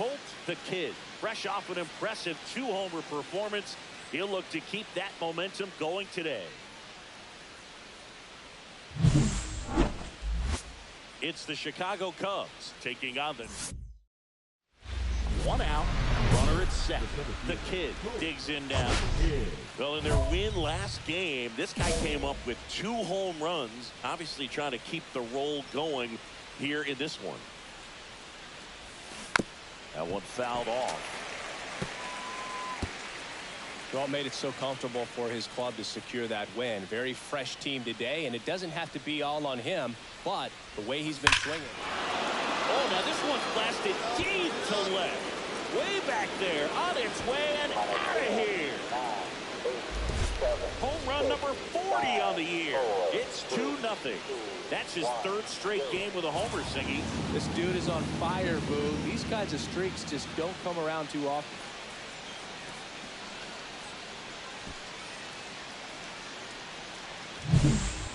Colt the Kid, fresh off an impressive 2-homer performance. He'll look to keep that momentum going today. It's the Chicago Cubs taking on the 1 out, runner at second. The Kid digs in now. Well, in their win last game, this guy came up with 2 home runs, obviously trying to keep the roll going here in this one. That one fouled off. Well, made it so comfortable for his club to secure that win. Very fresh team today, and it doesn't have to be all on him, but the way he's been swinging. Oh, now this one's blasted deep to left. Way back there, on its way and out of here. Home run number 40 on the year. It's 2-0. That's his 3rd straight game with a homer, Singy. This dude is on fire, Boo. These kinds of streaks just don't come around too often.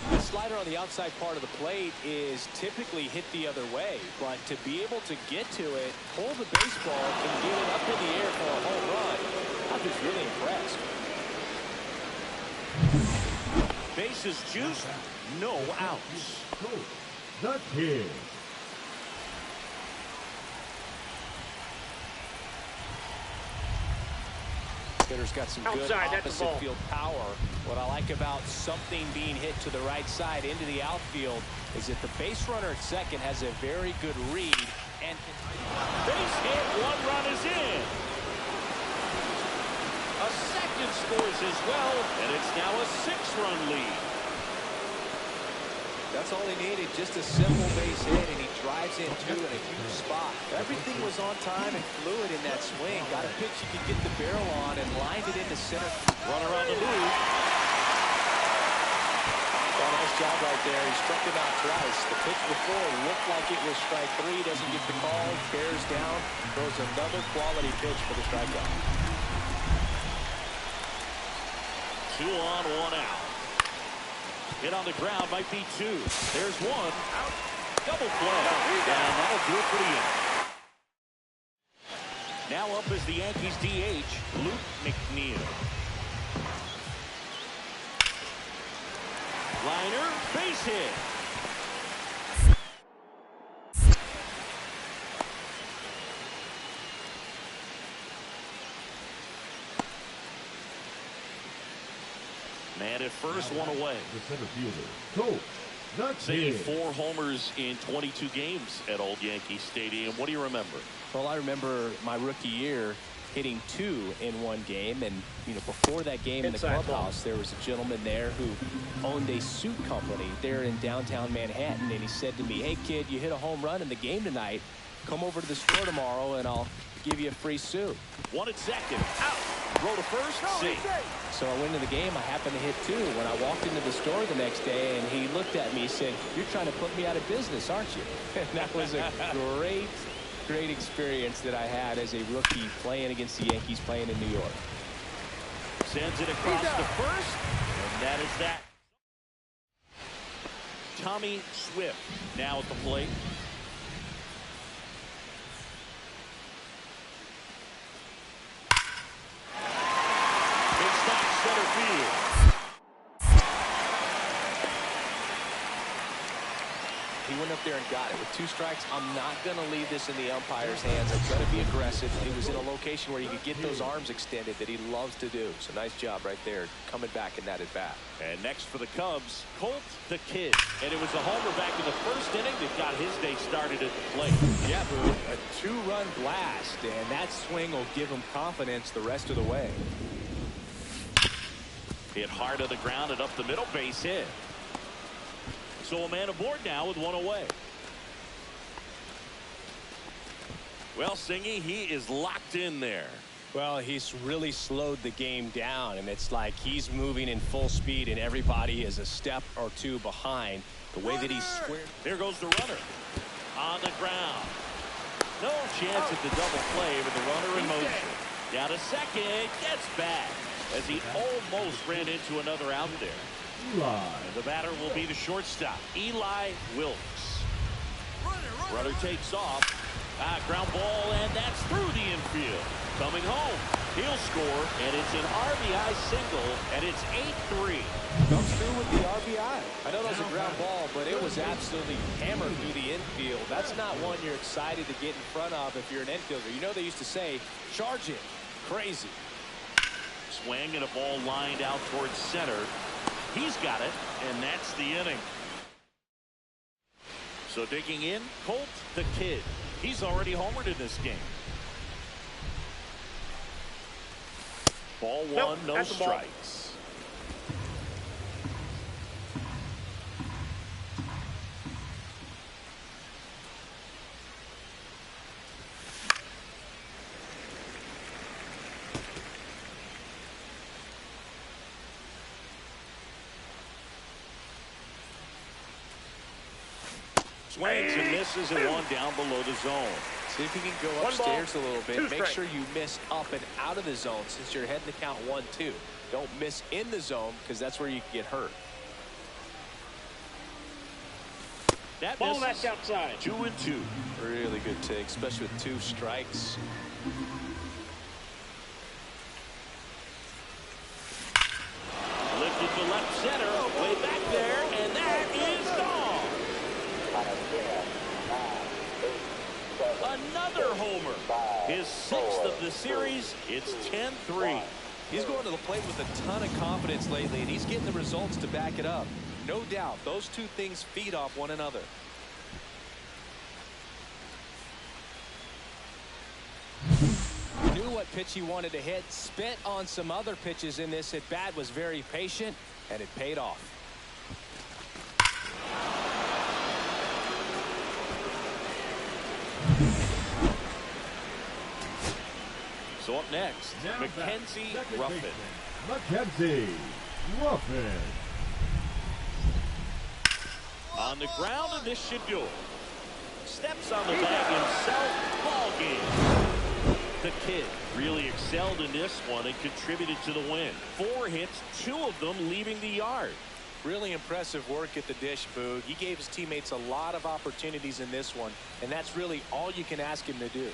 The slider on the outside part of the plate is typically hit the other way, but to be able to get to it, pull the baseball, and get it up in the air for a home run, I'm just really impressed. Bases juiced, no outs. Colt the Kid. Hitter's got some good opposite field power. What I like about something being hit to the right side into the outfield is that the base runner at second has a very good read. And base hit, 1 run is in. A second scores as well, and it's now a 6-run lead. That's all he needed, just a simple base hit, and he drives in 2 in a huge spot. Everything was on time and fluid in that swing. Got a pitch he could get the barrel on and lined it into center. Runner on the move. Well, nice job right there. He struck him out twice. The pitch before looked like it was strike 3. Doesn't get the call. Bears down. Throws another quality pitch for the strikeout. 2 on, 1 out. Hit on the ground might be 2. There's 1 out. Double play. And that'll do it for the inning. Now up is the Yankees DH, Luke McNeil. Liner, base hit. Man at first, 1 away. The center fielder, Colt the Kid. 4 homers in 22 games at Old Yankee Stadium. What do you remember? Well, I remember my rookie year hitting 2 in 1 game, and before that game in the clubhouse, there was a gentleman there who owned a suit company there in downtown Manhattan, and he said to me, "Hey kid, you hit a home run in the game tonight. Come over to the store tomorrow and I'll give you a free suit." 1 at second, out. Throw to first, see. So I went into the game. I happened to hit 2. When I walked into the store the next day, and he looked at me and said, "You're trying to put me out of business, aren't you?" And that was a great experience that I had as a rookie playing against the Yankees, playing in New York. Sends it across the first, and that is that. Tommy Swift now at the plate. Center field. He went up there and got it. With 2 strikes, I'm not going to leave this in the umpire's hands. I'm going to be aggressive. He was in a location where he could get those arms extended that he loves to do. So nice job right there, coming back in that at bat. And next for the Cubs, Colt the Kid. And it was a homer back in the first inning that got his day started at the plate. Yeah, Boo, a 2-run blast, and that swing will give him confidence the rest of the way. Hit hard to the ground and up the middle, base hit. So a man aboard now with 1 away. Well, Singy, he is locked in there. Well, he's really slowed the game down, and it's like he's moving in full speed, and everybody is a step or 2 behind. The way that he's squared. There goes the runner on the ground. No chance at the double play with the runner in motion. Down to second, gets back as he almost ran into another out there. Eli. And the batter will be the shortstop, Eli Wilkes. Runner takes off. Ground ball, and that's through the infield. Coming home, he'll score, and it's an RBI single, and it's 8-3. Comes through with the RBI. I know that was a ground ball, but it was absolutely hammered through the infield. That's not one you're excited to get in front of if you're an infielder. You know they used to say, charge it. Crazy. Swing and a ball lined out towards center. He's got it, and that's the inning. So digging in, Colt the Kid. He's already homered in this game. Ball one, no strikes. Swings and misses and one down below the zone. See if you can go upstairs a little bit. Make sure you miss up and out of the zone since you're heading to count 1-2. Don't miss in the zone because that's where you can get hurt. That ball that's outside. 2-2. Really good take, especially with 2 strikes. Lifted to left center, way back there, and that is gone. Another homer. His 6th of the series. It's 10-3. He's going to the plate with a ton of confidence lately, and he's getting the results to back it up. No doubt, those two things feed off one another. Knew what pitch he wanted to hit, spent on some other pitches in this at bat, was very patient, and it paid off. So up next, Mackenzie Ruffin. Mackenzie Ruffin. On the ground, and this should do it. Steps on the bag himself. Ball game. The Kid really excelled in this one and contributed to the win. 4 hits, 2 of them leaving the yard. Really impressive work at the dish, Boog. He gave his teammates a lot of opportunities in this one, and that's really all you can ask him to do.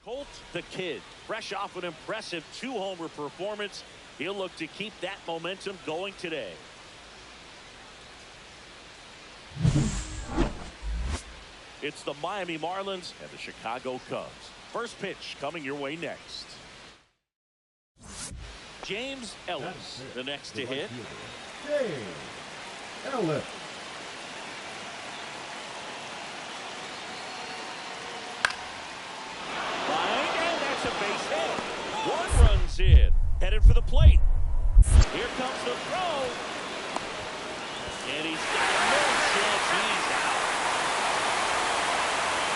Colt the Kid, fresh off an impressive 2-homer performance. He'll look to keep that momentum going today. It's the Miami Marlins and the Chicago Cubs. First pitch coming your way next. James Ellis, the next to hit. James Ellis. And that's a base hit. Steps in. Headed for the plate. Here comes the throw. And he's got no chance. He's out.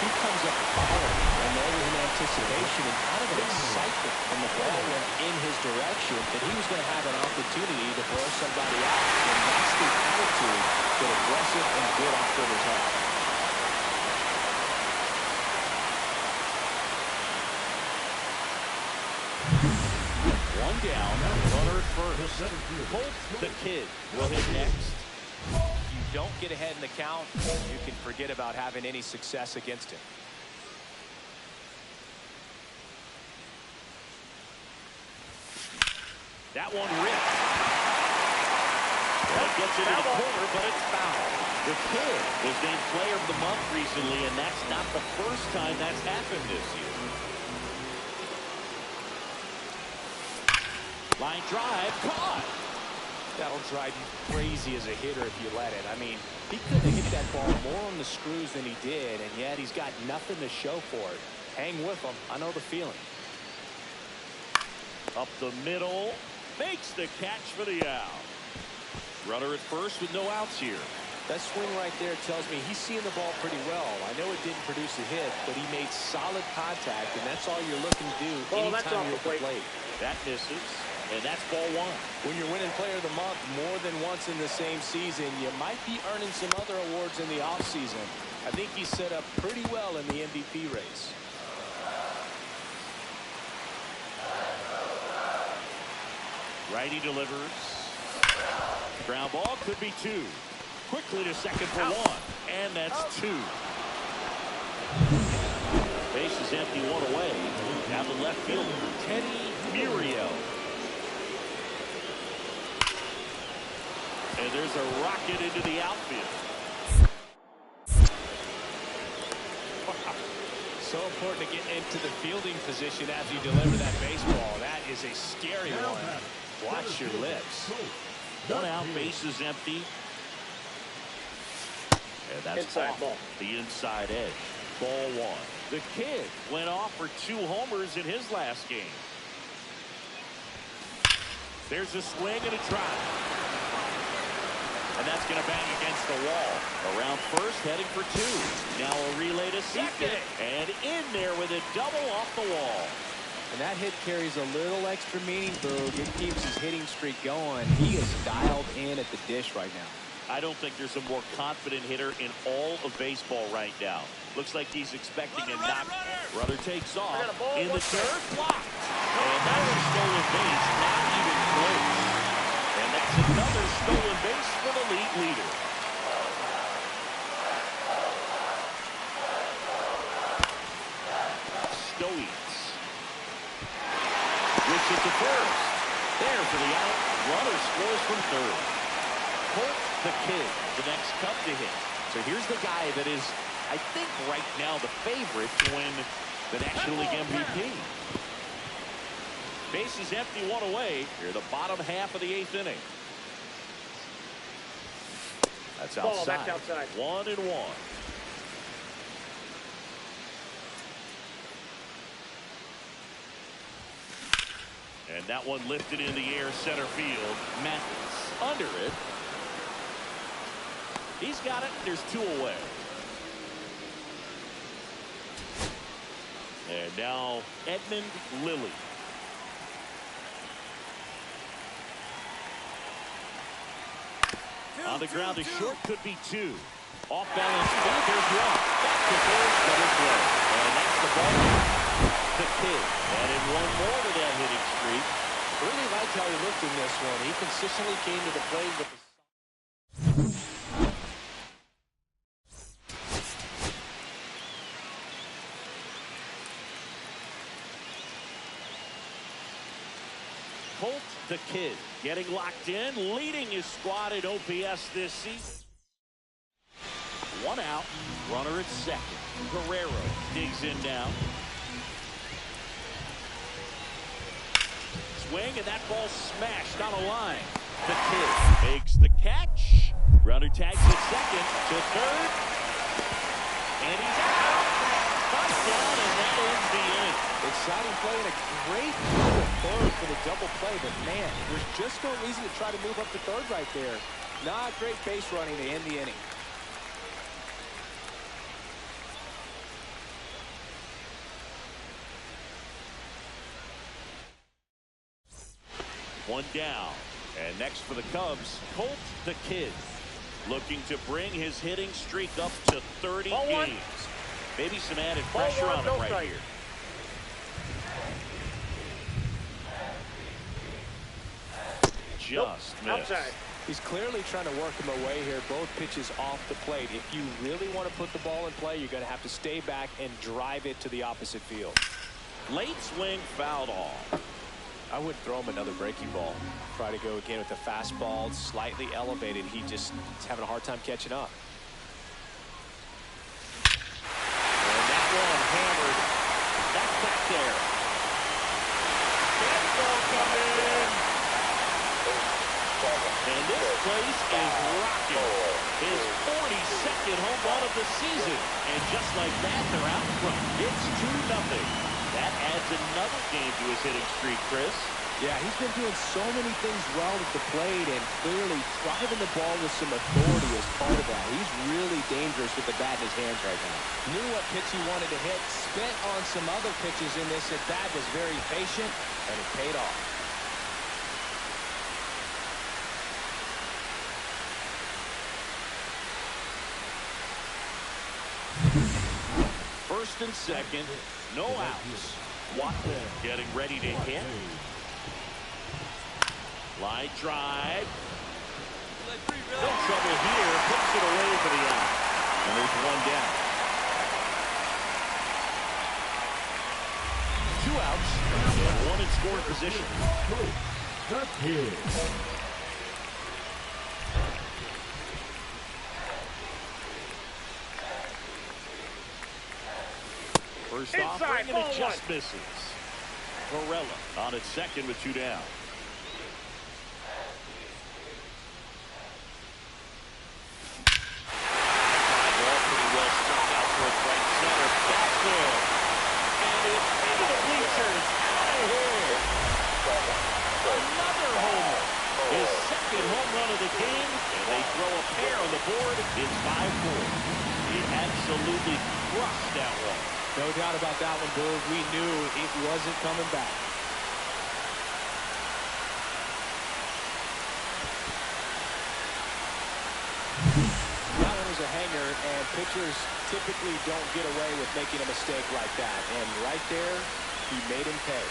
He comes up following, and there was an anticipation and kind of an excitement when the ball went in his direction that he was going to have an opportunity to throw somebody out. And that's the attitude that aggressive and good outfielders have. One down, runner at first. Colt the Kid will hit next. If you don't get ahead in the count, you can forget about having any success against him. That one ripped. That gets it in the corner, but it's foul. The Kid was named Player of the Month recently, and that's not the first time that's happened this year. Line drive, caught. That'll drive you crazy as a hitter if you let it. I mean, he could have hit that ball more on the screws than he did, and yet he's got nothing to show for it. Hang with him. I know the feeling. Up the middle. Makes the catch for the out. Runner at first with no outs here. That swing right there tells me he's seeing the ball pretty well. I know it didn't produce a hit, but he made solid contact, and that's all you're looking to do anytime you're at the plate. That misses, and that's ball one. When you're winning Player of the Month more than once in the same season, you might be earning some other awards in the offseason. I think he's set up pretty well in the MVP race. Righty delivers. Ground ball could be two. Quickly to second for one. And that's two. Base is empty, one away. Down the left fielder, Teddy Muriel. And there's a rocket into the outfield. So important to get into the fielding position as you deliver that baseball. That is a scary one. Watch your lips. One out, base is empty. And that's inside ball. The inside edge. Ball one. The Kid went off for 2 homers in his last game. There's a swing and a drive. And that's going to bang against the wall. Around first, heading for 2. Now a relay to second. And in there with a double off the wall. And that hit carries a little extra meaning, Boog. It keeps his hitting streak going. He is dialed in at the dish right now. I don't think there's a more confident hitter in all of baseball right now. Looks like he's expecting a knock. Runner takes off. In the dirt, blocked. And that was stolen base, not even close. And that's another stolen base for the league leader. Stoics. Which is the first. There for the out. Runner scores from third. Colt the Kid, the next cup to hit. So here's the guy that is, I think, right now the favorite to win the National League MVP. Base is empty, one away. Here, the bottom half of the 8th inning. That's outside. That's outside. 1-1. And that one lifted in the air, center field. Mathis under it. He's got it. There's 2 away. And now Edmund Lilly. On the ground to short, could be 2. Off balance feet, there's 1. Back to first, double play. And that's the ball. The Kid added 1 more to that hitting streak. Really liked how he looked in this one. He consistently came to the plate with the Colt the Kid getting locked in, leading his squad at OPS this season. 1 out, runner at second. Guerrero digs in now. Swing, and that ball smashed on a line. The Kid makes the catch. Runner tags at second to third. And he's out. Touchdown, and that ends the inning. It's exciting play and a great move at third for the double play. But, man, there's just no reason to try to move up to third right there. Not great base running to end the inning. One down. And next for the Cubs, Colt the Kid. Looking to bring his hitting streak up to 30 games. Maybe some added pressure on him right here. Just missed. He's clearly trying to work him away here. Both pitches off the plate. If you really want to put the ball in play, you're going to have to stay back and drive it to the opposite field. Late swing fouled off. I wouldn't throw him another breaking ball. Try to go again with the fastball, slightly elevated. He just is having a hard time catching up. And that one hammered. That's back there. Baseball coming in. And this place is rocking. His 42nd home run of the season. And just like that, they're out front. It's 2-0. That adds another game to his hitting streak, Chris. Yeah, he's been doing so many things well at the plate and clearly driving the ball with some authority as part of that. He's really dangerous with the bat in his hands right now. Knew what pitch he wanted to hit, spent on some other pitches in this at bat, was very patient, and it paid off. First and second, no outs. Watson getting ready to hit. Line drive. No trouble here. Puts it away for the out. And there's one down. 2 outs. One in scoring position. The Kid. First offering, and it just misses. Varela on its second with 2 down. Ball pretty well struck out towards right center. Back there. And it's into the bleachers. Out of here. Another homer. His second home run of the game. And they throw a pair on the board. It's 5-4. He absolutely crushed that one. No doubt about that one, Boo. We knew it wasn't coming back. That one was a hanger, and pitchers typically don't get away with making a mistake like that. And right there, he made him pay.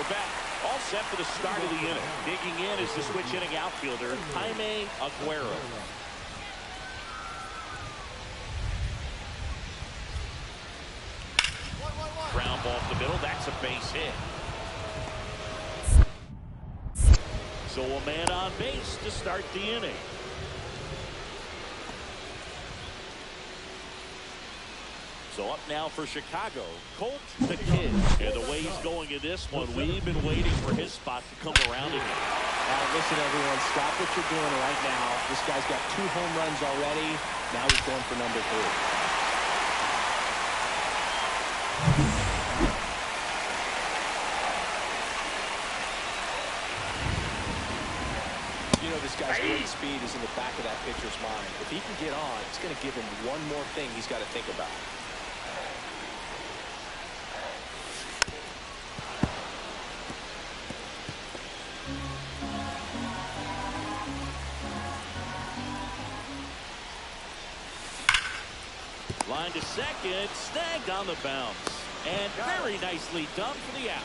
Back. All set for the start of the inning. Digging in is the switch hitting outfielder, Jaime Aguero. Ground ball up the middle. That's a base hit. So a man on base to start the inning. So up now for Chicago, Colt the Kid. And the way he's going in this one, we've been waiting for his spot to come around again. Listen, everyone, stop what you're doing right now. This guy's got 2 home runs already. Now he's going for number 3. You know, this guy's great speed is in the back of that pitcher's mind. If he can get on, it's going to give him one more thing he's got to think about. Line to second, snagged on the bounce. And very nicely done for the out.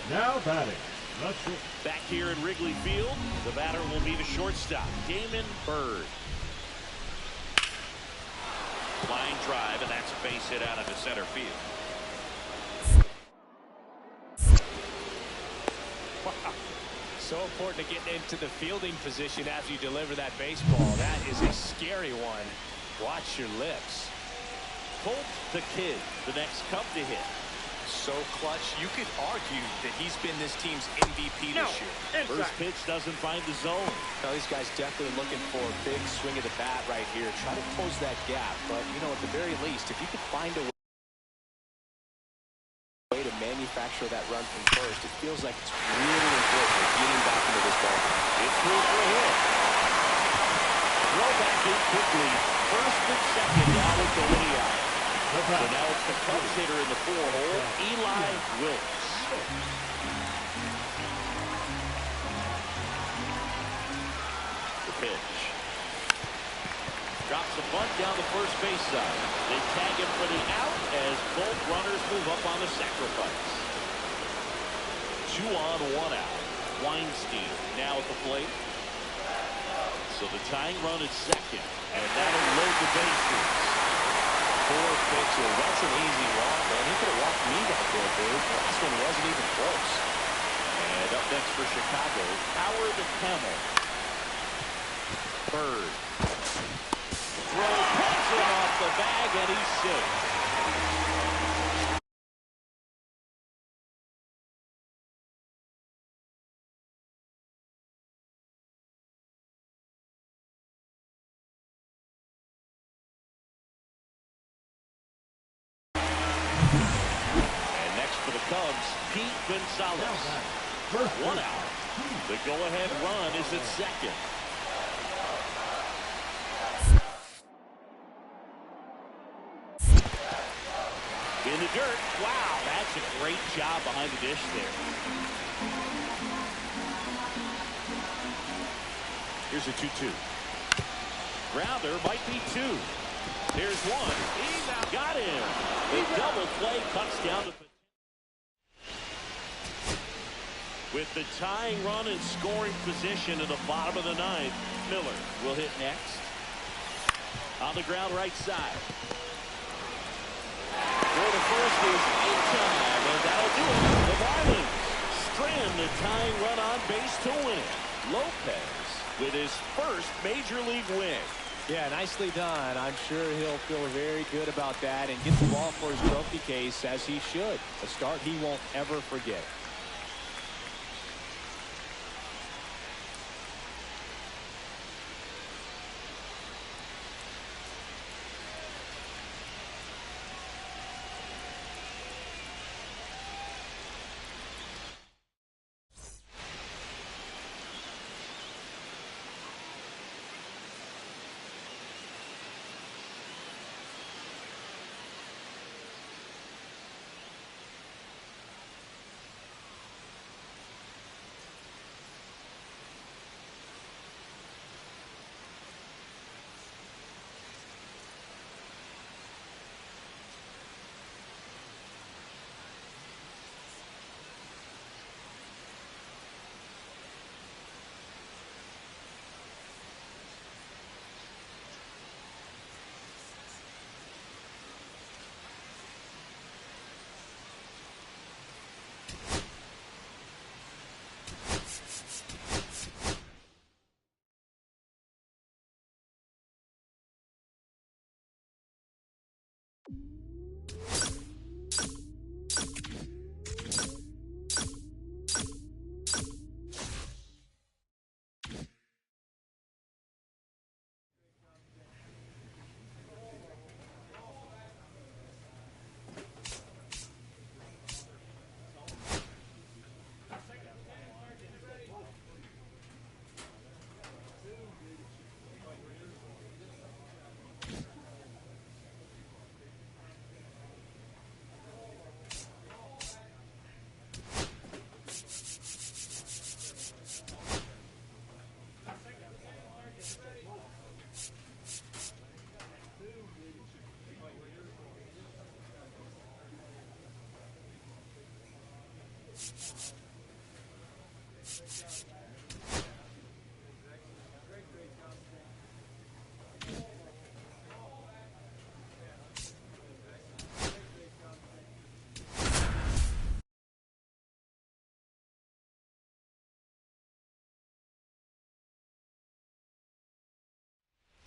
Now batting. Back here in Wrigley Field, the batter will be the shortstop, Damon Bird. Line drive, and that's a base hit out into center field. Wow. So important to get into the fielding position after you deliver that baseball. That is a scary one. Watch your lips. Colt the Kid, the next Cub to hit. so clutch. You could argue that he's been this team's MVP this year. First pitch doesn't find the zone. Now, these guys definitely looking for a big swing of the bat right here. Try to close that gap. But, you know, at the very least, if you could find a way to manufacture that run from first, it feels like it's really important getting back into this ball. It's through for a hit. Throw back in quickly. First and second now with the lead. So now it's the Cubs hitter in the 4-hole, Eli Wilkes. The pitch. Drops the bunt down the first base side. They tag him for the out as both runners move up on the sacrifice. 2 on, 1 out. Weinstein now at the plate. So the tying run at second, and that'll load the bases. 4 pitches. That's an easy walk, man. He could have walked me back there, dude. The last one wasn't even close. And up next for Chicago, Howard Hamill. Bird. Throw pulls him off the bag, and he's safe. For the Cubs, Pete Gonzalez. 1 out. The go-ahead run is at second. In the dirt. Wow, that's a great job behind the dish there. Here's a 2-2. Grounder might be 2. There's 1. He's out. Got him. A double play cuts down to... With the tying run in scoring position in the bottom of the 9th, Miller will hit next. On the ground right side. Throw to first is in time, and that'll do it. The Marlins strand the tying run on base to win. Lopez with his first major league win. Yeah, nicely done. I'm sure he'll feel very good about that and get the ball for his trophy case as he should. A start he won't ever forget.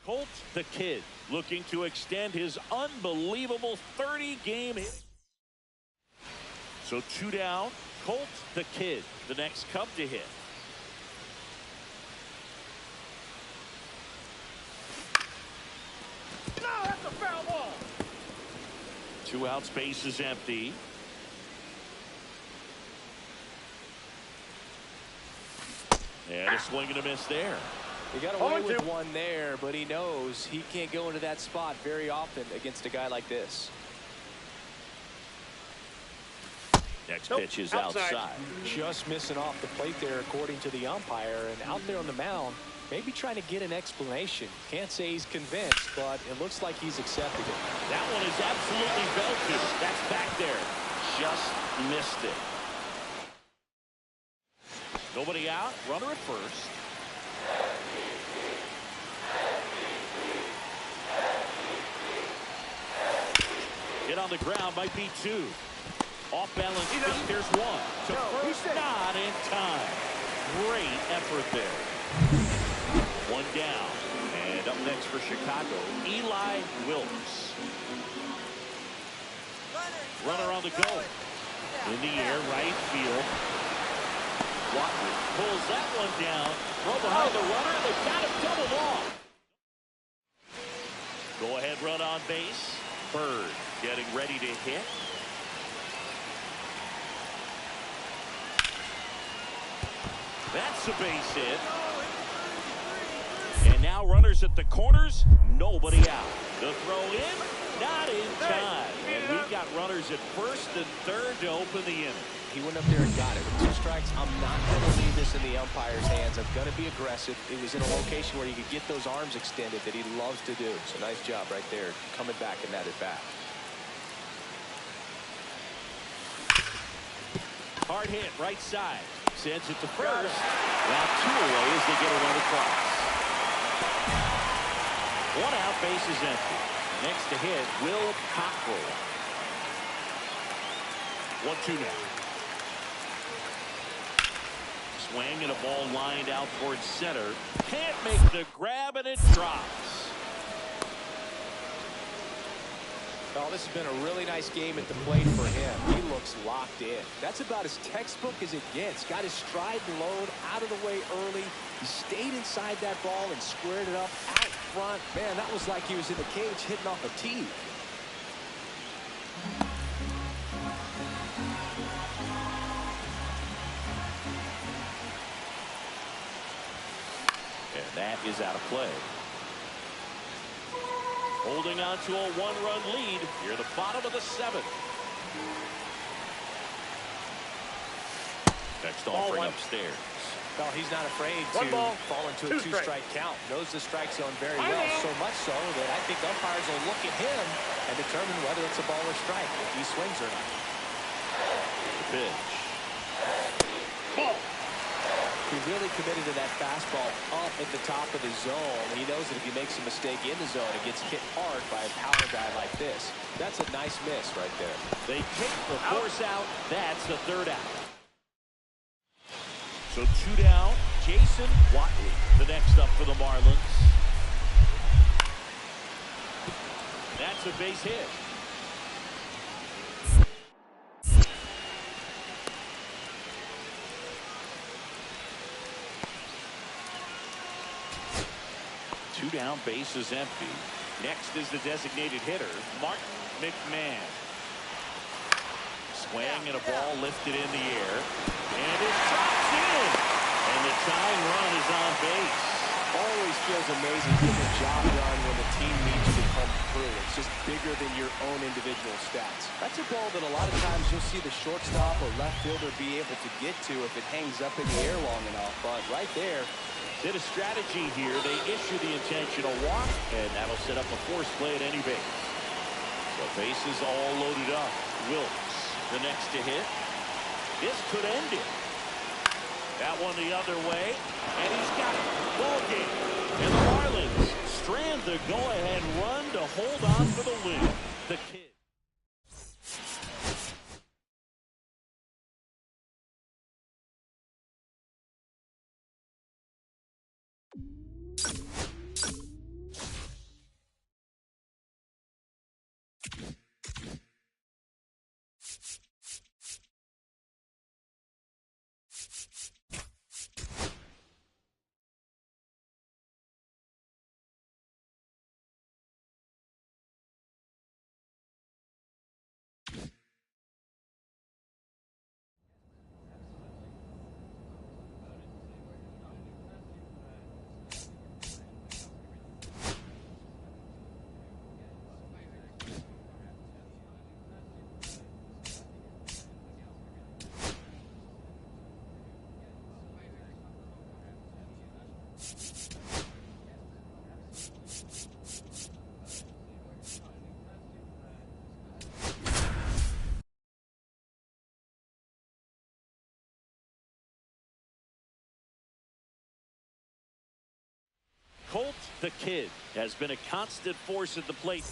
Colt the Kid looking to extend his unbelievable 30-game hit. So 2 down. Colt the Kid, the next Cub to hit. No, that's a foul ball. 2 outs, base is empty. And a swing and a miss there. He got away with one there, but he knows he can't go into that spot very often against a guy like this. Next pitch is outside. Just missing off the plate there, according to the umpire. And out there on the mound, maybe trying to get an explanation. Can't say he's convinced, but it looks like he's accepted it. That one is absolutely belted. That's back there. Just missed it. Nobody out. Runner at first. Hit on the ground, might be 2. Off balance, there's 1. To first, not in time. Great effort there. 1 down. And up next for Chicago, Eli Wilkes. Runner on the go. In the air, right field. Watley pulls that one down. Throw behind the runner. They've got him doubled off. Go ahead run on base. Bird getting ready to hit. That's a base hit. And now runners at the corners. Nobody out. The throw in. Not in time. And we've got runners at first and third to open the inning. He went up there and got it. With 2 strikes, I'm not going to leave this in the umpire's hands. I'm going to be aggressive. It was in a location where he could get those arms extended that he loves to do. So nice job right there, coming back in that at bat. Hard hit, right side. Sends it to first. Now 2 away as they get a run across. 1 out, base is empty. Next to hit, Will Cockrell. 1-2 now. Swing and a ball lined out towards center. Can't make the grab and it drops. Well, this has been a really nice game at the plate for him. He looks locked in. That's about as textbook as it gets. Got his stride and load out of the way early. He stayed inside that ball and squared it up out front. Man, that was like he was in the cage hitting off a tee. And that is out of play. Holding on to a 1-run lead here, the bottom of the 7th. Next offering upstairs. Well, he's not afraid to fall into a 2-strike count. Knows the strike zone very well, so much so that I think umpires will look at him and determine whether it's a ball or strike, if he swings or not. The pitch. Ball. He really committed to that fastball up at the top of the zone. He knows that if he makes a mistake in the zone, it gets hit hard by a power guy like this. That's a nice miss right there. They take the force out. That's the 3rd out. So 2 down. Jason Watley, the next up for the Marlins. That's a base hit. Two down, base is empty. Next is the designated hitter, Martin McMahon. Swing and a ball lifted in the air. And it drops in. And the tying run is on base. Always feels amazing getting the job done when the team needs you to come through. It's just bigger than your own individual stats. That's a ball that a lot of times you'll see the shortstop or left fielder be able to get to if it hangs up in the air long enough. But right there, did a strategy here. They issue the intentional walk, and that'll set up a force play at any base. So bases all loaded up. Wilkes, the next to hit. This could end it. That one the other way, and he's got it. Ball game. And the Marlins strand the go-ahead run to hold on for the win. The Kid. Colt the Kid has been a constant force at the plate.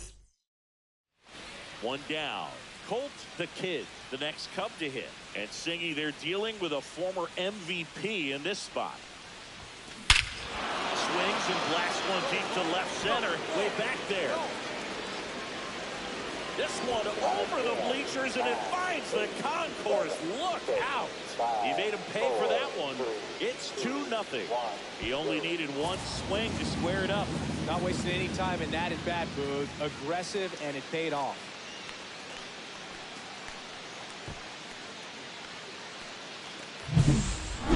One down. Colt the Kid, the next Cub to hit. And Singy, they're dealing with a former MVP in this spot. Swings and blasts one deep to left center. Way back there. This one over the bleachers, and it finds the concourse. Look out. He made him pay for that one. It's 2-0. He only needed one swing to square it up. Not wasting any time in that at bat, Boog. Aggressive, and it paid off.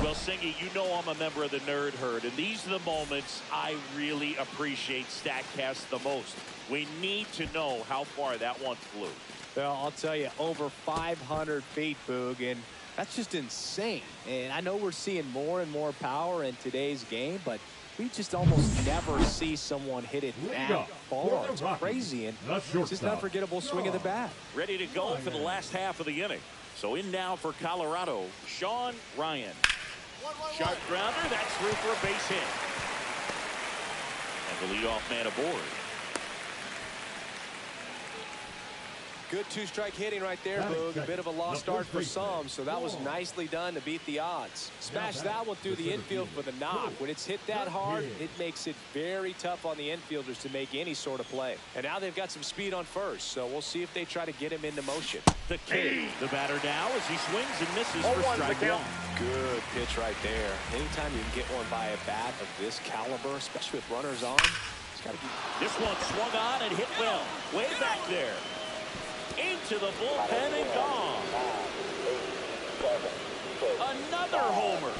Well, Singy, you know I'm a member of the Nerd Herd, and these are the moments I really appreciate StatCast the most. We need to know how far that one flew. Well, I'll tell you, over 500 feet, Boog, and that's just insane. And I know we're seeing more and more power in today's game, but we just almost never see someone hit it that far. It's crazy, and it's just an unforgettable swing of the bat. Ready to go for the last half of the inning. So in now for Colorado, Sean Ryan. Sharp grounder, that's through for a base hit. And the leadoff man aboard. Good two-strike hitting right there, Boog. A bit of a lost start for some, so that was nicely done to beat the odds. Smash that one through the infield for the knock. When it's hit that hard, it makes it very tough on the infielders to make any sort of play. And now they've got some speed on first, so we'll see if they try to get him into motion. The Kid, the batter now as he swings and misses for strike one. Good pitch right there. Anytime you can get one by a bat of this caliber, especially with runners on, it's got to be. This one swung on and hit well. Way back there. Into the bullpen and gone. Another homer.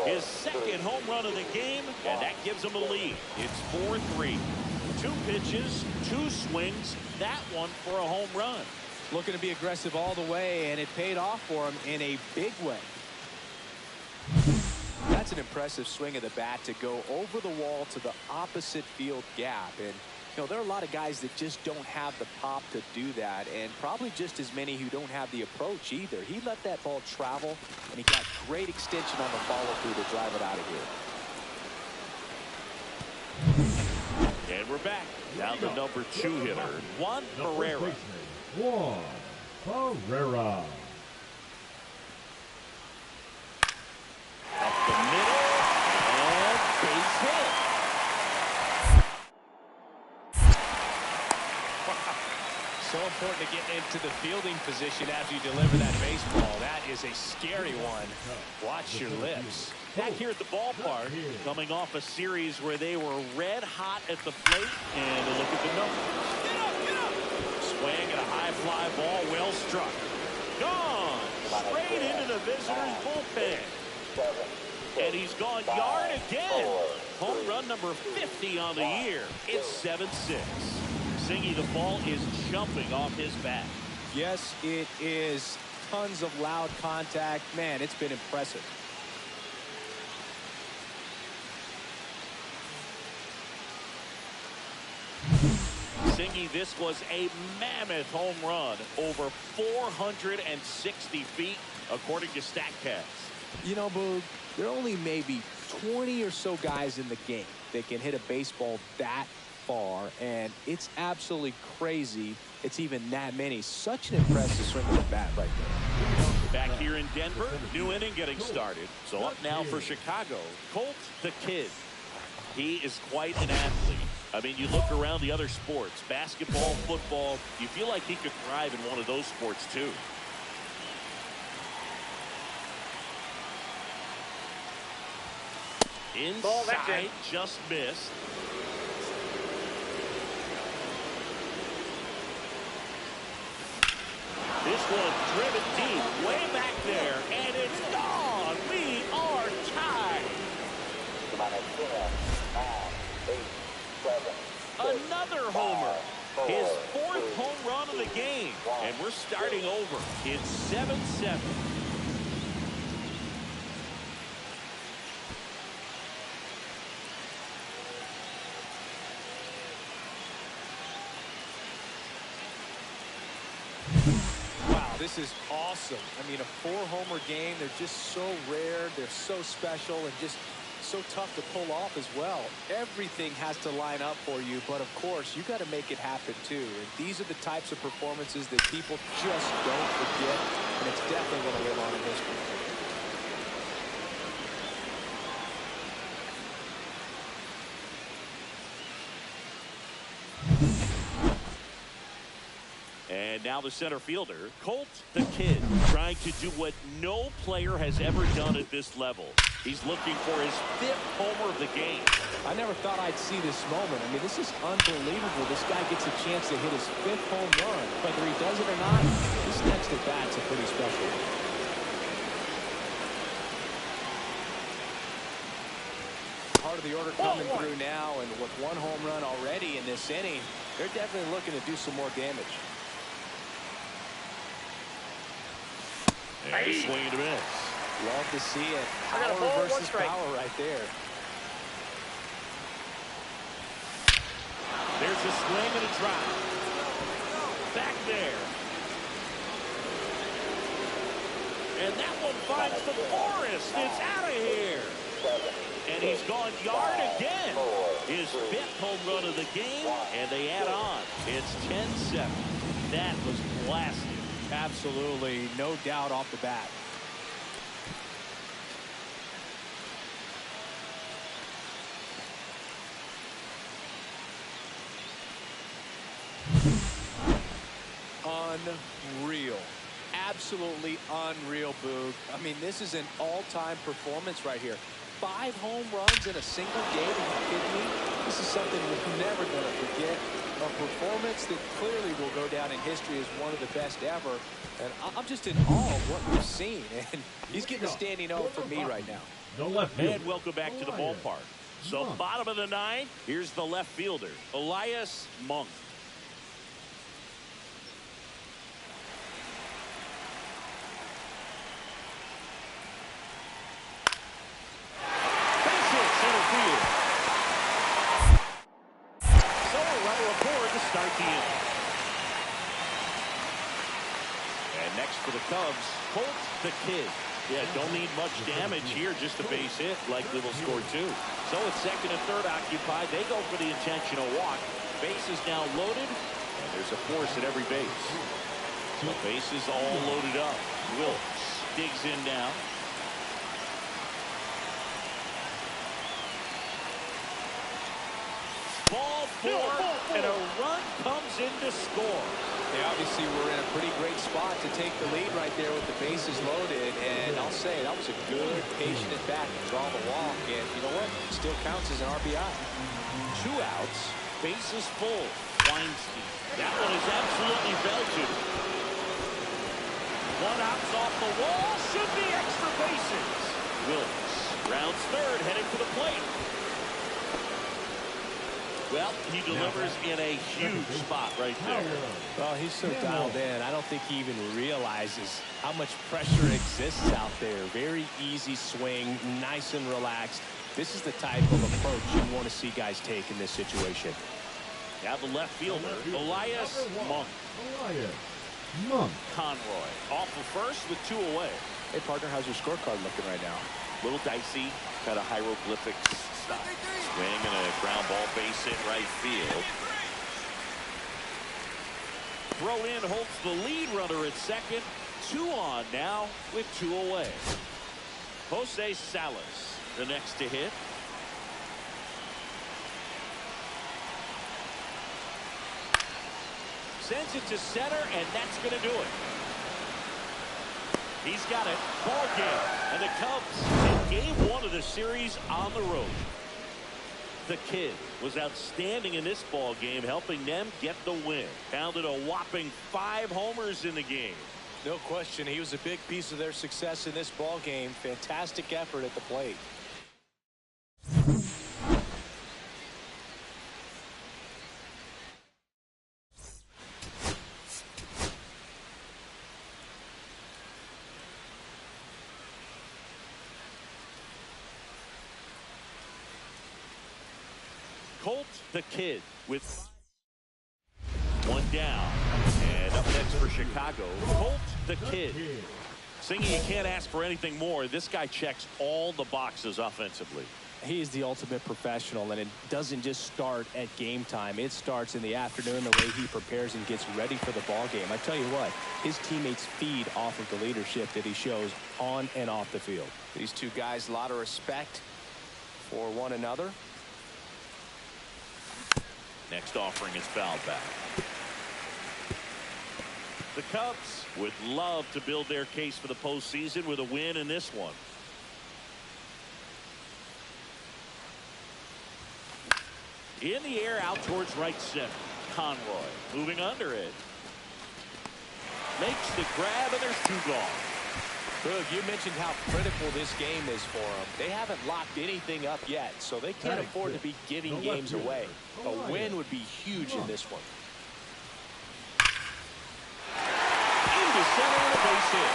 His second home run of the game, and that gives him a lead. It's 4-3. 2 pitches, 2 swings. That one for a home run. Looking to be aggressive all the way, and it paid off for him in a big way. That's an impressive swing of the bat to go over the wall to the opposite field gap. And you know, there are a lot of guys that just don't have the pop to do that, and probably just as many who don't have the approach either. He let that ball travel, and he got great extension on the follow-through to drive it out of here. And we're back. Now the number 2 hitter, Juan Pereira. Juan Pereira. Up the middle, and base hit. So important to get into the fielding position after you deliver that baseball. That is a scary one. Watch your lips. Back here at the ballpark, coming off a series where they were red hot at the plate, and look at the numbers. Get up, get up! Swing and a high fly ball, well struck. Gone! Straight into the visitor's bullpen. And he's gone yard again. Home run number 50 on the year. It's 7-6. Singy, the ball is jumping off his bat. Yes, it is. Tons of loud contact. Man, it's been impressive. Singy, this was a mammoth home run, over 460 feet, according to StatCast. You know, Boog, there are only maybe 20 or so guys in the game that can hit a baseball that far, and it's absolutely crazy it's even that many. Such an impressive swing of the bat right there. Back here in Denver, new inning getting started. So up now for Chicago, Colt the Kid. He is quite an athlete. I mean, you look around the other sports, basketball, football, you feel like he could thrive in one of those sports too. Inside, just missed. This one driven deep, way back there, and it's gone. We are tied. Another homer. His 4th home run of the game. And we're starting over. It's 7-7. This is awesome. I mean, a 4-homer game, they're just so rare, they're so special, and just so tough to pull off as well. Everything has to line up for you, but of course, you got to make it happen too. And these are the types of performances that people just don't forget, and it's definitely going to live on in history. And now the center fielder, Colt the Kid, trying to do what no player has ever done at this level. He's looking for his 5th homer of the game. I never thought I'd see this moment. I mean, this is unbelievable. This guy gets a chance to hit his 5th home run. Whether he does it or not, this next at bat's a pretty special one. Part of the order coming through now, and with 1 home run already in this inning, they're definitely looking to do some more damage. And a swing and a miss. Love to see it. Power versus power right there. There's a swing and a drop. Back there. And that one finds the forest. It's out of here. And he's gone yard again. His 5th home run of the game, and they add on. It's 10-7. That was blasted. Absolutely, no doubt off the bat. Unreal. Absolutely unreal, Boog. I mean, this is an all-time performance right here. 5 home runs in a single game. Are you kidding me? This is something we're never going to forget. A performance that clearly will go down in history as one of the best ever. And I'm just in awe of what we've seen. And he's getting a standing O from me right now. The left fielder. And welcome back to the ballpark. So bottom of the 9th, here's the left fielder, Elias Monk. Start the inning. And next for the Cubs, Colt the Kid. Yeah, don't need much damage here, just a base hit. Likely will score 2. So it's 2nd and 3rd occupied. They go for the intentional walk. Base is now loaded, and there's a force at every base. So base is all loaded up. Wilkes digs in now. Ball 4, and a run comes in to score. They obviously were in a pretty great spot to take the lead right there with the bases loaded, and I'll say that was a good, patient at bat to draw the walk, and you know what? It still counts as an RBI. 2 outs, bases full. Weinstein. That one is absolutely belted. 1 out's off the wall, should be extra bases. Wilkes rounds 3rd, heading to the plate. Well, he delivers in a huge spot right there. Well, he's so dialed in. I don't think he even realizes how much pressure exists out there. Very easy swing, nice and relaxed. This is the type of approach you want to see guys take in this situation. Now the left fielder, Elias Monk. Conroy off of first with 2 away. Hey, partner, how's your scorecard looking right now? Little dicey, kind of hieroglyphics stuff. Swing and a ground ball, base hit right field. Throw in holds the lead runner at 2nd. 2 on now with 2 away. Jose Salas, the next to hit. Sends it to center, and that's going to do it. He's got it. Ball game. And the Cubs in game 1 of the series on the road. The Kid was outstanding in this ball game, helping them get the win. Pounded a whopping 5 homers in the game. No question, he was a big piece of their success in this ball game. Fantastic effort at the plate. Colt the Kid with 1 down. And up next for Chicago, Colt the Kid. Singing, you can't ask for anything more. This guy checks all the boxes offensively. He is the ultimate professional, and it doesn't just start at game time. It starts in the afternoon, the way he prepares and gets ready for the ball game. I tell you what, his teammates feed off of the leadership that he shows on and off the field. These two guys, a lot of respect for one another. Next offering is fouled back. The Cubs would love to build their case for the postseason with a win in this one. In the air out towards right center. Conroy moving under it. Makes the grab, and there's two gone. Boog, you mentioned how critical this game is for them. They haven't locked anything up yet, so they can't afford to be giving games away. A win would be huge in this one. Into center and a base hit.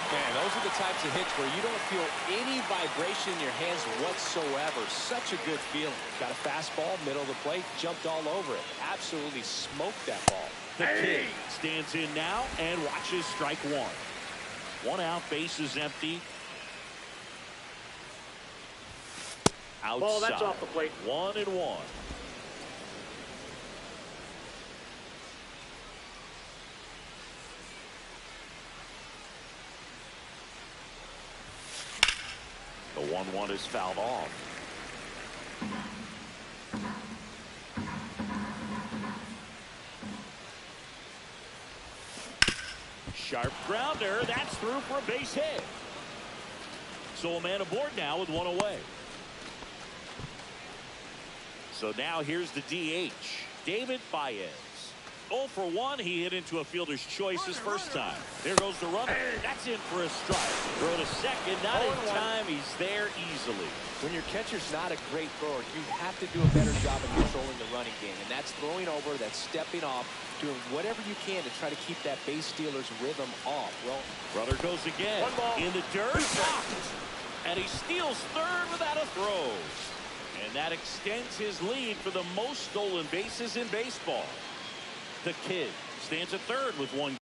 Man, those are the types of hits where you don't feel any vibration in your hands whatsoever. Such a good feeling. Got a fastball, middle of the plate, jumped all over it. Absolutely smoked that ball. The Kid stands in now and watches strike one. One out, base is empty. Outside. Ball, that's off the plate. 1-1. The 1-1 is fouled off. Sharp grounder. That's through for a base hit. So a man aboard now with one away. So now here's the DH, David Baez. 0 for 1. He hit into a fielder's choice his first time. There goes the runner. That's in for a strike. Throw to second. Not in time. He's there easily. When your catcher's not a great thrower, you have to do a better job of controlling the running game. And that's throwing over, that's stepping off, doing whatever you can to try to keep that base stealer's rhythm off. Well, runner goes again. In the dirt. And he steals third without a throw. And that extends his lead for the most stolen bases in baseball. The Kid stands at third with one.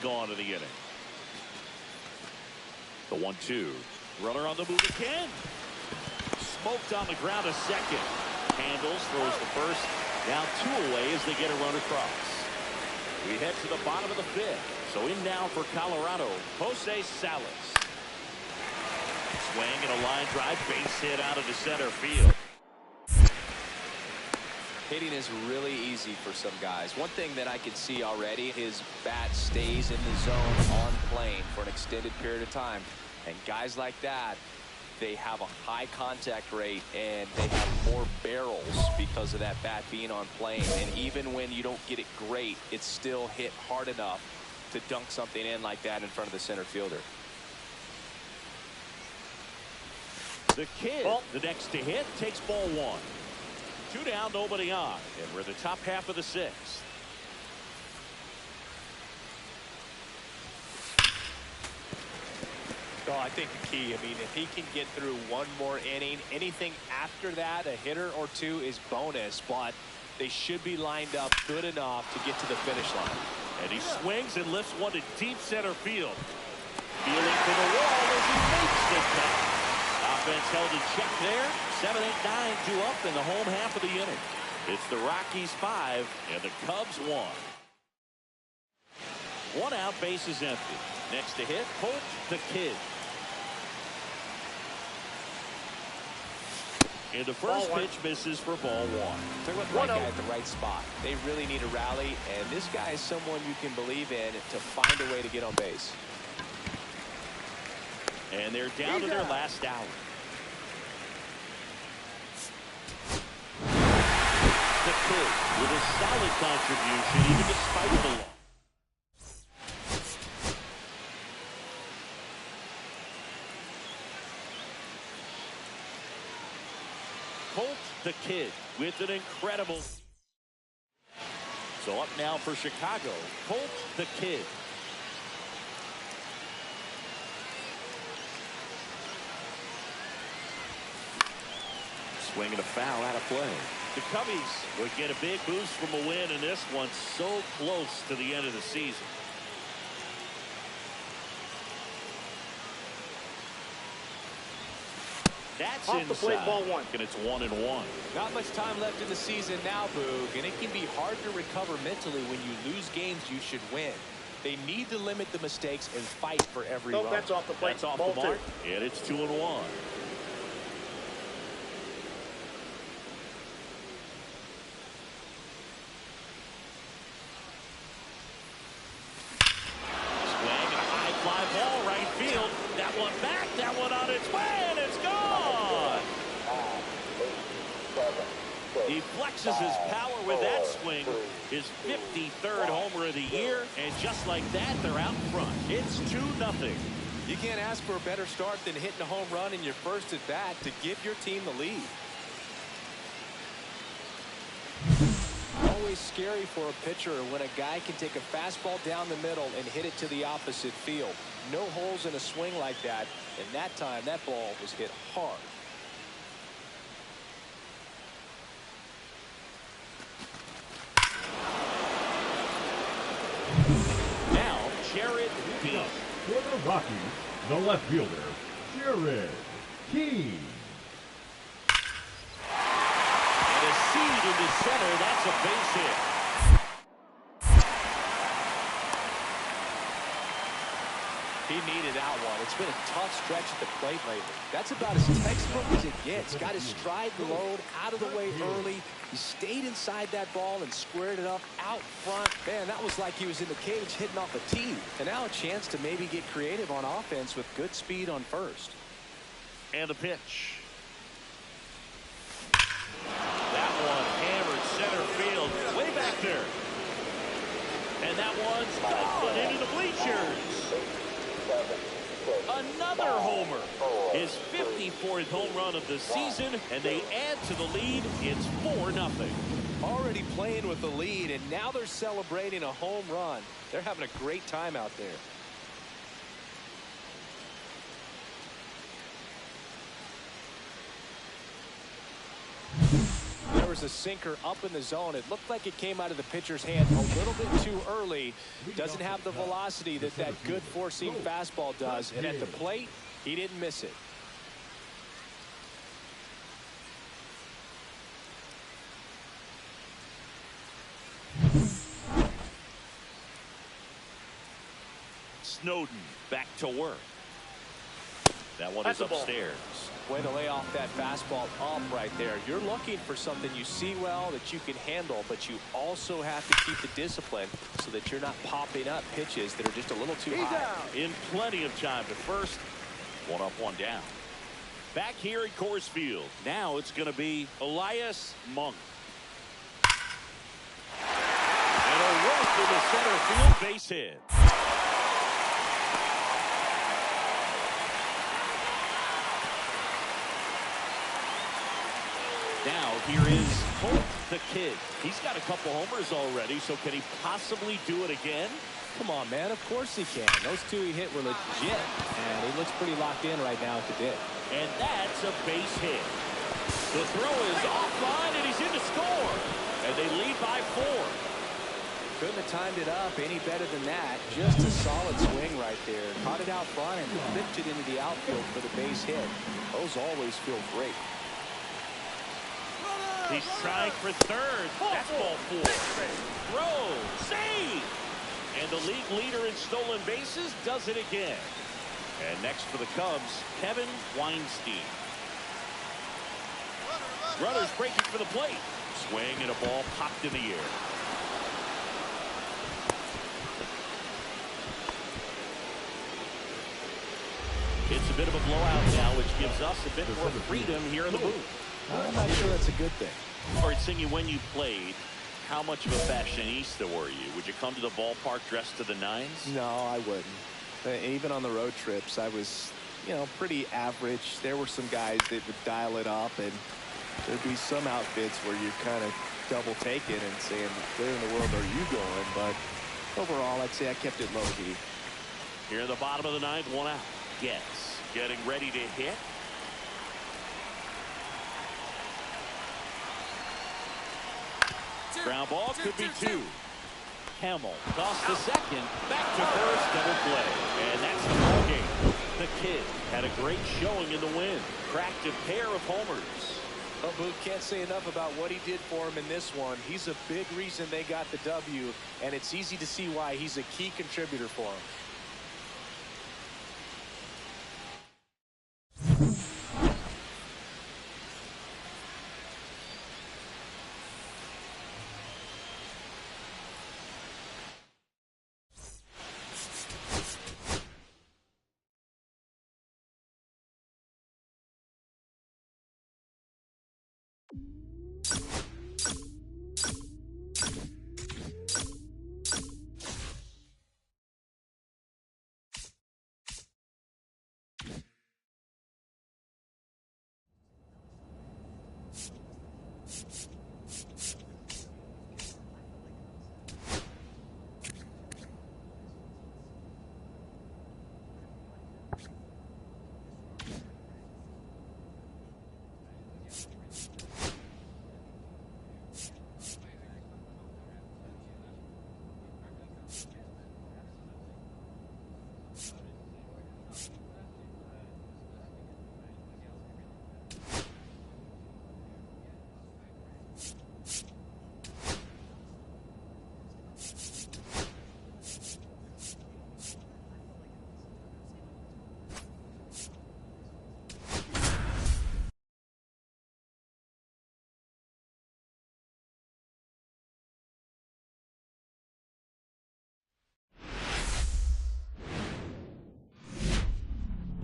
Gone to the inning. The 1-2. Runner on the move again. Smoked on the ground a second. Handles, throws the first. Now 2 away as they get a run across. We head to the bottom of the 5th. So in now for Colorado, Jose Salas. Swing and a line drive, base hit out of the center field. Hitting is really easy for some guys. One thing that I can see already, his bat stays in the zone on plane for an extended period of time. And guys like that, they have a high contact rate and they have more barrels because of that bat being on plane. And even when you don't get it great, it's still hit hard enough to dunk something in like that in front of the center fielder. The Kid, the next to hit, takes ball 1. 2 down, nobody on, and we're in the top half of the 6th. Well, I think the key, I mean, if he can get through one more inning, anything after that, a hitter or two is bonus, but they should be lined up good enough to get to the finish line. And he swings and lifts one to deep center field. Feeling for the wall as he makes the catch. Offense held in check there. 7, 8, 9, 2 up in the home half of the inning. It's the Rockies 5 and the Cubs 1. 1 out, base is empty. Next to hit, Colt the Kid. And the first pitch misses for ball 1. Talk about the right guy at the right spot. They really need a rally, and this guy is someone you can believe in to find a way to get on base. And they're down to their last out. The Kid with a solid contribution even despite the loss. Colt the Kid with an incredible. So up now for Chicago, Colt the Kid. Swinging a foul out of play. The Cubbies would get a big boost from a win in this one, so close to the end of the season. That's off the plate, ball 1. And it's 1-1. Not much time left in the season now, Boog, and it can be hard to recover mentally when you lose games you should win. They need to limit the mistakes and fight for every run. That's off the plate. That's off ball the mark. 2. And it's 2-1. He flexes his power with that swing, his 53rd homer of the year, and just like that, they're out front. It's 2-0. You can't ask for a better start than hitting a home run in your first at bat to give your team the lead. Always scary for a pitcher when a guy can take a fastball down the middle and hit it to the opposite field. No holes in a swing like that, and that time that ball was hit hard. For the Rockies, the left fielder, Jared King. And a seed into center, that's a base hit. He needed that one. It's been a tough stretch at the plate lately. That's about as textbook as it gets. Got his stride load out of the way early. He stayed inside that ball and squared it up out front. Man, that was like he was in the cage hitting off a tee. And now a chance to maybe get creative on offense with good speed on first. And a pitch. That one hammered center field. Way back there. And that one's gone into the bleachers. Another homer. His 54th home run of the season, and they add to the lead. It's 4-0. Already playing with the lead, and now they're celebrating a home run. They're having a great time out there. There was a sinker up in the zone. It looked like it came out of the pitcher's hand a little bit too early. Doesn't have the velocity that good four-seam fastball does. And at the plate, he didn't miss it. Snowden back to work. That one is upstairs. Way to lay off that fastball up right there. You're looking for something you see well that you can handle, but you also have to keep the discipline so that you're not popping up pitches that are just a little too high. In plenty of time to first. 1 up, 1 down. Back here at Coors Field. Now it's going to be Elias Monk. And a rope to the center field base hit. Now here is Colt the Kid. He's got a couple homers already, so can he possibly do it again? Come on, man. Of course he can. Those two he hit were legit. And he looks pretty locked in right now at the dip. And that's a base hit. The throw is offline, and he's in to score. And they lead by 4. Couldn't have timed it up any better than that. Just a solid swing right there. Caught it out front and flipped it into the outfield for the base hit. Those always feel great. He's trying for third. That's ball 4. Throw. Save. And the league leader in stolen bases does it again. And next for the Cubs, Kevin Weinstein. Runners breaking for the plate. Swing and a ball popped in the air. It's a bit of a blowout now, which gives us a bit more freedom here in the booth. I'm not sure that's a good thing. All right, Singy, when you played, how much of a fashionista were you? Would you come to the ballpark dressed to the nines? No, I wouldn't. Even on the road trips, I was, pretty average. There were some guys that would dial it up, and there'd be some outfits where you kind of double take it and saying, where in the world are you going? But overall, I'd say I kept it low key. Here in the bottom of the 9th, 1 out. Gets getting ready to hit. Ground ball could be 2. Hamill tossed to second, back to first, double play, and that's the ball game. The Kid had a great showing in the win, cracked a pair of homers. Well, Booth, can't say enough about what he did for him in this one. He's a big reason they got the W, and it's easy to see why he's a key contributor for him.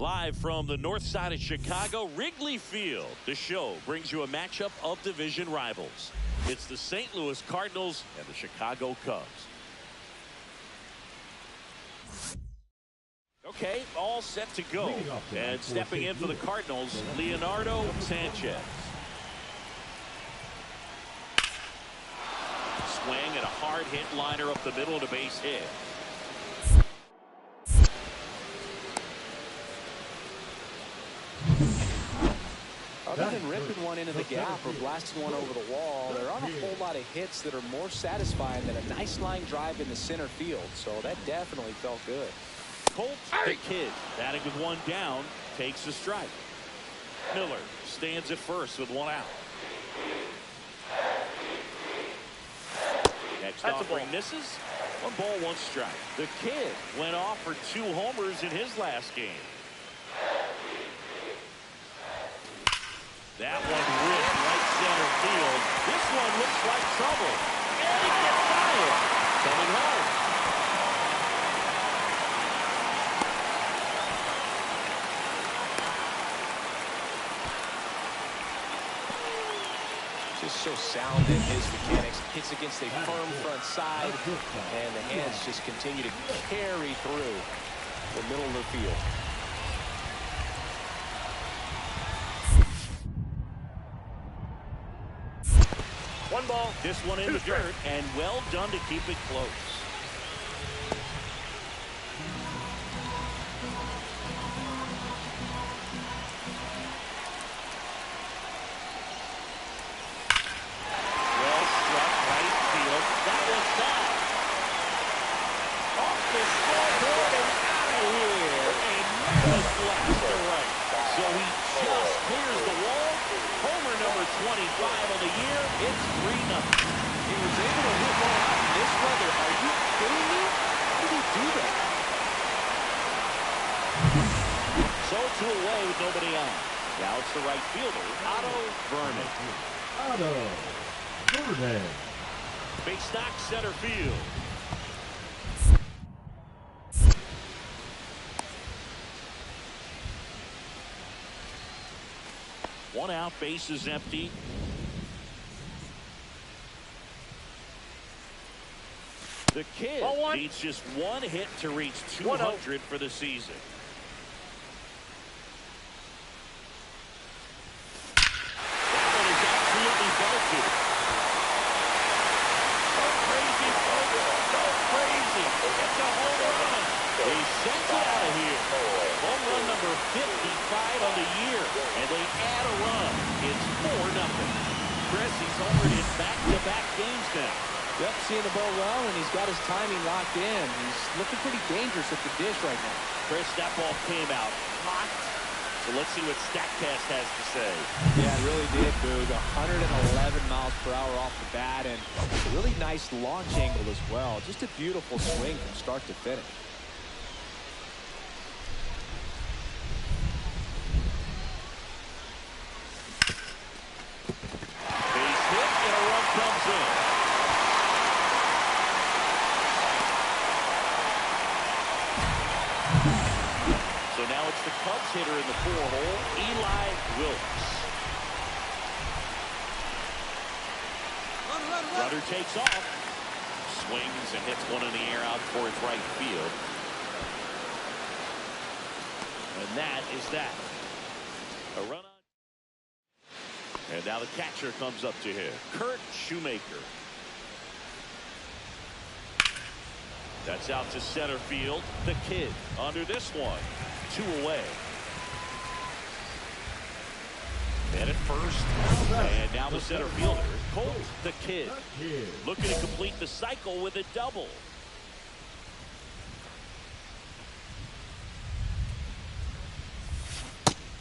Live from the north side of Chicago, Wrigley Field. The show brings you a matchup of division rivals. It's the St. Louis Cardinals and the Chicago Cubs. Okay, all set to go. And stepping in for the Cardinals, Leonardo Sanchez. Swing and a hard hit liner up the middle to base hit. Other than ripping one into the gap or blasting one over the wall, there aren't a whole lot of hits that are more satisfying than a nice line drive in the center field. So that definitely felt good. Colt the Kid, batting with 1 down, takes a strike. Miller stands at first with 1 out. Next offering misses. 1 ball, 1 strike. The Kid went off for 2 homers in his last game. That one ripped right center field. This one looks like trouble. And he gets by it. Coming home. Just so sound in his mechanics. Hits against a firm front side. And the hands just continue to carry through the middle of the field. 1 ball. This one in the dirt, and well done to keep it close. 25 on the year. It's 3-0. He was able to hit one out in this weather. Are you kidding me? How did he do that? So 2 away with nobody on. Now it's the right fielder, Otto Vernon. Otto Vernon. Big stock center field. One out, base is empty. The Kid needs just one hit to reach 200 for the season. That one is absolutely belted. Go crazy, folks. Go crazy. It's a home run. He sends it out of here. Home run number 55 on the year. And they add a run. It's 4-0. Chris, he's homered in back-to-back games now. Yep, seeing the ball well, and he's got his timing locked in. He's looking pretty dangerous at the dish right now. Chris, that ball came out hot. So let's see what StatCast has to say. Yeah, it really did, Boog. 111 miles per hour off the bat, and a really nice launch angle as well. Just a beautiful swing from start to finish. Base hit, and a run comes in. So now it's the Cubs hitter in the 4-hole, Eli Wilkes. Runner takes off. Swings and hits one in the air out towards right field. And that is that. A run on. And now the catcher comes up to him, Kurt Shoemaker. That's out to center field. The Kid under this one. 2 away. And at first. And now the center fielder, Colt the Kid. Looking to complete the cycle with a double.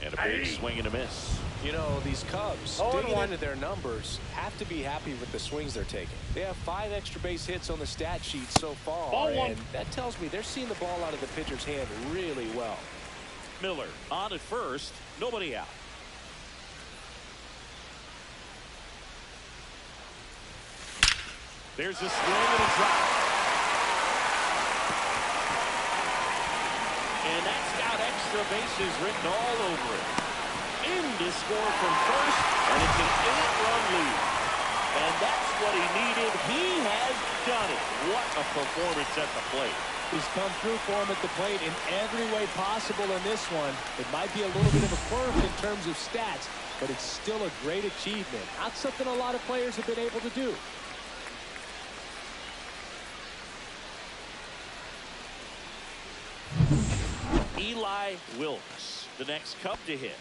And a big swing and a miss. You know, these Cubs, digging into their numbers, have to be happy with the swings they're taking. They have 5 extra base hits on the stat sheet so far, and that tells me they're seeing the ball out of the pitcher's hand really well. Miller on at first, nobody out. There's a swing and a drop. And that's got extra bases written all over it. In to score from first, and it's an 8-run lead. And that's what he needed. He has done it. What a performance at the plate. He's come through for him at the plate in every way possible in this one. It might be a little bit of a quirk in terms of stats, but it's still a great achievement. Not something a lot of players have been able to do. Eli Wilkes, the next Cub to hit.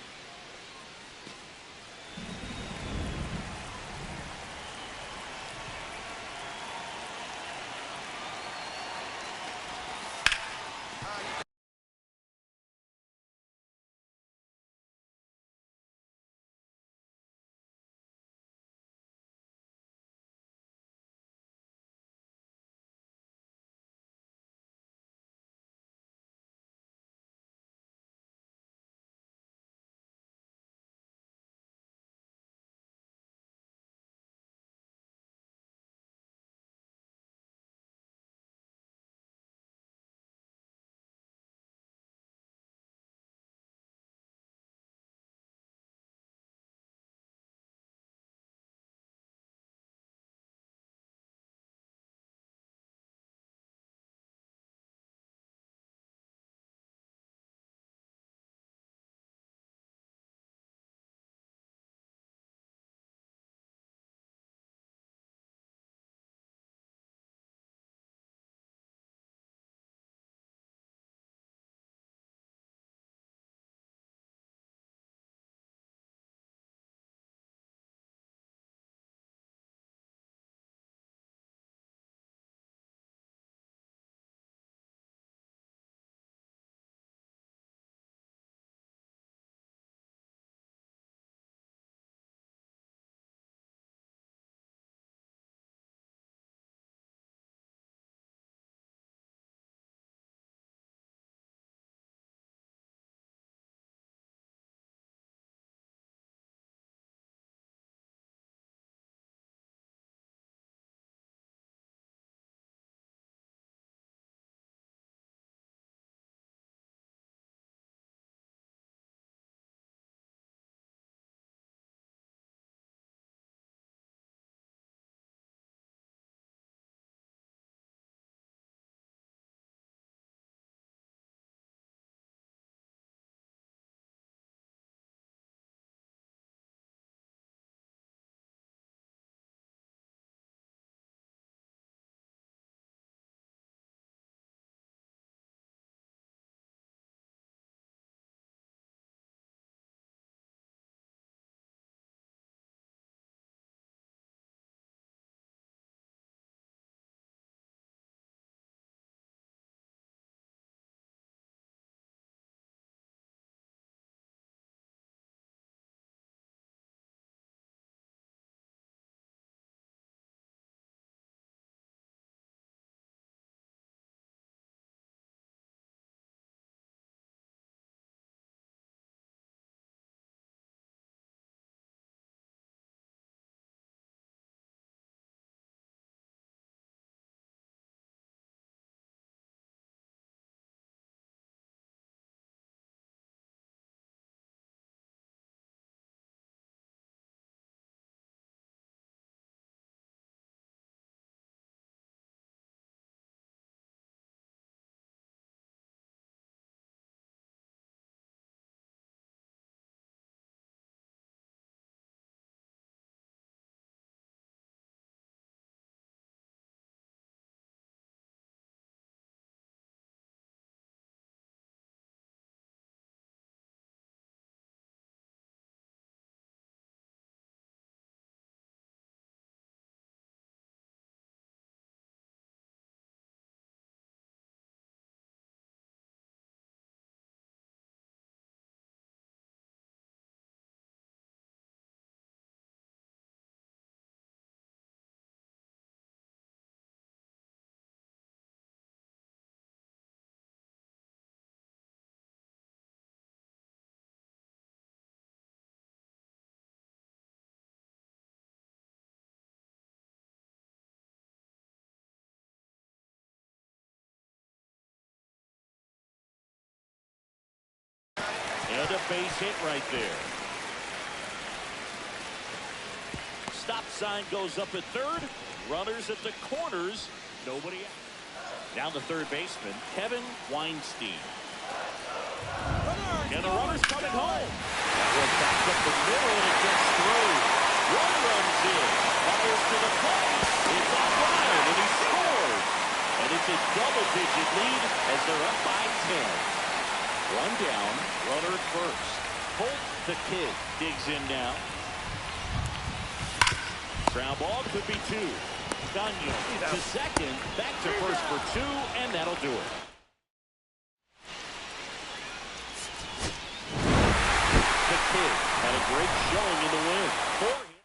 base hit right there. Stop sign goes up at third. Runners at the corners. Nobody out. Now the third baseman, Kevin Weinstein. And the runner's coming home. That one back up the middle, and it gets through. One runs in. Fires to the plate. It's on line, and he scores. And it's a double-digit lead as they're up by 10. One down, runner at first. Colt the Kid digs in now. Ground ball could be two. Gagnon to second, back to first for two, and that'll do it. The Kid had a great showing in the win. 4 hits.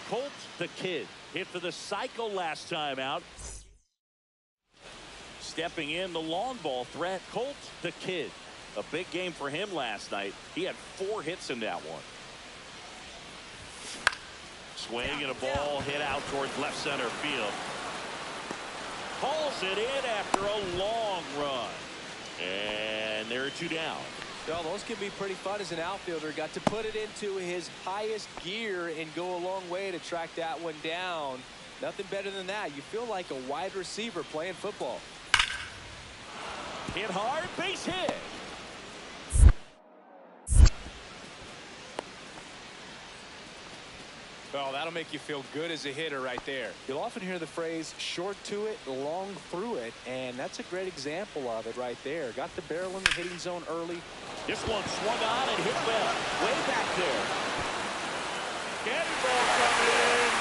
Colt the Kid hit for the cycle last time out. Stepping in, the long ball threat, Colt the Kid. A big game for him last night. He had 4 hits in that one. Swing and a ball hit out towards left center field. Hauls it in after a long run. And there are 2 down. Well, those can be pretty fun as an outfielder. Got to put it into his highest gear and go a long way to track that one down. Nothing better than that. You feel like a wide receiver playing football. Hit hard, base hit. Well, that'll make you feel good as a hitter right there. You'll often hear the phrase short to it, long through it, and that's a great example of it right there. Got the barrel in the hitting zone early. This one swung on and hit well. Way back there. Cannon ball coming in.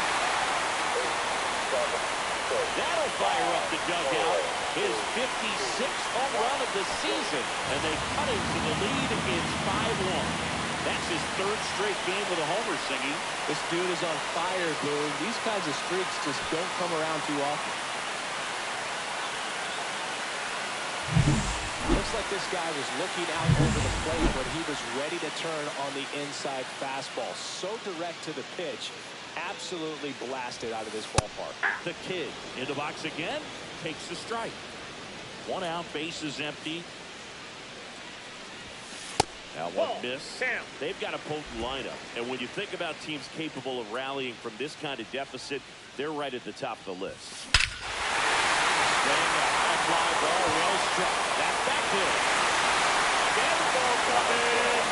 That'll fire up the dugout. His 56th home run of the season, and they cut into the lead. It's 5-1. That's his 3rd straight game with a homer, Singy. This dude is on fire, Boone. These kinds of streaks just don't come around too often. Looks like this guy was looking out over the plate, but he was ready to turn on the inside fastball. So direct to the pitch. Absolutely blasted out of this ballpark. The Kid in the box again. Takes the strike. 1 out, base is empty. Now one miss. They've got a potent lineup. And when you think about teams capable of rallying from this kind of deficit, they're right at the top of the list. Swing, a high fly ball, well struck. That's back there. Cannon ball coming.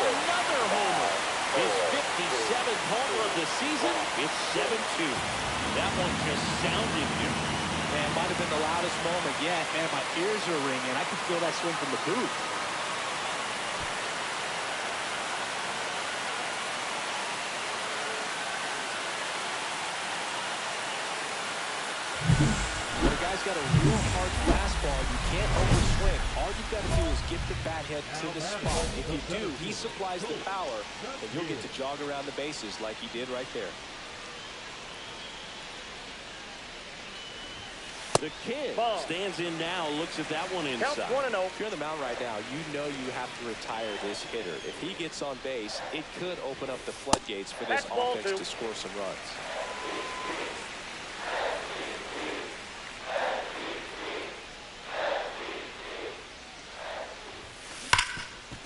Another homer. His 57th homer of the season. It's 7-2. That one just sounded new. Man, might have been the loudest moment yet. Man, my ears are ringing. I can feel that swing from the booth. When a guy's got a real hard fastball, you can't overswing. All you've got to do is get the bat head to the spot. If you do, he supplies the power, and you'll get to jog around the bases like he did right there. The Kid stands in now, looks at that one inside. If you're on the mound right now, you know you have to retire this hitter. If he gets on base, it could open up the floodgates for this offense to score some runs.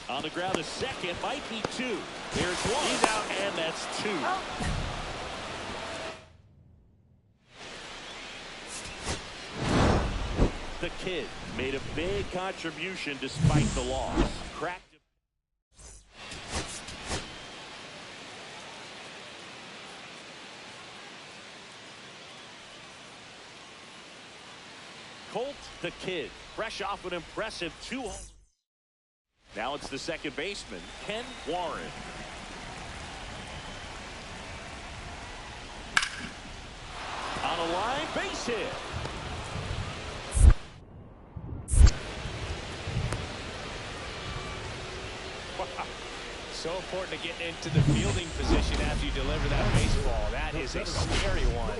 On the ground, a second, might be two. There's one. He's out, and that's two. The Kid made a big contribution despite the loss. Cracked. Colt the Kid, fresh off an impressive 2 homers. Now it's the second baseman, Ken Warren. On a line, base hit. So important to get into the fielding position after you deliver that baseball. That is a scary one.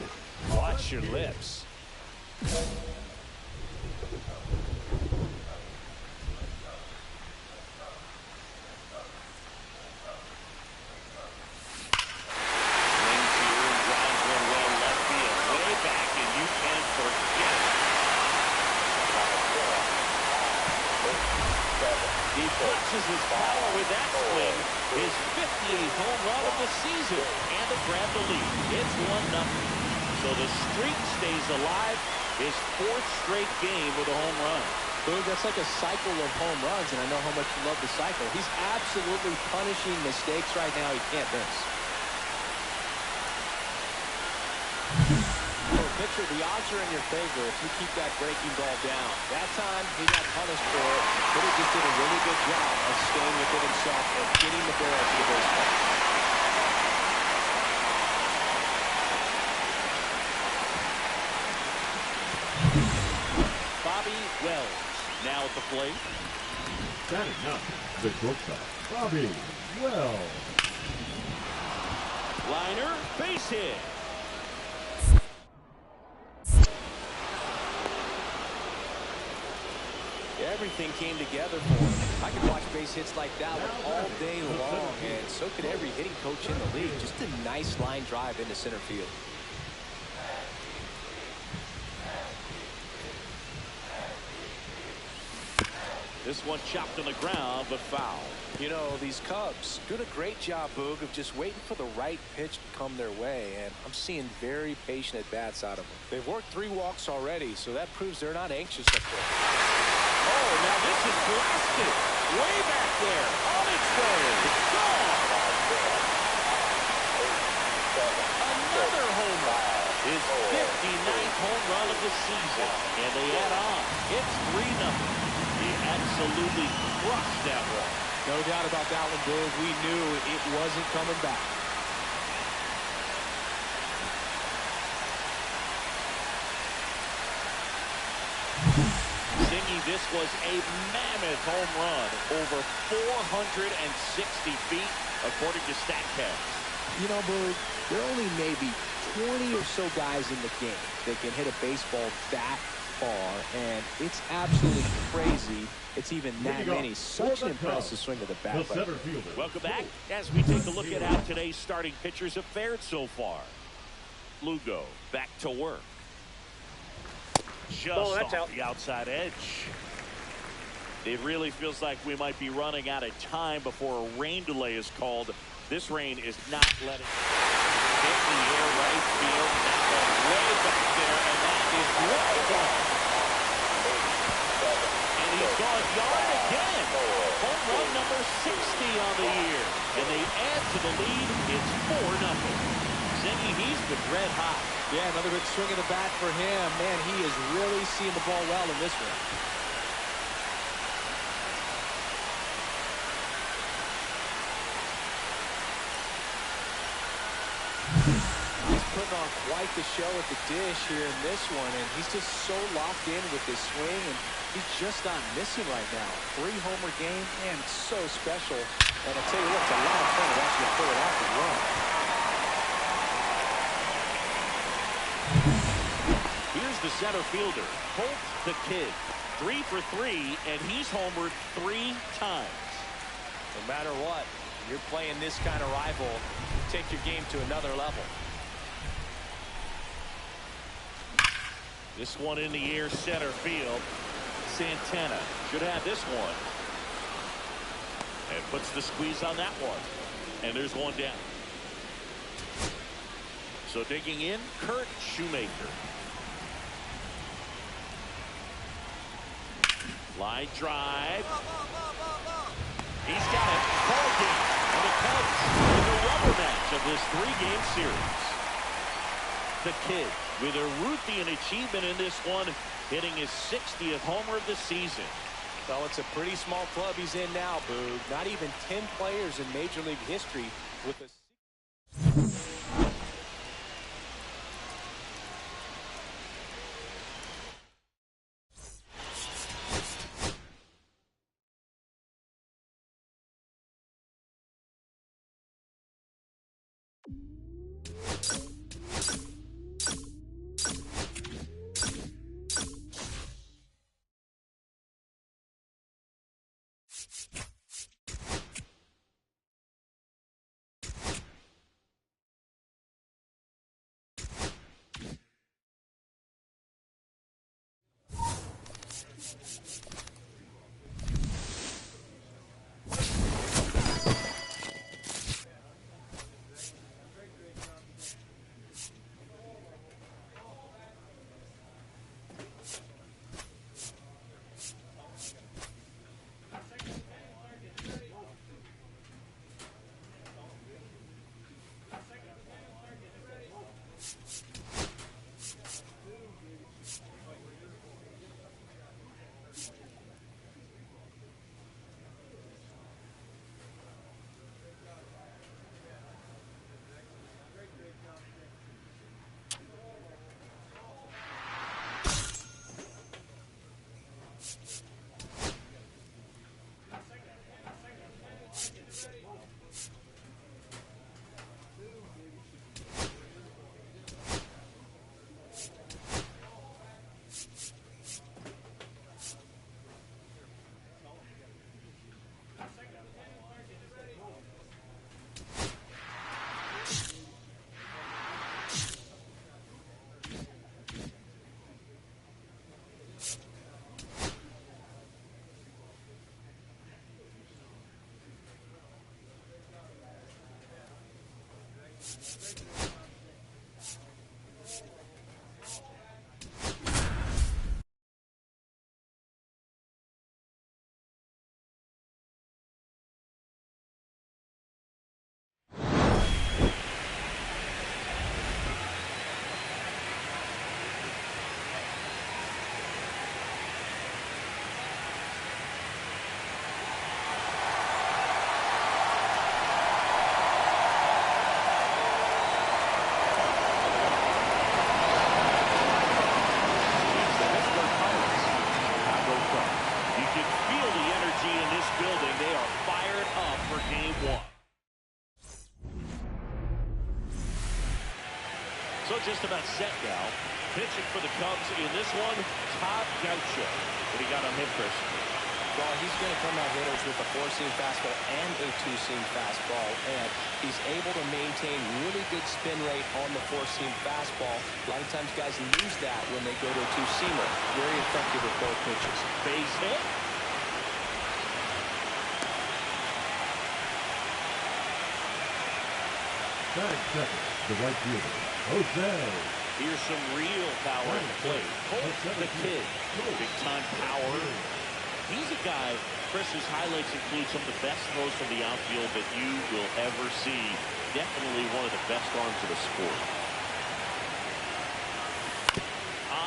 Watch your lips. He flexes his power with that swing. His 58th home run of the season. And to grab the lead. It's 1-0. So the streak stays alive. His 4th straight game with a home run. Boog, that's like a cycle of home runs, and I know how much you love the cycle. He's absolutely punishing mistakes right now he can't miss. Pitcher, the odds are in your favor if you keep that breaking ball down. That time, he got punished for it. Hitter just did a really good job of staying within himself and getting the barrel to the baseball. Bobby Wells now at the plate. Batting up, the shortstop, Bobby Wells. Liner, base hit. Everything came together for him. I could watch base hits like that one all day long, and so could every hitting coach in the league. Just a nice line drive into center field. This one chopped on the ground, but foul. You know, these Cubs doing a great job, Boog, of just waiting for the right pitch to come their way, and I'm seeing very patient at-bats out of them. They've worked 3 walks already, so that proves they're not anxious up there. Oh, now this is blasted. Way back there. On its way. It's gone. Another home run. His 59th home run of the season. And they add on. It's 3-0. He absolutely crushed that one. No doubt about that one, Boog. We knew it wasn't coming back. This was a mammoth home run, over 460 feet, according to StatCast. You know, Boog, there are only maybe 20 or so guys in the game that can hit a baseball that far, and it's absolutely crazy it's even that many. Such an impressive swing of the bat. Welcome back as we take a look at how today's starting pitchers have fared so far. Lugo back to work. Just off the outside edge. It really feels like we might be running out of time before a rain delay is called. This rain is not letting hit the air right field. Now way back there, and that is way gone. And he's gone yard again. Home run number 60 on the year. And they add to the lead. It's 4-0. Zengy, he's been red hot. Yeah, another good swing of the bat for him. Man, he is really seeing the ball well in this one. He's putting on quite the show at the dish here in this one, and he's just so locked in with this swing, and he's just not missing right now. 3-homer game, man, so special. And I'll tell you what, it's a lot of fun watching him pull it off and run. Here's the center fielder, Colt the Kid. 3 for 3, and he's homered 3 times. No matter what, you're playing this kind of rival, take your game to another level. This one in the air, center field. Santana should have this one. And puts the squeeze on that one. And there's one down. So digging in, Kurt Shoemaker. Line drive. He's got it. Ball game. And the Cubs in the rubber match of this 3-game series. The Kid with a Ruthian achievement in this one, hitting his 60th homer of the season. Well, it's a pretty small club he's in now, Boog. Not even 10 players in Major League history with a... So just about set now. Pitching for the Cubs in this one, Todd Gaucho. What do you got on him, Chris? Well, he's going to come out hitters with a 4-seam fastball and a 2-seam fastball, and he's able to maintain really good spin rate on the 4-seam fastball. A lot of times guys lose that when they go to a 2-seamer. Very effective with both pitches. Base hit. Batting second, the right fielder, Jose. Here's some real power at the plate. Colt the Kid, big-time power. He's a guy, Chris's highlights include some of the best throws from the outfield that you will ever see. Definitely one of the best arms of the sport.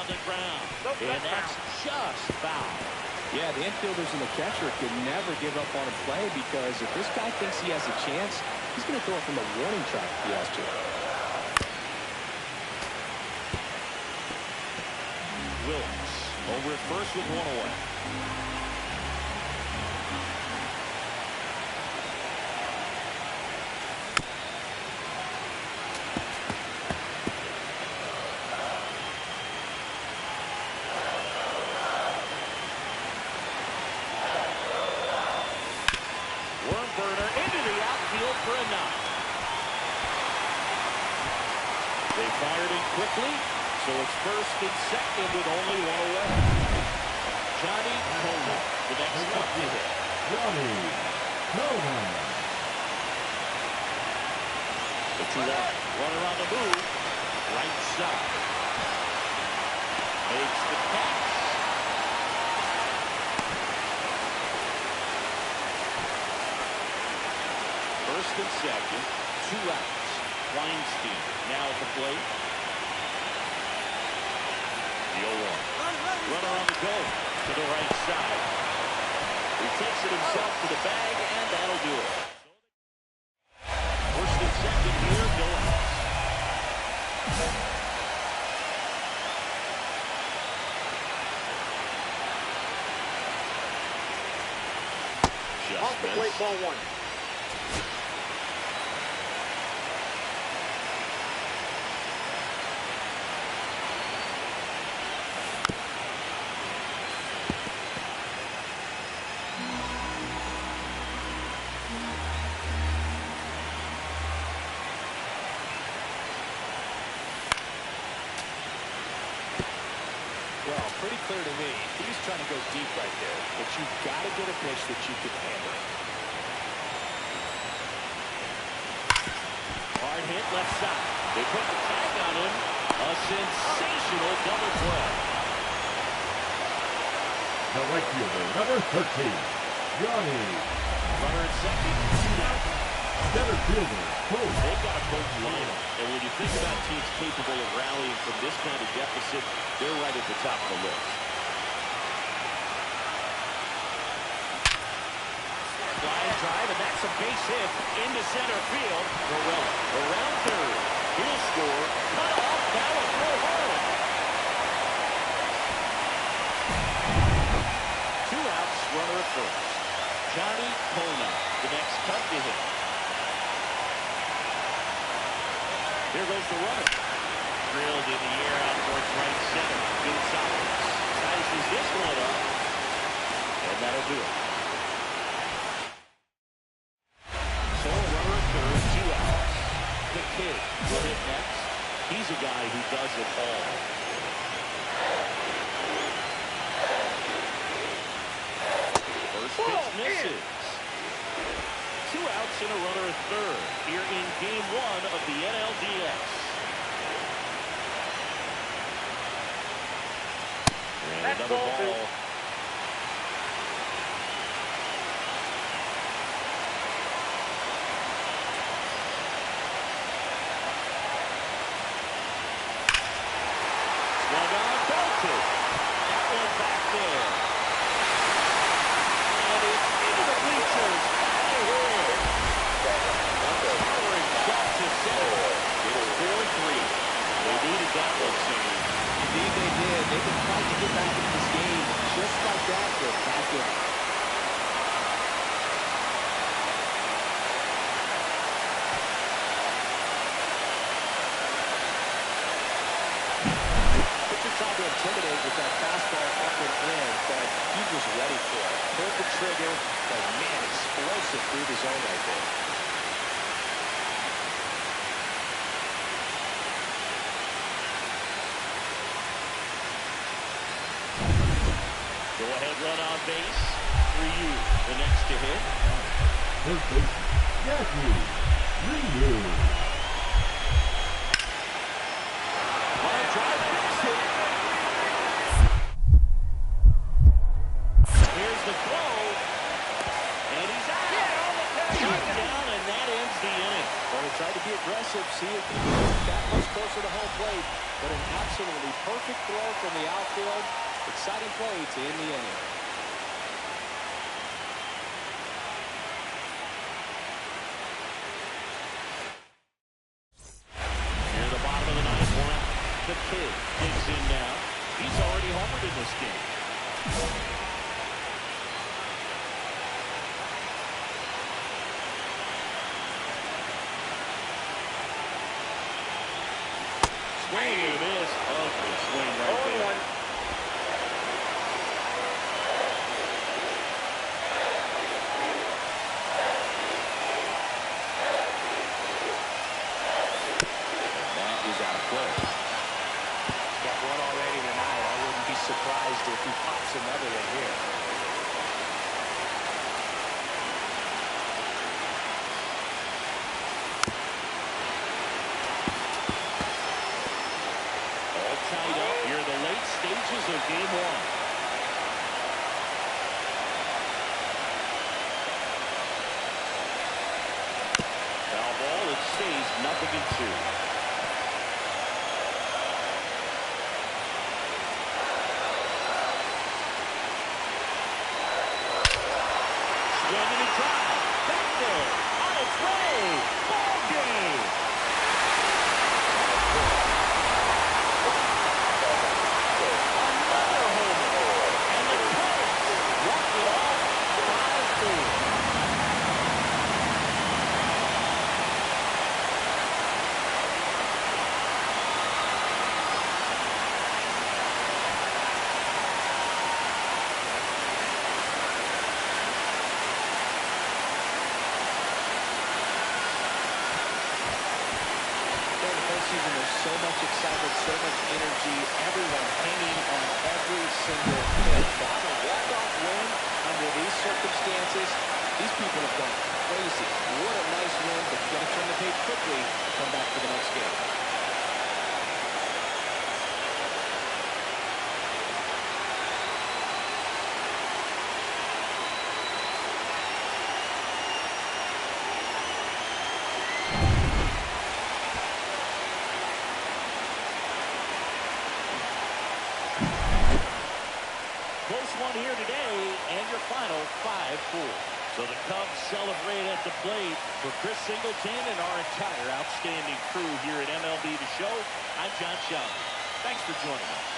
the ground. And that's just foul. Yeah, the infielders and the catcher could never give up on a play because if this guy thinks he has a chance, he's going to throw it from the warning track if he has to. Wilkes over at first with one away. They fired in quickly, so it's first and second with only one away. Johnny Coleman, the next up to hit. Johnny Coleman. The 2-1. Runner on the move. Right side. Makes the pass. First and second. 2 outs. Weinstein now at the plate. The 0-1. Runner on the go to the right side. He takes it himself to the bag, and that'll do it. First and second here, no outs. Just off the plate, ball 1. Well, pretty clear to me. He's trying to go deep right there. But you've got to get a pitch that you can handle. Hard hit left side. They put the tag on him. A sensational double play. The right fielder, number 13, Johnny. Runner at second. 2 out. Center fielder, Colt. They've got a coach lineup. And when you think about teams capable of rallying from this kind of deficit, they're right at the top of the list. Line drive, and that's a base hit into center field. Morella around third. He'll score. Cut off. Now a throw home. 2 outs. Runner at first. Johnny Coleman, the next cut to hit. Here goes the runner. Drilled in the air out towards right center. Gonzalez slices this one up, and that'll do it. So a runner at third, 2 outs. The Kid will hit next. He's a guy who does it all. First pitch misses. 2 outs and a runner at third here in game 1 of the NLDS. And another ball. Swung on, belted. That one back there. And it's into the bleachers. They needed that one, Sonny. Indeed they did. They've been trying to get back into this game. Just like that, they're back in. Pitcher tried to intimidate with that fastball up and in, but he was ready for it. Pulled the trigger, but man, explosive through the zone right there. Go-ahead run on base. For you, the next to hit. First base, Jackie Ryu. Line drive, base hit. Here's the throw. And he's out. Down, and that ends the inning. Well, they tried to be aggressive, see if he could get that much closer to home plate. But an absolutely perfect throw from the outfield. Exciting play to end the inning. Near the bottom of the ninth one, the Kid digs in now. He's already homered in this game. Swing and a miss. Ugly swing right there. That is out of play. Got one already tonight. I wouldn't be surprised if he pops another one here. Tied up here in the late stages of game one. Foul ball, it stays 0-2. Swing and a drive. Back there. On its way. Ball game. Season, there's so much excitement, so much energy, everyone hanging on every single pitch. To have a walk-off win under these circumstances, these people have gone crazy. What a nice win, but you got to turn the page quickly, come back for the next game. Close one here today, and your final 5-4. So the Cubs celebrate at the plate. For Chris Singleton and our entire outstanding crew here at MLB The Show, I'm John Shaw. Thanks for joining us.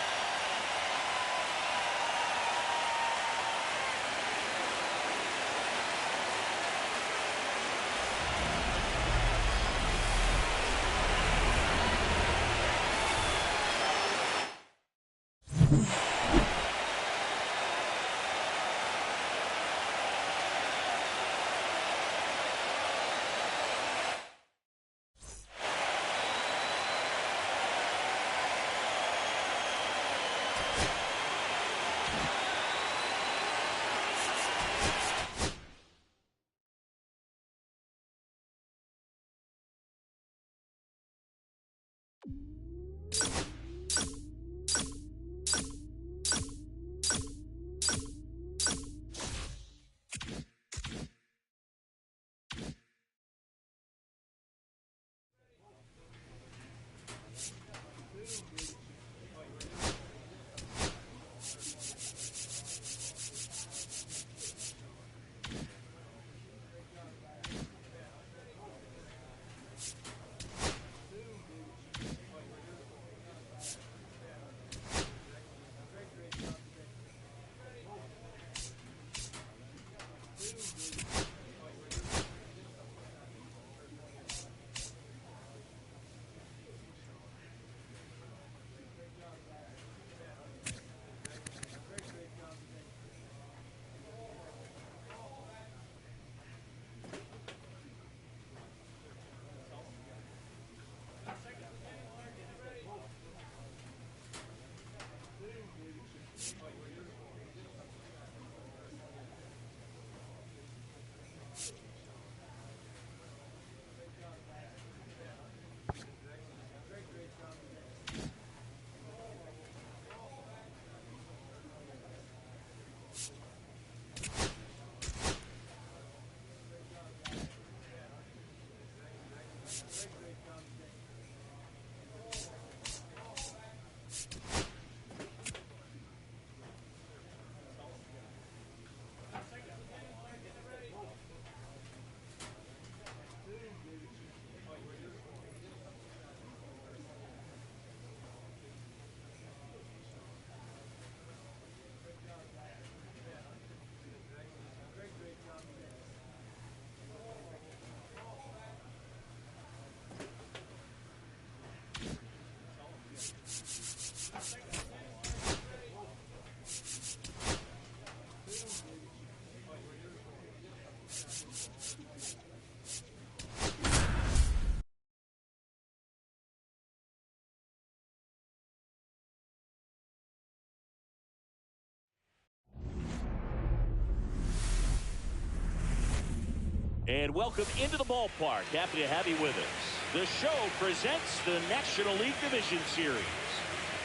And welcome into the ballpark. Happy to have you with us. The show presents the National League Division Series.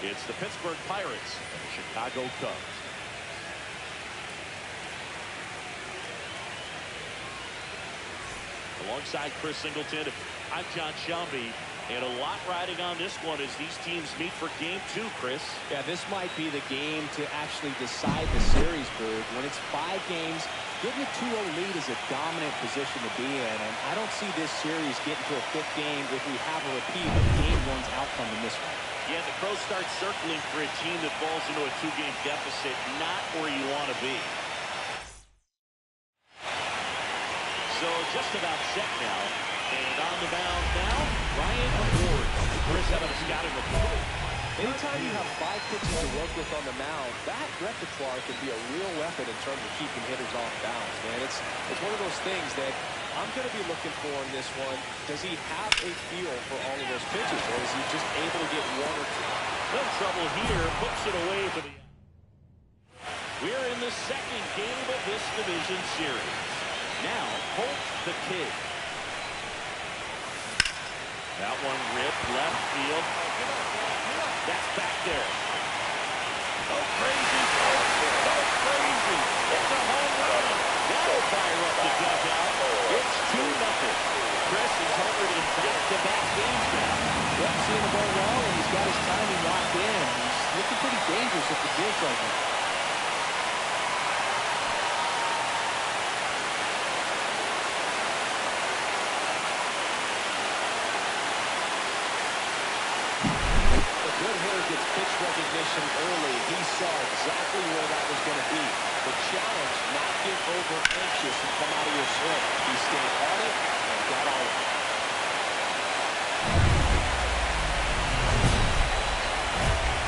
It's the Pittsburgh Pirates and the Chicago Cubs. Alongside Chris Singleton, I'm John Shelby. And a lot riding on this one as these teams meet for Game 2, Chris. Yeah, this might be the game to actually decide the series, Berg. When it's 5 games, getting a 2-0 lead is a dominant position to be in. And I don't see this series getting to a 5th game if we have a repeat of Game 1's outcome in this one. Yeah, the Crows start circling for a team that falls into a 2-game deficit, not where you want to be. So just about set now. And on the mound now, Ryan Ward. Chris, how about a scouting report? Anytime you have 5 pitches to work with on the mound, that repertoire can be a real weapon in terms of keeping hitters off balance, man. It's one of those things that I'm going to be looking for in this one. Does he have a feel for all of those pitches, or is he just able to get 1 or 2? No trouble here, puts it away for the... We're in the 2nd game of this division series. Now, Colt the Kid. That one ripped left field. That's back there. Go crazy, folks. Go crazy. It's a home run. That'll fire up the dugout. It's 2-0. Chris is homered in back-to-back games now. Yep, seeing the ball well, and he's got his timing locked in. He's looking pretty dangerous at the dish right now. Pitch recognition early. He saw exactly where that was going to be. The challenge, not get over anxious and come out of your swing. He stayed on it and got all of it.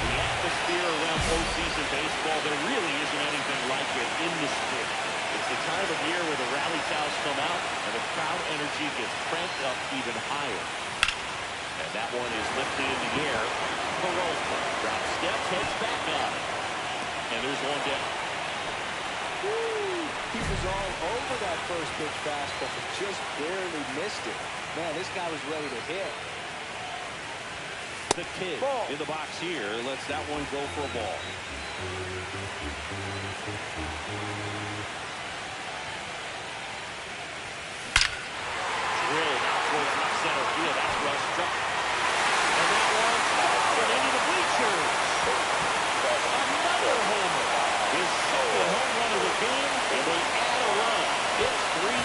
The atmosphere around postseason baseball, there really isn't anything like it in the sport. It's the time of year where the rally towels come out and the crowd energy gets cranked up even higher. And that one is lifted in the air. Peralta drops steps, heads back on it. And there's one down. Woo! He was all over that first pitch fastball, but just barely missed it. Man, this guy was ready to hit. The Kid in the box here lets that one go for a ball. Drilled out towards left center field. That's well struck. And that one went into the bleachers. Another homer. His 2nd home run of the game, and they add a run. It's 3-0.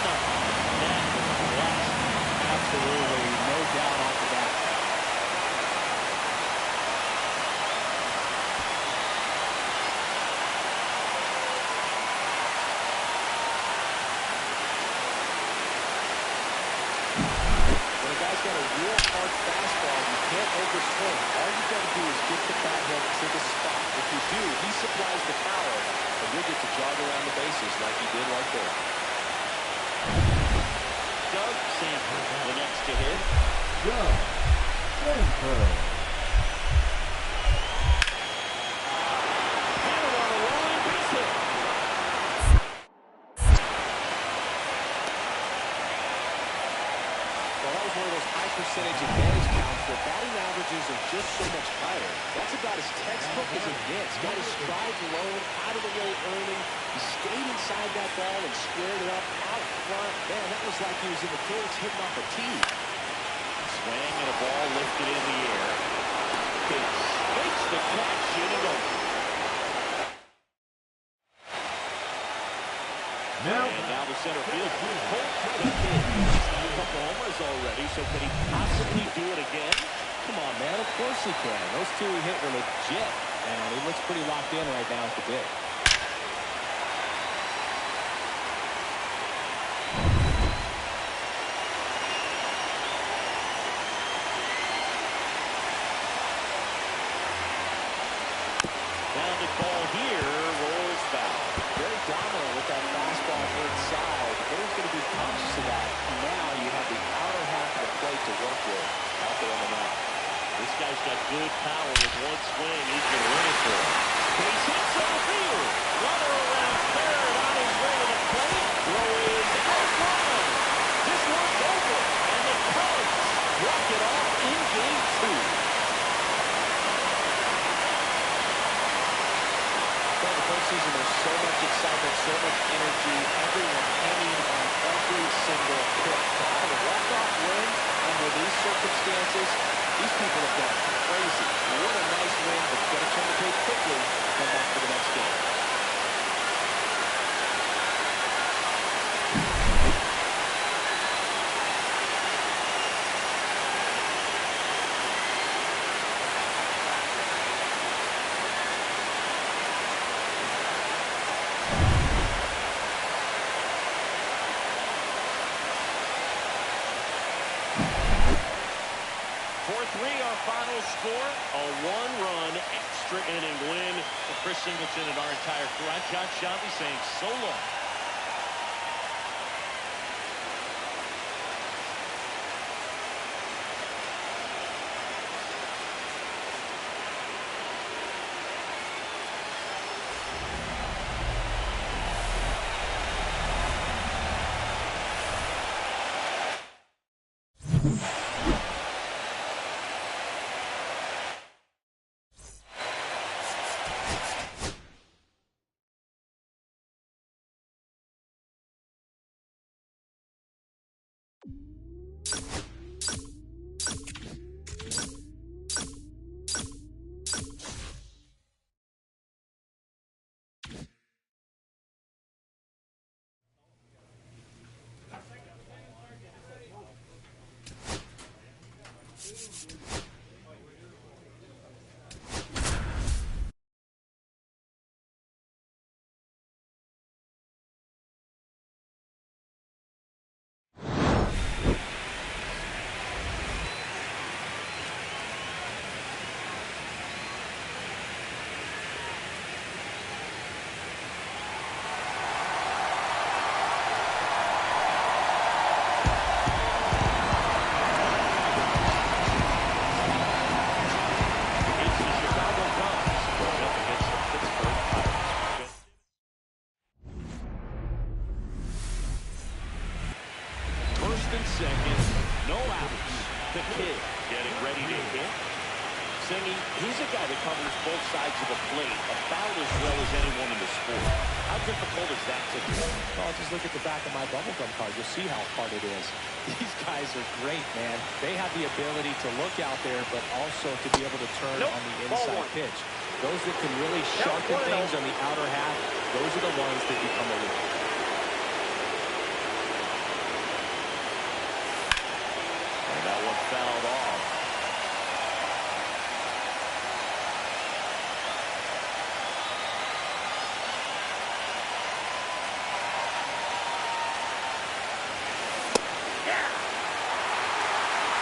That is classic. Absolutely, no doubt off the bat. Got a real hard fastball. You can't overswing. All you got to do is get the bat head to the spot. If you do, he supplies the power, and you'll get to jog around the bases like he did right there. Doug Sanford, the next to hit. Doug Sanford. Hammered on a rolling base hit. One of those high percentage advantage counts where batting averages are just so much higher. That's about as textbook as it gets. Got his stride low, out of the way early. He stayed inside that ball and squared it up out front. Man, that was like he was in the cage hitting off a tee. Swing and a ball lifted in the air. Makes the catch in and over. Now the center field. Colt the Kid. A couple homers already, so can he possibly do it again? Come on, man. Of course he can. Those 2 he hit were legit, and he looks pretty locked in right now at the bit. Grounded ball here, rolls foul. Very dominant with that fastball inside. Hitter's going to be conscious of that. Now you have the outer half of the plate to work with out there on the mound. This guy's got good power with one swing. He's going to run it for him. Base hit center field. circumstances, these people have gone crazy. What a nice win, but it's going to turn the page quickly to come back for the next game. Our final score, a one-run extra inning win for Chris Singleton and our entire crew. I'm John Shelby saying so long. Second, no outs. The Kid getting ready to hit. Singy, he's a guy that covers both sides of the plate about as well as anyone in the sport. How difficult is that to do? Well, just look at the back of my bubblegum card. You'll see how hard it is. These guys are great, man. They have the ability to look out there, but also to be able to turn on the inside pitch. Those that can really sharpen things on the outer half, those are the ones that become elite. That one fouled off.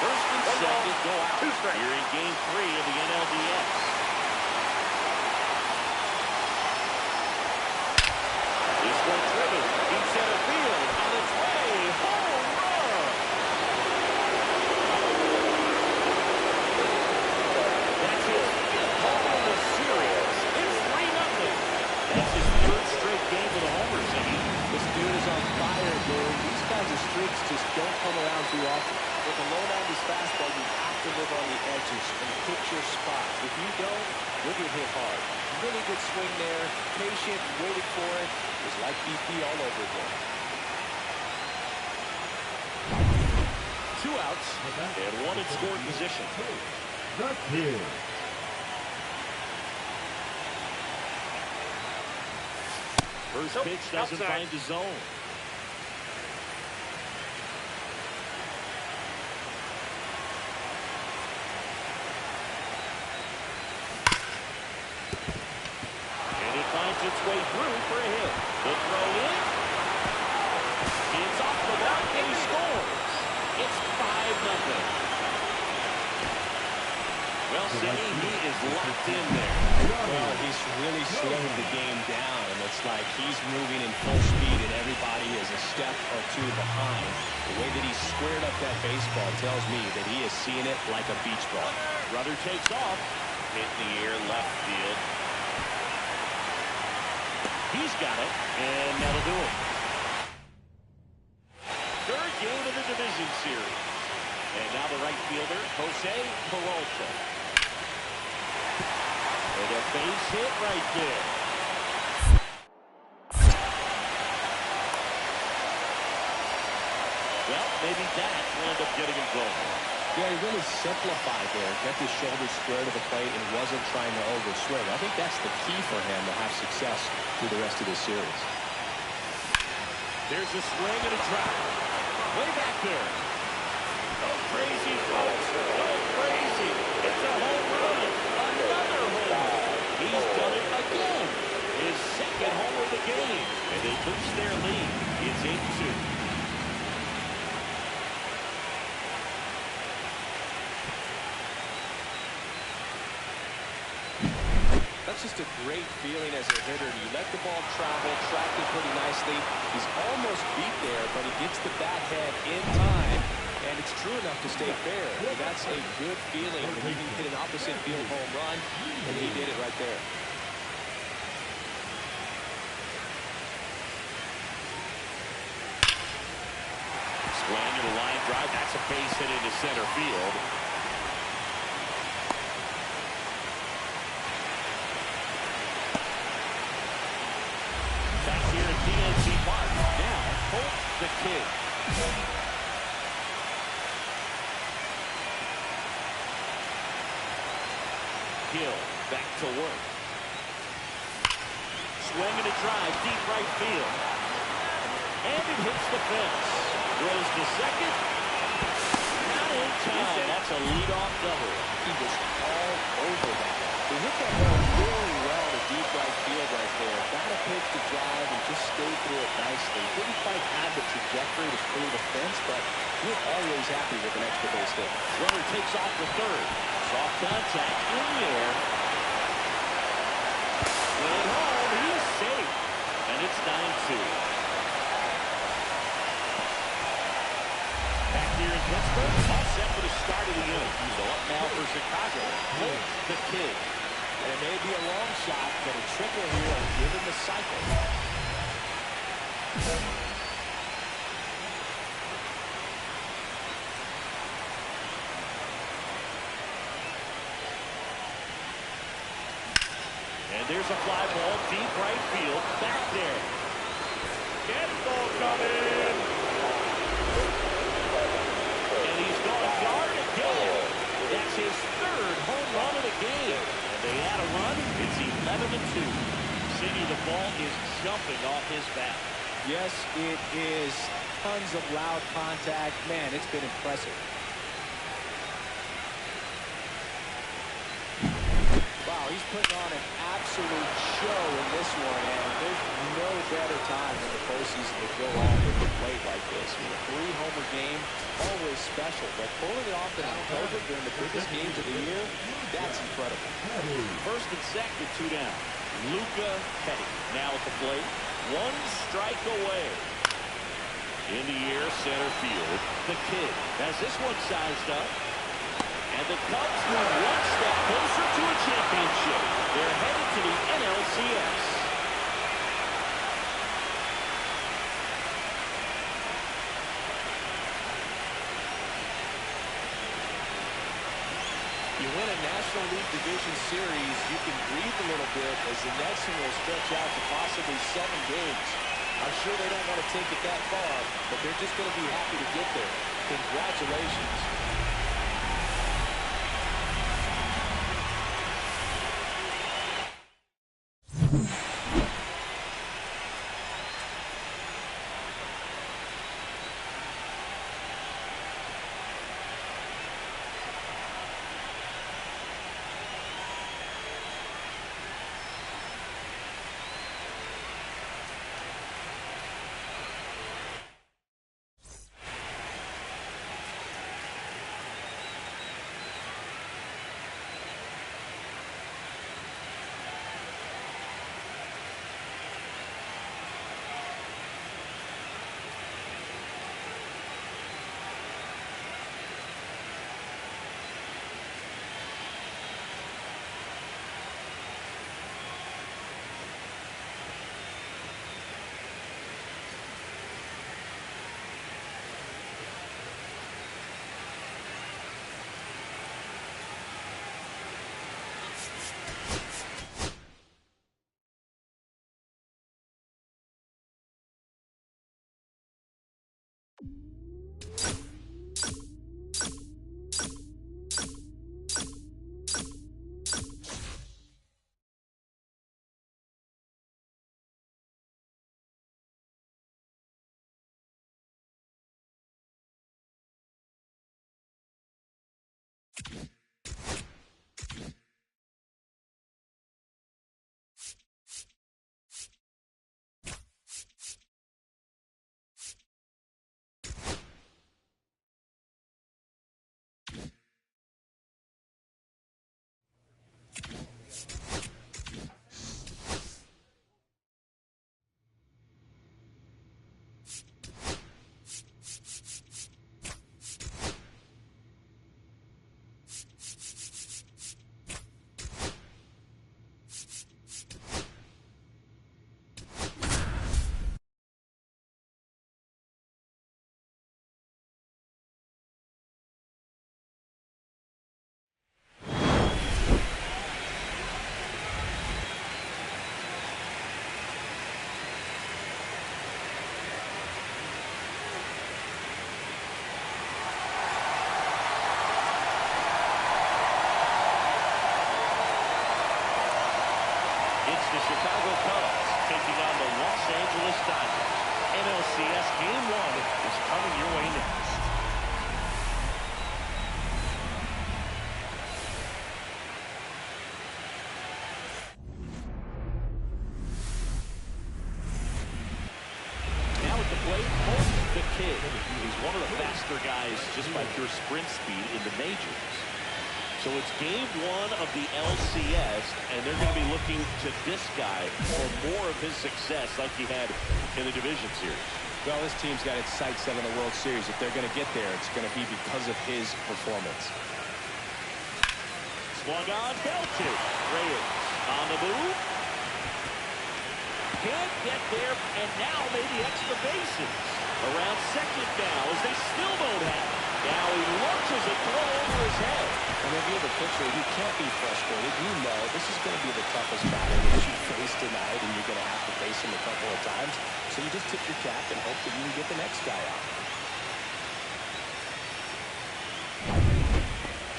First and second go out. Here in game 3 of the NLDS. This one driven. Deep center field on its way. Home run. That's his home in the series. It's 3-0. That's his third straight game with a homer, Ziggy. This dude is on fire, dude. These kinds of streaks just don't come around too often. With a low down this fastball, you have to live on the edges and pick your spot. If you don't, you'll get hit hard. Really good swing there. Patient, waited for it. It was like BP all over again. 2 outs and 1 in scoring position. The Kid. First pitch doesn't find the zone. And it finds its way through for a hit. The throw in. It's off the mark and he scores. It's 5-0. Well, Cindy, he is locked in there. Well, he's really slowed the game down, and it's like he's moving in full speed, and everybody is a step or two behind. The way that he squared up that baseball tells me that he is seeing it like a beach ball. Rudder takes off. Hit in the air, left field. He's got it, and that'll do it. Third game of the division series. And now the right fielder, Jose Peralta. And a base hit right there. Well, maybe that will end up getting him going. Yeah, he really simplified there. Kept his shoulders square to the plate and wasn't trying to overswing. I think that's the key for him to have success through the rest of this series. There's a swing and a drive. Way back there. Go crazy, folks. Go crazy. It's a home run. Another home run. He's done it again. His second home of the game. And they boost their lead. It's 8-2. That's just a great feeling as a hitter. You let the ball travel, tracked it pretty nicely. He's almost beat there, but he gets the bat head in time, and it's true enough to stay fair. And that's a good feeling when you can hit an opposite field home run, and he did it right there. Swing and a line drive. That's a base hit into center field. Now, Colt the Kid. Hill back to work. Swing and a drive, deep right field. And it hits the fence. Throws to second. Not in time. That's a leadoff double. He was all over that. He hit that ball really well to deep right field right there. Got a pitch to drive and just stayed through it nicely. Didn't quite have the trajectory to clear the fence, but you're always happy with an extra base hit. Runner takes off the third. Soft contact in the air. Went home. He's safe. And it's 9-2. Back here in Pittsburgh, all set for the start of the inning. So up now for Chicago. Colt the Kid. And it may be a long shot, but a triple here will give him the cycle. And there's a fly ball, deep right field, back there. Get ball coming. And he's going to guard again. That's his third home run of the game. And they add a run. It's 11-2. Senior, the ball is jumping off his bat. Yes, it is. Tons of loud contact. Man, it's been impressive. Wow, he's putting on an absolute show in this one, and there's no better time in the postseason to go on with the plate like this. I mean, a 3-homer game, always special, but pulling it off in October during the biggest games of the year, that's incredible. First and second, 2 down. Luca Petty now at the plate. 1 strike away. In the air, center field. The Kid has this one sized up. And the Cubs move 1 step closer to a championship. They're headed to the NLCS. You win a National League Division Series, you can breathe a little bit as the next one will stretch out to possibly 7 games. I'm sure they don't want to take it that far, but they're just going to be happy to get there. Congratulations. The Chicago Cubs taking on the Los Angeles Dodgers. NLCS Game 1 is coming your way next. Now at the plate, Colt the Kid. He's one of the faster guys just by pure sprint speed in the majors. So it's Game 1 of the LCS, and they're going to be looking to this guy for more of his success like he had in the division series. Well, this team's got its sights set on the World Series. If they're going to get there, it's going to be because of his performance. Swung on, belted. Reyes on the move. Can't get there, and now maybe extra bases. Around second now, as they still don't have it. Now he launches a throw over his head. And if you're the pitcher, you can't be frustrated. You know this is going to be the toughest batter that you face tonight, and you're going to have to face him a couple of times. So you just tip your cap and hope that you can get the next guy out.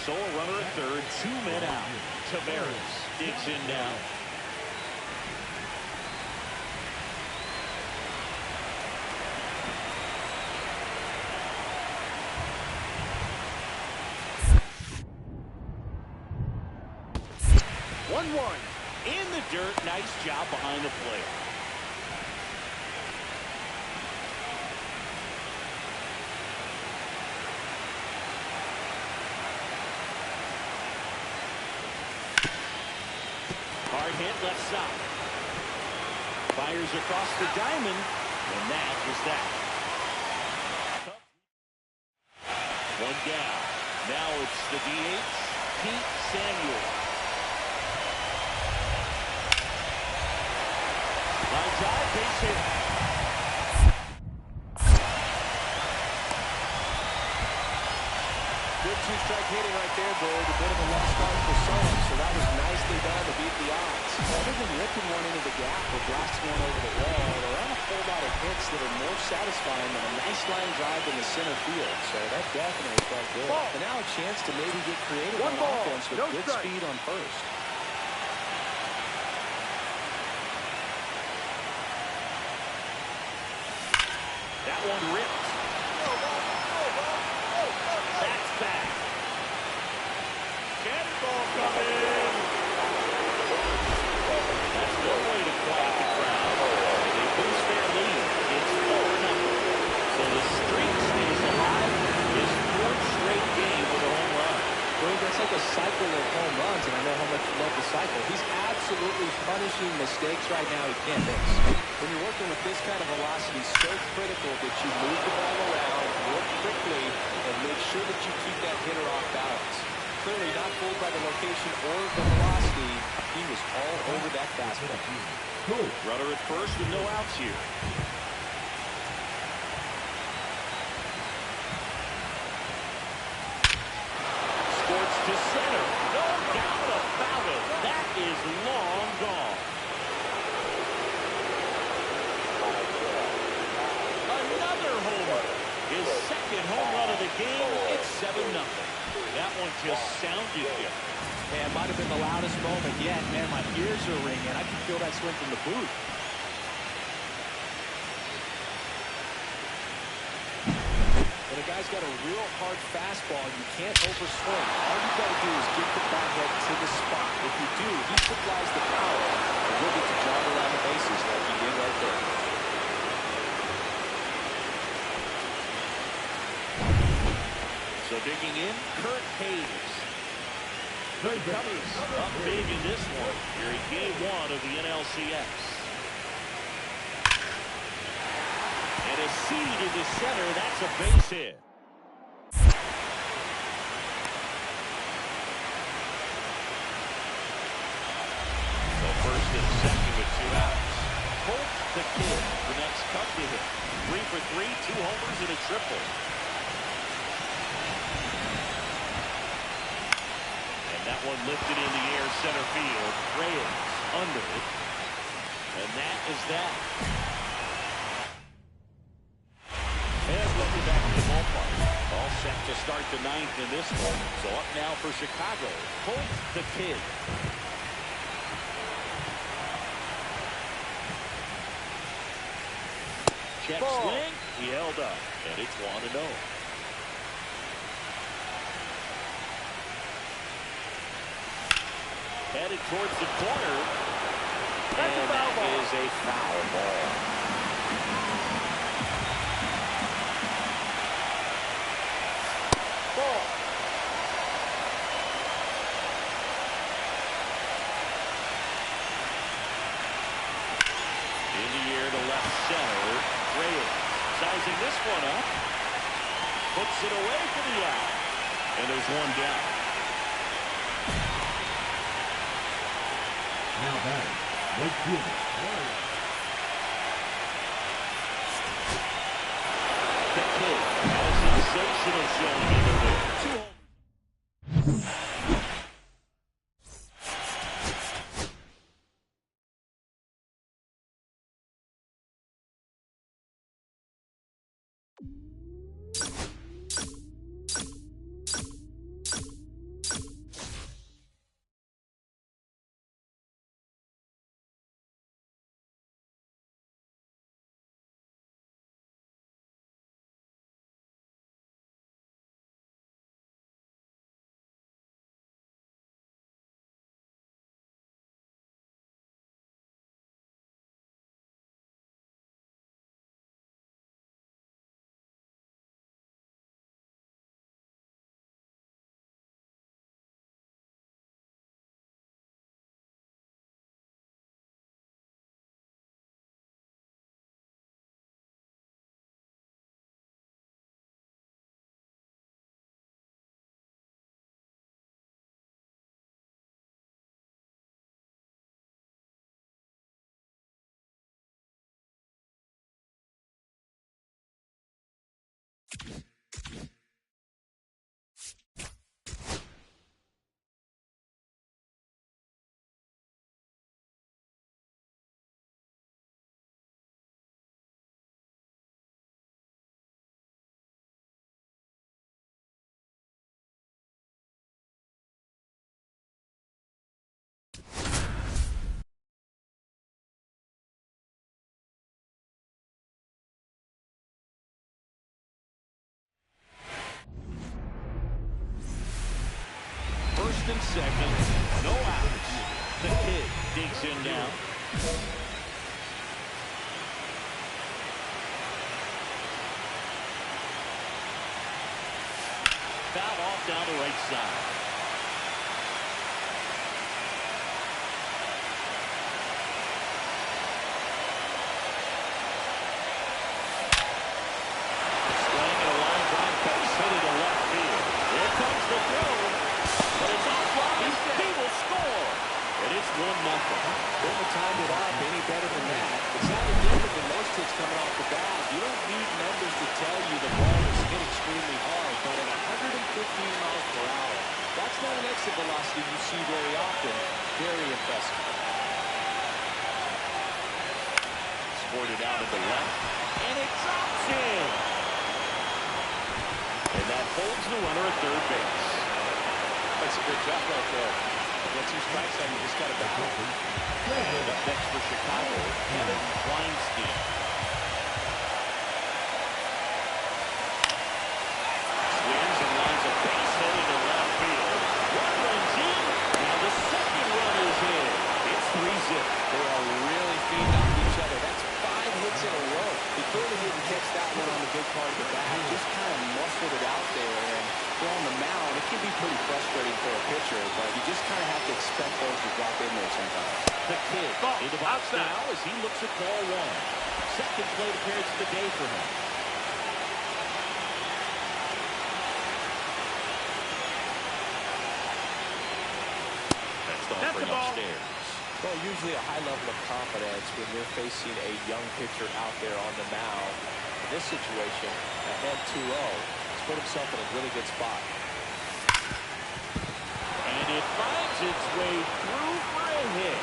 So a runner at third, 2 men out. Tavares digs in now. In the dirt, nice job behind the plate. Hard hit left side. Fires across the diamond, and that is that. One down. Now it's the DH, Pete Samuel. Line drive, base hit. Good two-strike hitting right there, Bird. A bit of a lost start for some, so that was nicely done to beat the odds. Other than ripping one into the gap or blasting one over the wall, there aren't a whole lot of hits that are more satisfying than a nice line drive in the center field, so that definitely felt good. And now a chance to maybe get creative on offense with good speed on first. That one ripped. That's back. Cannonball coming. That's one way to quiet the crowd. They boost their lead. It's 4-0. So the streak stays alive. His 4th straight game with a home run. Well, that's like a cycle of home runs, and I know how much you love the cycle. He's absolutely punishing mistakes right now he can't miss. When you're working with this kind of velocity, so critical that you move the ball around, work quickly, and make sure that you keep that hitter off balance. Clearly not fooled by the location or the velocity. He was all over that fastball. Runner at first with no outs here. Sports to center. No doubt about it. That is long gone. Another homer. His second home run of the game. It's 7-0. That one just sounded good. Man, might have been the loudest moment yet. Man, my ears are ringing. I can feel that swing from the booth. And a guy guy's got a real hard fastball. You can't overswing. All you got to do is get the bat head to the spot. If you do, he supplies the power, and he'll get to jog around the bases like he did right there. So digging in, Kurt Hayes. Cubbies up big in this one here in game 1 of the NLCS. And a seed in the center, that's a base hit. So first and second with 2 outs. Colt the Kid, the next Cub to hit. 3 for 3, 2 homers and a triple. That one lifted in the air, center field. Reyes under it. And that is that. And looking back to the ballpark. All set to start the 9th in this one. So up now for Chicago, Colt the Kid. Check swing. He held up. And it's 1-0. Headed towards the corner. That's a foul ball. Is a foul ball. Ball. In the air to left center. Reyes sizing this one up. Puts it away for the out. And there's one down. Now batting, right fielder. The Kid had a sensational showing in the win. First and second, no outs. The Kid digs in now. Foul off down the right side. Swing and a line drive, base hit into left field. Here comes the throw. But it's offline. He will score. And it's 1-0. Couldn't have timed it up any better than that. It sounded different than most hits coming off the bat. You don't need numbers to tell you the ball was hit extremely hard, but at 115 miles per hour, that's not an exit velocity you see very often. Very impressive. Sported out to the left, and it drops in. And that holds the runner at third base. That's a good job right there. Once you strike out, you just got to battle. And up next for Chicago, Kevin Weinstein. can be pretty frustrating for a pitcher, but you just kind of have to expect those to drop in there sometimes. The Kid in the box now as he looks at ball one. Second plate appearance of the day for him. That's the offering upstairs. Well, usually a high level of confidence when you're facing a young pitcher out there on the mound. In this situation, ahead 2-0, he's put himself in a really good spot. And it finds its way through for a hit.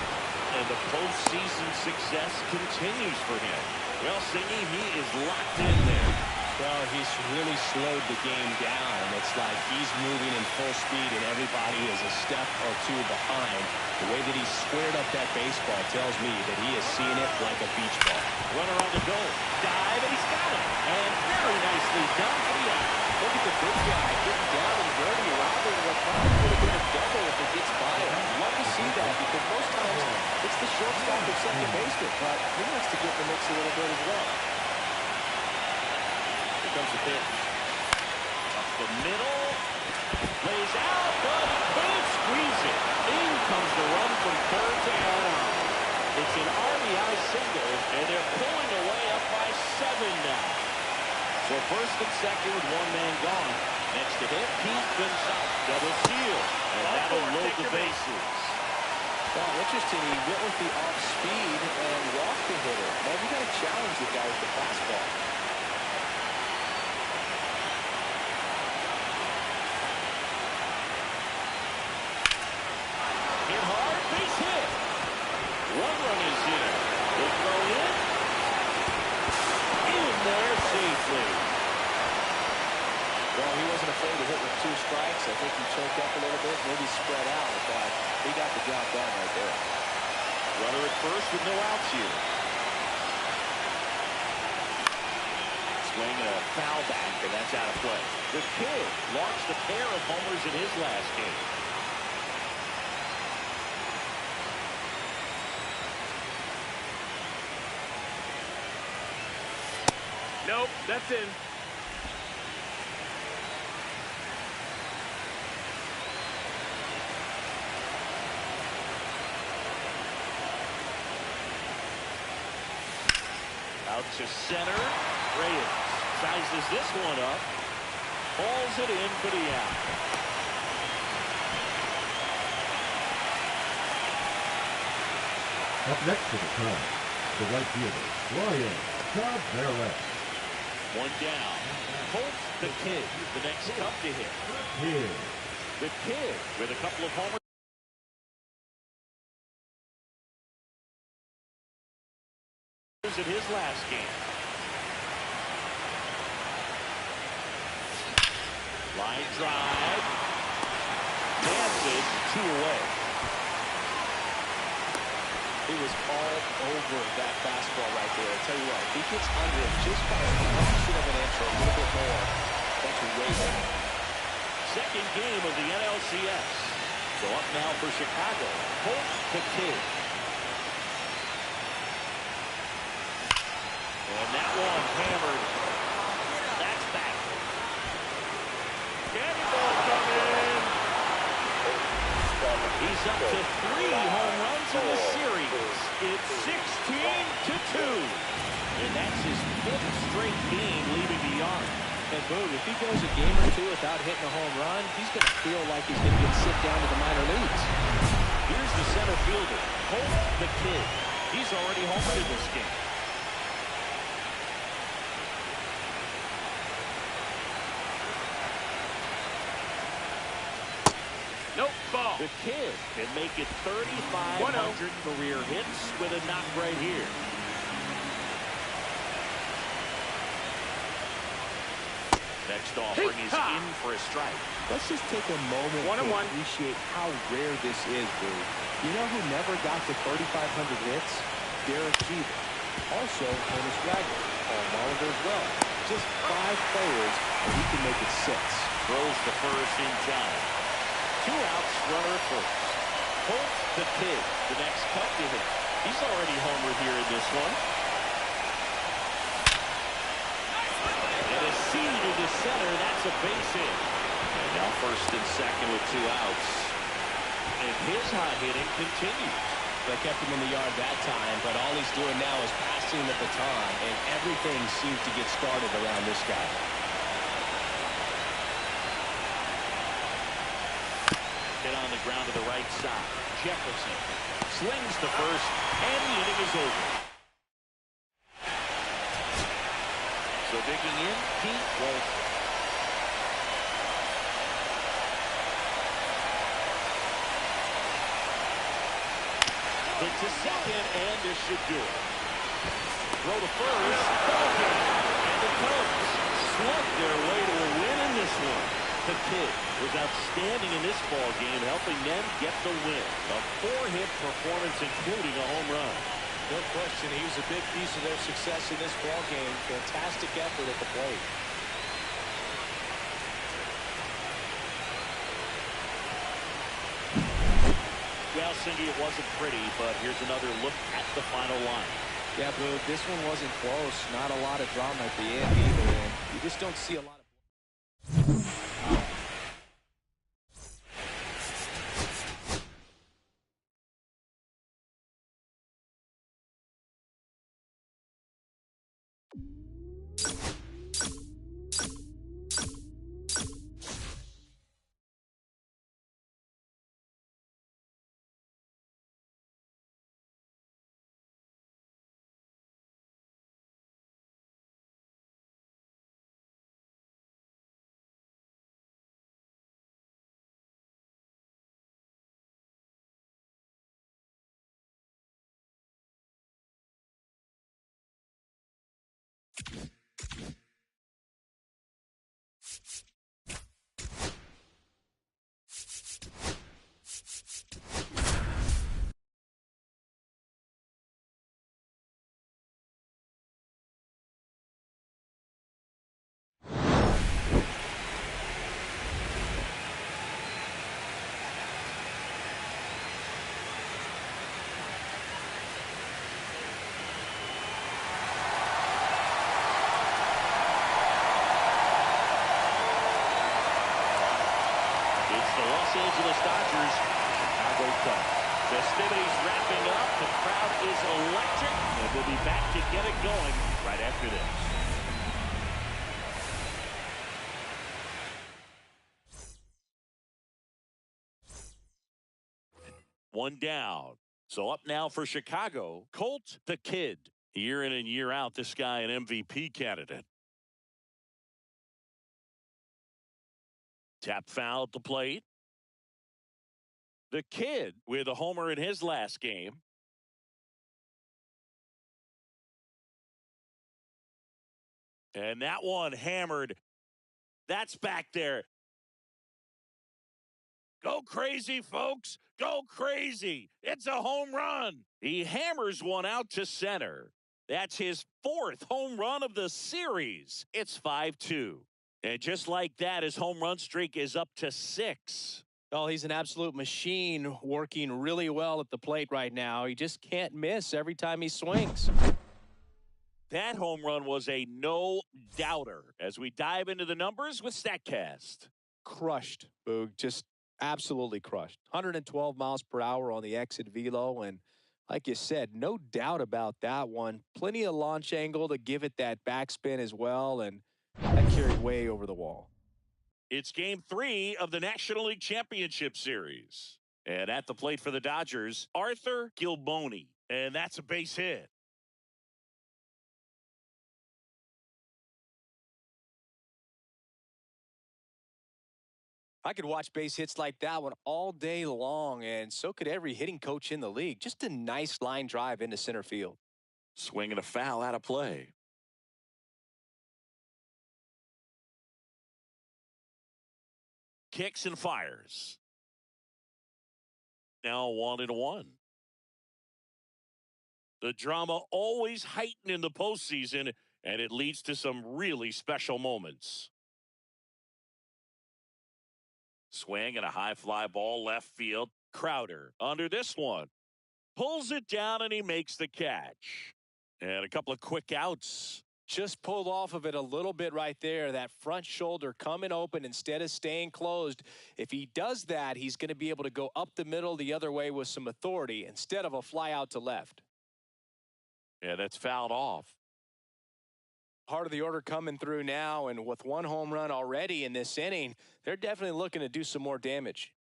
And the postseason success continues for him. Well, Singy, he is locked in there. Well, he's really slowed the game down. It's like he's moving in full speed and everybody is a step or two behind. The way that he squared up that baseball tells me that he is seeing it like a beach ball. Runner on the goal. Dive, and he's got it. And very nicely done for the out. Look at the big guy getting down and dirty around him. What probably would have been a double if it gets by him. Love to see that because most times it's the shortstop or second baseman, but he wants to get in the mix a little bit as well. Here comes the pitch. Up the middle. Lays out, but he couldn't squeeze it. In comes the run from third to add on. It's an RBI single, and they're pulling away up by 7 now. So first and second with one man gone. Next to hit, Pete Gonzalez. Double steal, and that'll load the bases. Well, interesting. He went with the off speed and walked the hitter. Man, you got to challenge the guy with the fastball. Hit hard, base hit. One run is in. The throw in. In there safely. Well, he wasn't afraid to hit with 2 strikes. I think he choked up a little bit, maybe spread out, but he got the job done right there. Runner at first with no outs here. Swing and a foul back, and that's out of play. The Kid launched a pair of homers in his last game. Nope, that's in. Out to center. Reyes sizes this one up. Hauls it in for the out. Up next for the Cubs, the right fielder, Ryan Cabrera. One down. Colt the Kid, the next Cub to hit. Kid. The Kid with a couple of homers in his last game. Line drive. That's it. 2 away. He was all over that fastball right there. I'll tell you what, if he gets under it just by a fraction of an inch or a little bit more, that's a race. Second game of the NLCS. So up now for Chicago. Colt the Kid. And that one hammered. That's back. Candy ball coming. He's up to 3 home runs in the series. It's 16-2. And that's his 5th straight game leaving the yard. And Boog, if he goes a game or 2 without hitting a home run, he's going to feel like he's going to get sent down to the minor leagues. Here's the center fielder, Colt the Kid. He's already homered in this game. Nope, ball. The Kid can make it 3,500 career hits with a knock right here. Next offering is in for a strike. Let's just take a moment to appreciate how rare this is, Boog. You know who never got to 3,500 hits? Derek Jeter. Also, Honus Wagner. Paul Molitor as well. Just 5 players, and he can make it 6. Throws the first in time. 2 outs, runner at first. Colt the Kid, the next Cub to hit. He's already homered here in this one. And a seed into center, that's a base hit. And Now first and second with 2 outs. And his hot hitting continues. They kept him in the yard that time, but all he's doing now is passing the baton, and everything seems to get started around this guy. Hit on the ground to the right side. Jefferson slings to first, and the inning is over. So digging in, Pete Walter. Hit to second, and this should do it. Throw to first. And the Cubs slugged their way to a win in this one. The Kid was outstanding in this ball game, helping them get the win. A 4-hit performance, including a home run. No question, he was a big piece of their success in this ball game. Fantastic effort at the plate. Well, Cindy, it wasn't pretty, but here's another look at the final line. Yeah, Boog, this one wasn't close. Not a lot of drama at the end either, and you just don't see a lot of... The Los Angeles Dodgers, Chicago Cubs. Festivities wrapping up. The crowd is electric, and we'll be back to get it going right after this. One down. So up now for Chicago, Colt the Kid. Year in and year out, this guy an MVP candidate. Tap foul at the plate. The Kid with a homer in his last game. And that one hammered. That's back there. Go crazy, folks. Go crazy. It's a home run. He hammers one out to center. That's his 4th home run of the series. It's 5-2. And just like that, his home run streak is up to 6. Oh, he's an absolute machine, working really well at the plate right now. He just can't miss every time he swings. That home run was a no-doubter as we dive into the numbers with StatCast. Crushed, Boog. Just absolutely crushed. 112 miles per hour on the exit velo, and like you said, no doubt about that one. Plenty of launch angle to give it that backspin as well, and that carried way over the wall. It's Game 3 of the National League Championship Series. And at the plate for the Dodgers, Arthur Gilboni. And that's a base hit. I could watch base hits like that one all day long, and so could every hitting coach in the league. Just a nice line drive into center field. Swinging a foul out of play. Kicks and fires. Now 1-1. The drama always heightened in the postseason, and it leads to some really special moments. Swing and a high fly ball left field. Crowder under this one. Pulls it down and he makes the catch. And a couple of quick outs. Just pulled off of it a little bit right there. That front shoulder coming open instead of staying closed. If he does that, he's going to be able to go up the middle the other way with some authority instead of a fly out to left. Yeah, that's fouled off. Part of the order coming through now, and with one home run already in this inning, they're definitely looking to do some more damage.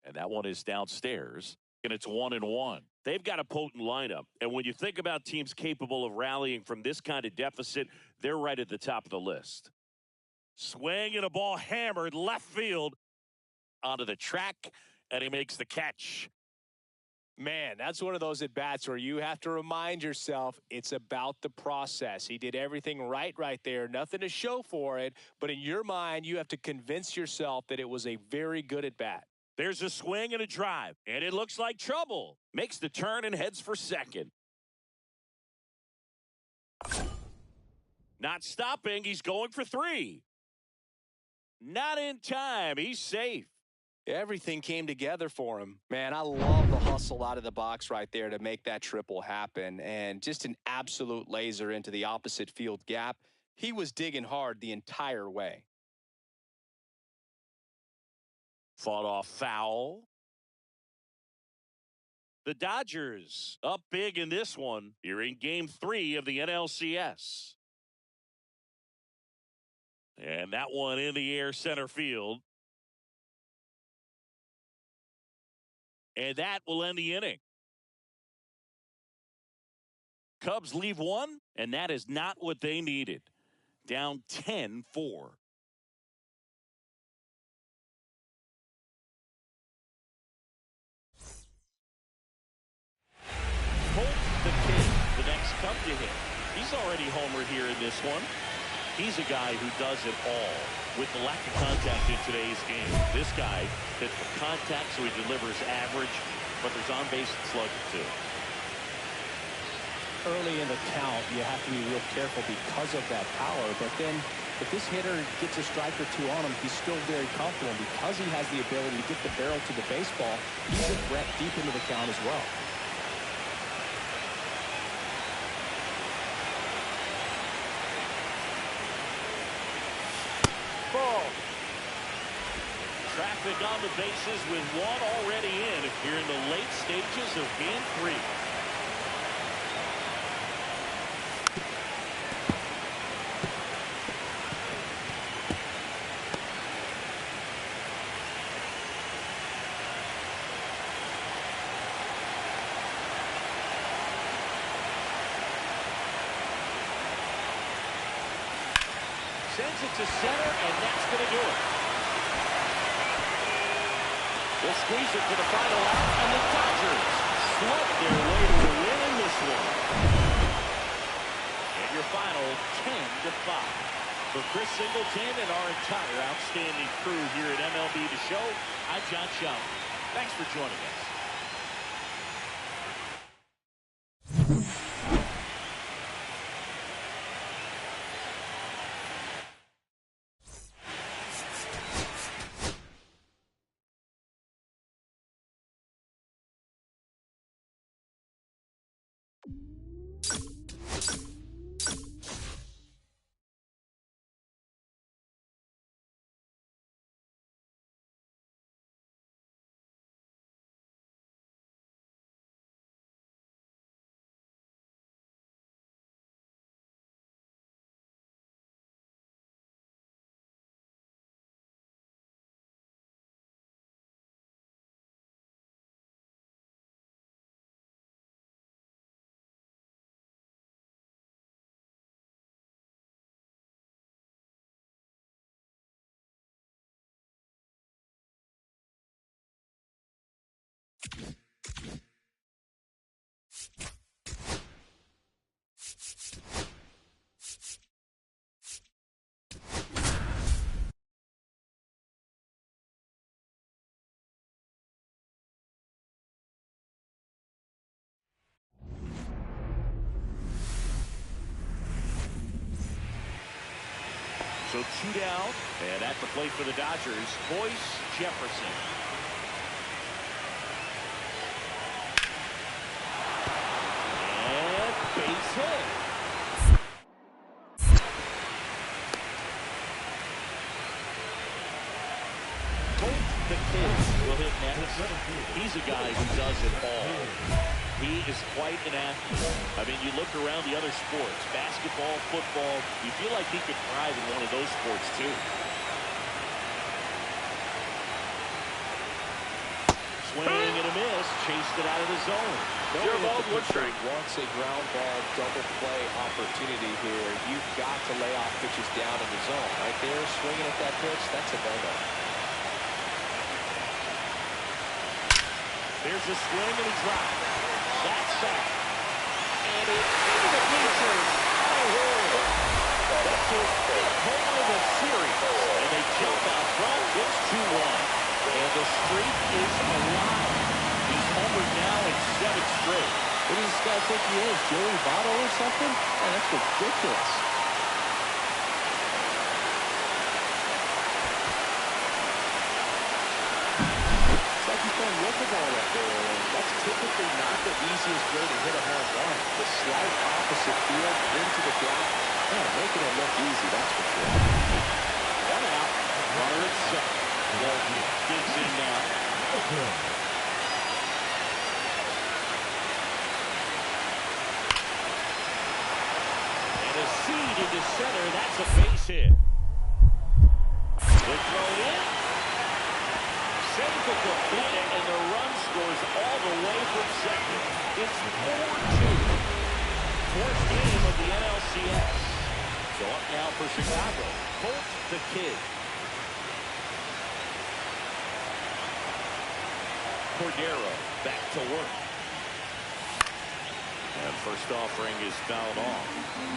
And that one is downstairs, and it's 1-1. They've got a potent lineup, and when you think about teams capable of rallying from this kind of deficit, they're right at the top of the list. Swing and a ball hammered left field onto the track, and he makes the catch. Man, that's one of those at-bats where you have to remind yourself it's about the process. He did everything right there. Nothing to show for it, but in your mind, you have to convince yourself that it was a very good at-bat. There's a swing and a drive, and it looks like trouble. Makes the turn and heads for second. Not stopping. He's going for 3. Not in time. He's safe. Everything came together for him. Man, I love the hustle out of the box right there to make that triple happen. And just an absolute laser into the opposite field gap. He was digging hard the entire way. Fought off foul. The Dodgers up big in this one. You're in game 3 of the NLCS. And that one in the air center field. And that will end the inning. Cubs leave one, and that is not what they needed. Down 10-4. Colt the Kid, the next Cub to hit. He's already homered here in this one. He's a guy who does it all with the lack of contact in today's game. This guy hits for contact, so he delivers average, but there's on-base slugging too. Early in the count, you have to be real careful because of that power, but then if this hitter gets a strike or 2 on him, he's still very comfortable. And because he has the ability to get the barrel to the baseball, he's a threat deep into the count as well. Traffic on the bases with one already in here in the late stages of game 3. Sends it to center, and that's going to do it. They'll squeeze it for the final out, and the Dodgers slug their way to a win in this one. And your final 10-5. For Chris Singleton and our entire outstanding crew here at MLB The Show, I'm John Schaub. Thanks for joining us. So 2 down, and at the plate for the Dodgers, Boyce Jefferson. And hit. Colt the Kid will hit next. He's a guy who does it all. He is quite an athlete. I mean, you look around the other sports, basketball, football, you feel like he could thrive in one of those sports too. Swing and a miss, chased it out of the zone. Zero balls, one strike. Wants a ground ball double play opportunity here. You've got to lay off pitches down in the zone. Right there, swinging at that pitch, that's a no-no. There's a swing and a drop. That's back. And it's into the bleachers. Oh, that's his fifth home of the series. And they jump out front. It's 2-1. And the streak is alive. He's homered now in 7 straight. What does this guy think he is, Joey Votto or something? Man, that's ridiculous. It's like he's playing wiffle-ball up there, and that's typically not the easiest way to hit a home run. The slight opposite field into the gap. Man, making it look easy, that's for sure. One out. Runner at second. Walton digs in now. And a seed into center. That's a base hit. The throw in. Save the complete, and the run scores all the way from second. It's 4-2. Fourth game of the NLCS. So up now for Chicago. Colt the Kid. Cordero back to work. And first offering is fouled off.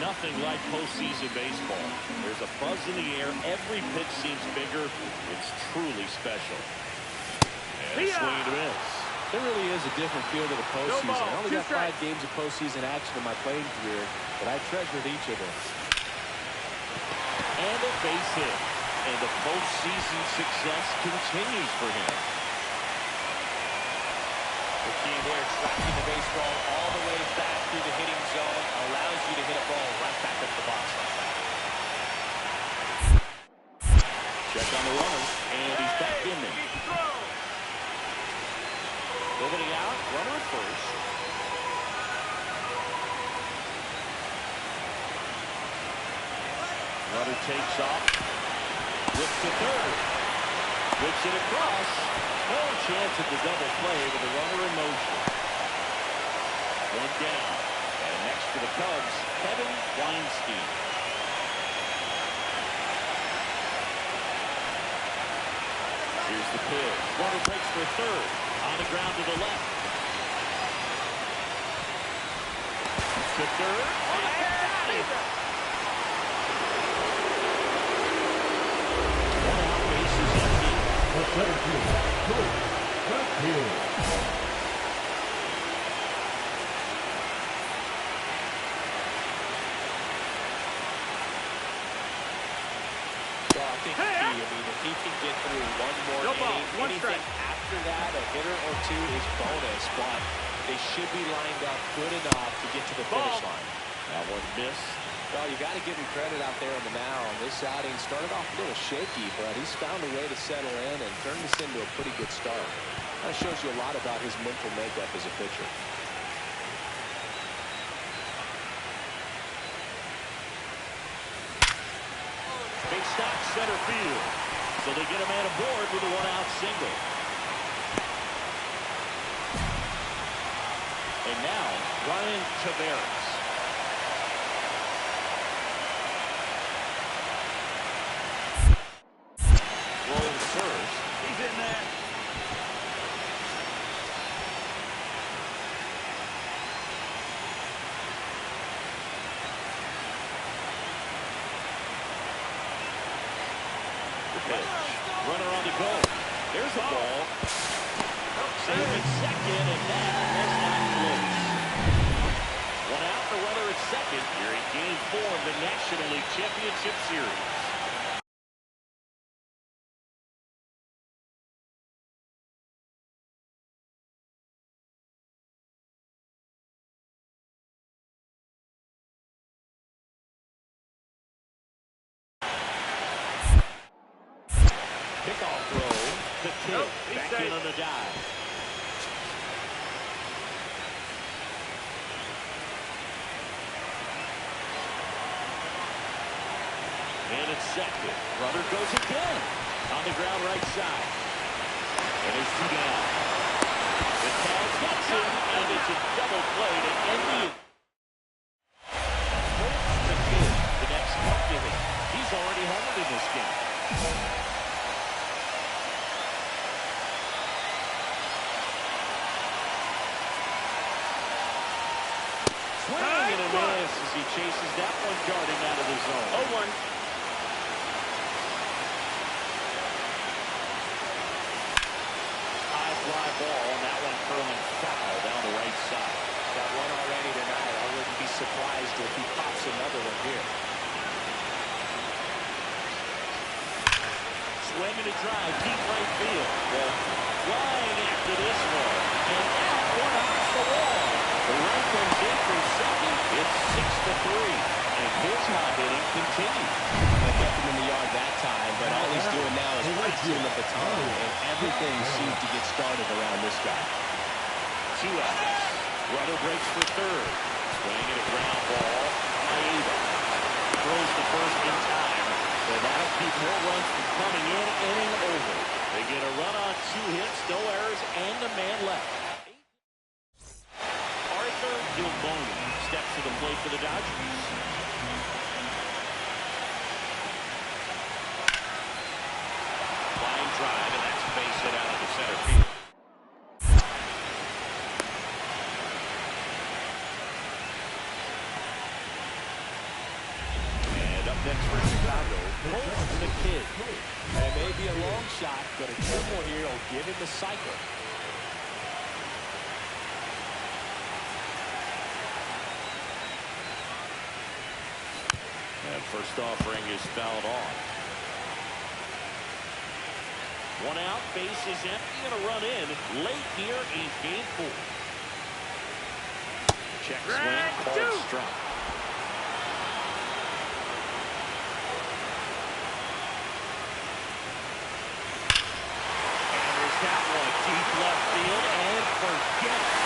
Nothing like postseason baseball. There's a buzz in the air. Every pitch seems bigger. It's truly special. And a swing and a miss. There really is a different feel to the postseason. No ball, I only two got 5 strikes. games of postseason action in my playing career, but I treasured each of them. And a base hit. And the postseason success continues for him. The key there, tracking the baseball all the way back through the hitting zone, allows you to hit a ball right back up the box like that. Check on the runner, and he's back in there. Nobody out, runner at first. Runner takes off, whips to third, whips it across. No chance at the double play with the runner in motion. One down, and next for the Cubs, Kevin Weinstein. Here's the pitch. Runner breaks for third. On the ground to the left. To third. Got it. One out, base is empty. The center fielder, Colt the Kid. So I think if he can get through one more No ball, inning, one anything strike. after that, a hitter or two is bonus, but they should be lined up good enough to get to the finish Ball. line. That one missed. Well, you got to give him credit out there on the mound. This outing started off a little shaky, but he's found a way to settle in and turn this into a pretty good start. That shows you a lot about his mental makeup as a pitcher. Big stop center field. So they get a man aboard with a one-out single. And now, Ryan Taveras. Rolls first. He's in there. The pitch. Runner on the go. There's a ball. Saving second, and that was not close. One out, the runner at second. Here in Game 4 of the National League Championship Series. Kickoff throw. The Kid back in on the dive. And it's second. Runner goes again. On the ground right side. And there's 2 down. The tag gets him, and it's a double play to end the inning. Colt the Kid, the next up to him. He's already homered in this game. Swing and a miss as he chases that one darting out of the zone. 0-1. Fly ball, and that one curling foul down the right side. Got one already tonight. I wouldn't be surprised if he pops another one here. Swing and a drive, deep right field. Flying after this one. And that one off the wall. The run comes in from second. It's 6-3. And his hot hitting continues. They kept him in the yard that time, but all he's doing now is passing the baton, and everything seems to get started around this guy. 2 outs. Runner breaks for third. Swing and a ground ball. Maeda throws the first in time. So that'll keep more runs from coming in, inning over. They get a run on 2 hits, no errors, and a man left. Arthur Gilboni steps to the plate for the Dodgers. Line drive, and that's a base hit out of the center field. And up next for Chicago, Colt the Kid. It may be a long shot, but a triple here will give him the cycle. And first offering is fouled off. 1 out, base is empty, and a run in late here in game 4. Check swing, called strike. And there's that one, deep left field, and forget it.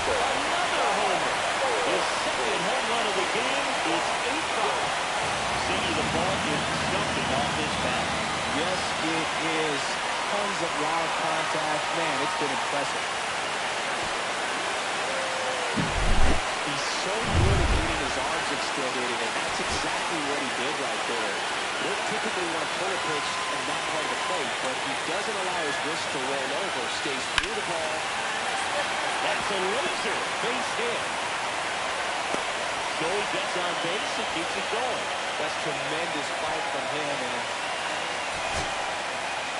Another homer. His second home run of the game is 8-5. See, the ball is jumping off this bat. Yes, it is. Tons of loud contact. Man, it's been impressive. He's so good at getting his arms extended, and that's exactly what he did right there. He doesn't typically want to pull a pitch and not part of the plate, but he doesn't allow his wrist to roll over, stays through the ball. That's a laser base hit. So he gets on base and keeps it going. That's tremendous fight from him. And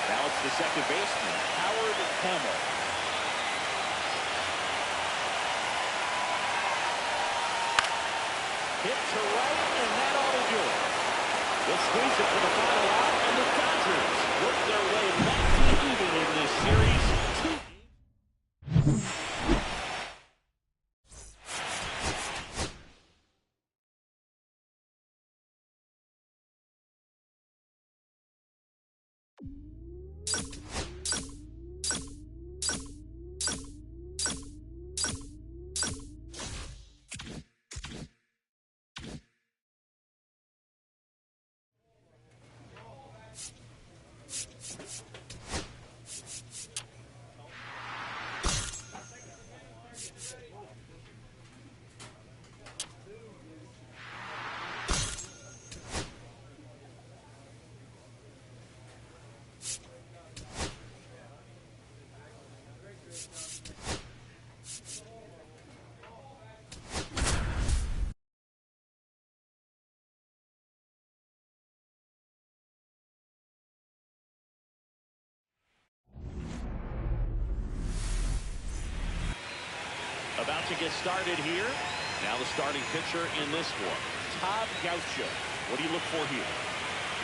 now it's the second baseman, Howard Hamill. Hit to right, and that ought to do it. They'll squeeze it for the final out, and the Dodgers work their way back to even in this series. 2 About to get started here. Now the starting pitcher in this one, Todd Gaucho. What do you look for here?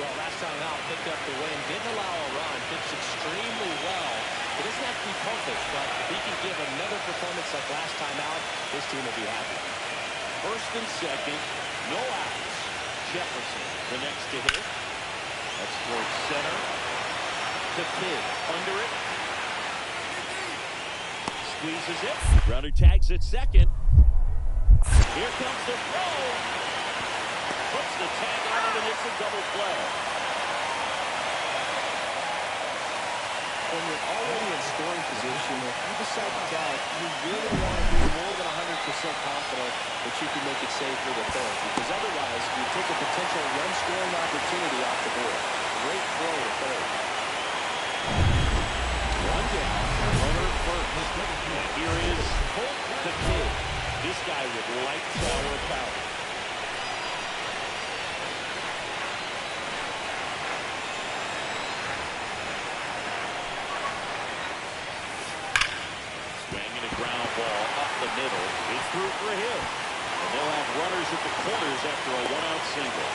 well, last time out, picked up the win, didn't allow a run, pitched extremely well. It doesn't have to be perfect, but if he can give another performance like last time out, his team will be happy. First and second, no outs. Jefferson, the next to hit. That's towards center. The Kid under it. Squeezes it. Runner tags at second. Here comes the throw. Puts the tag on it, and it's a double play. When you're already in scoring position, if you decide to tag, you really want to be more than 100% confident that you can make it safe for the third, because otherwise you take a potential run-scoring opportunity off the board. Great throw to third. One down, runner at first. And here is Colt the Kid. This guy with light tower power. Swinging a ground ball up the middle. It's through for him. And they'll have runners at the corners after a one-out single.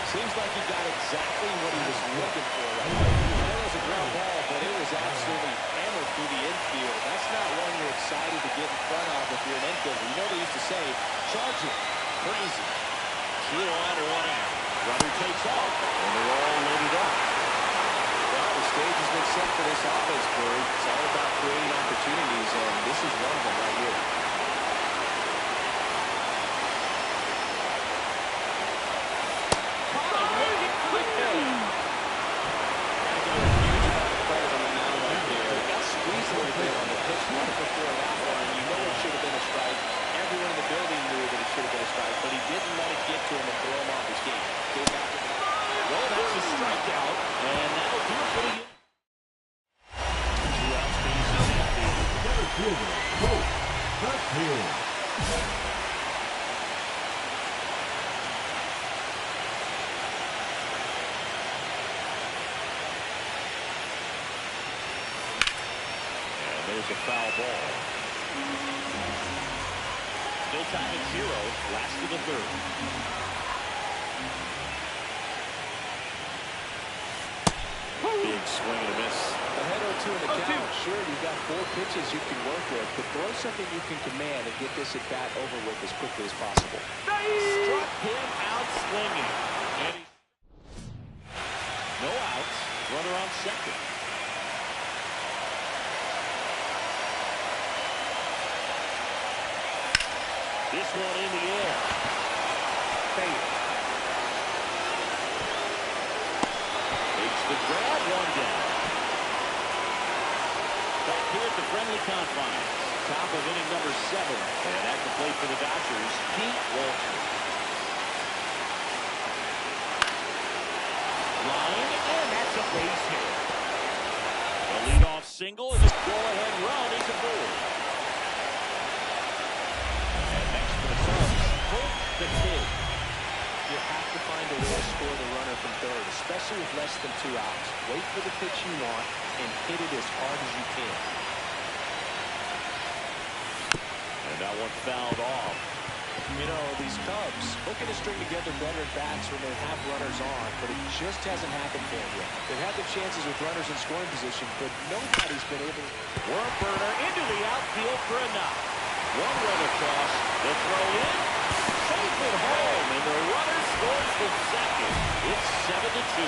Seems like he got exactly what he was looking for right there. That was a ground ball, but it was absolutely hammered through the infield. That's not one you're excited to get in front of if you're an infielder. You know they used to say, charge it. Crazy. 2 on, 1 out. Runner takes off, and they're all loaded up. Well, the stage has been set for this offense, Corey. It's all about creating opportunities, and this is one of them right here. But he didn't let it get to him and throw him off his game. Came back with well, that's a strikeout, and that'll do it for the game. 2 outs, bases empty. Center fielder, Colt the Kid. And there's a foul ball. Still tied at 0, last of the third. Big swing and a miss. a head or two in the count. Sure, you've got 4 pitches you can work with, but throw something you can command and get this at bat over with as quickly as possible. Struck him out swinging. And no outs. Runner on second. This one in the air. Fade. Takes the grab, 1 down. Back here at the friendly confines. Top of inning number 7. And at the plate for the Dodgers, Pete Walter. Line, and that's a base hit. A leadoff single, and the go-ahead run is aboard. The Kid. You have to find a way to score the runner from third, especially with less than 2 outs. Wait for the pitch you want and hit it as hard as you can. And that one fouled off. You know, these Cubs looking to string together better bats when they have runners on, but it just hasn't happened for them yet. They've had their chances with runners in scoring position, but nobody's been able to. Worm burner into the outfield for a knock. 1 run across. The throw in. Safe at home, and the runner scores from second. It's 7-2.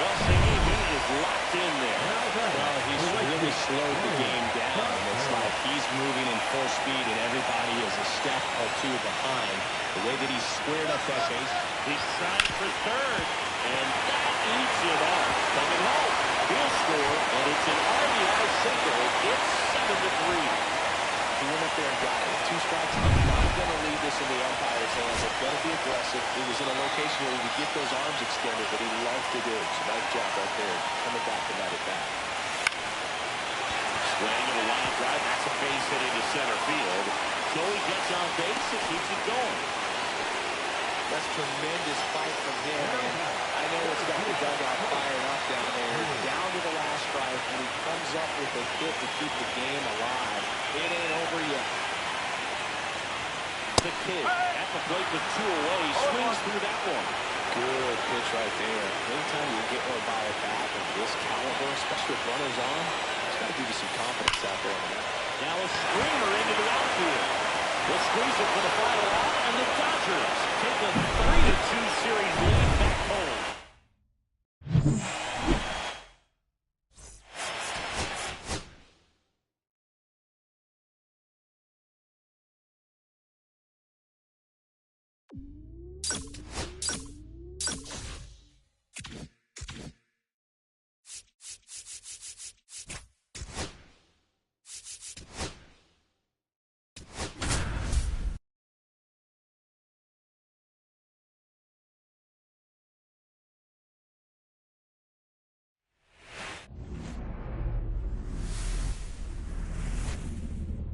Well, Siggy, he is locked in there. Well, he's really slowed the game down. It's like he's moving in full speed, and everybody is a step or 2 behind. The way that he's squared up that base. He's trying for third, and that eats it up. Coming home. He'll score, and it's an RBI single. It's 7-3. He went up there and got it. With 2 strikes, I'm not going to leave this in the umpire's hands. I'm going to be aggressive. He was in a location where he could get those arms extended, but he loved to do it. So nice job right there. Coming back from that at bat. Swing and a line drive. That's a base hit into center field. So he gets on base and keeps it going. That's tremendous fight from him. And I know it's got the dugout firing up down there. Down to the last strike, and he comes up with a hit to keep the game alive. It ain't over yet. The Kid at the plate with 2 away. Swings through that one. Good pitch right there. Anytime you get one by a bat of this caliber, especially with runners on, it's got to give you some confidence out there. Now a screamer into the outfield. We'll squeeze it for the final out, and the Dodgers take a 3-2 series lead back home.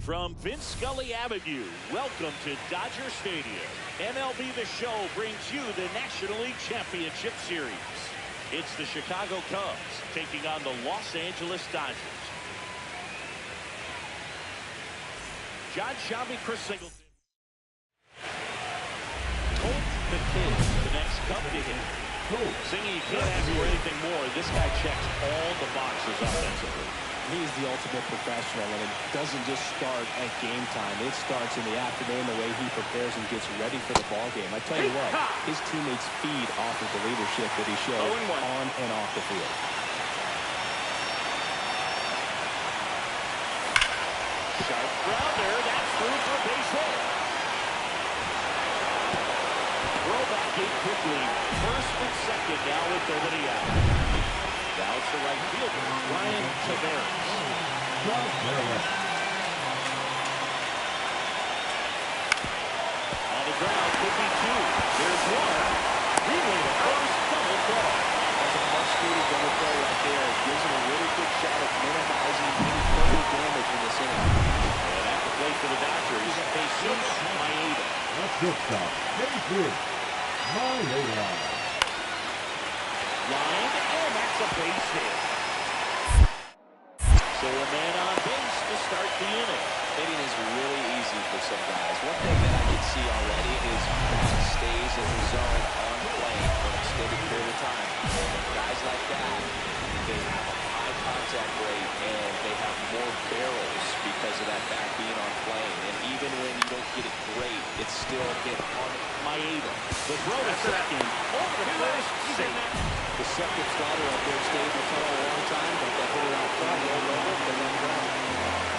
From Vince Scully Avenue, welcome to Dodger Stadium. MLB The Show brings you the National League Championship Series. It's the Chicago Cubs taking on the Los Angeles Dodgers. John Shelby, Chris Singleton. Colt the Kid, the next Cub to hit. Singing, you can't ask for anything more. This guy checks all the boxes offensively. He's the ultimate professional, and it doesn't just start at game time. It starts in the afternoon, the way he prepares and gets ready for the ball game. I tell you what, his teammates feed off of the leadership that he shows on and off the field. Sharp grounder, that's through for a base hit. Throw back in quickly. First and second now with nobody out. Now it's the right fielder, Ryan Tavares. On the ground, could be two. There's one. Relay to first, double play. That's a much-needed double play right there. It gives him a really good shot at minimizing any further damage in this inning. And at the plate for the Dodgers, Jesus Maeda. Let's go stop. Game 3. Maeda. Line, and that's a base hit. So a man on base to start the inning. Hitting is really easy for some guys. One thing that I can see already is bat stays in the zone on plane for an extended period of time. Guys like that, they have a high contact rate and they have more barrels because of that bat being on plane. And even when you don't get it great, it's still hit on Maeda. The throw to second. Over the first, safe. the second starter up there stayed in the tunnel a long time, but that hit it out front, rolled over, and then ground.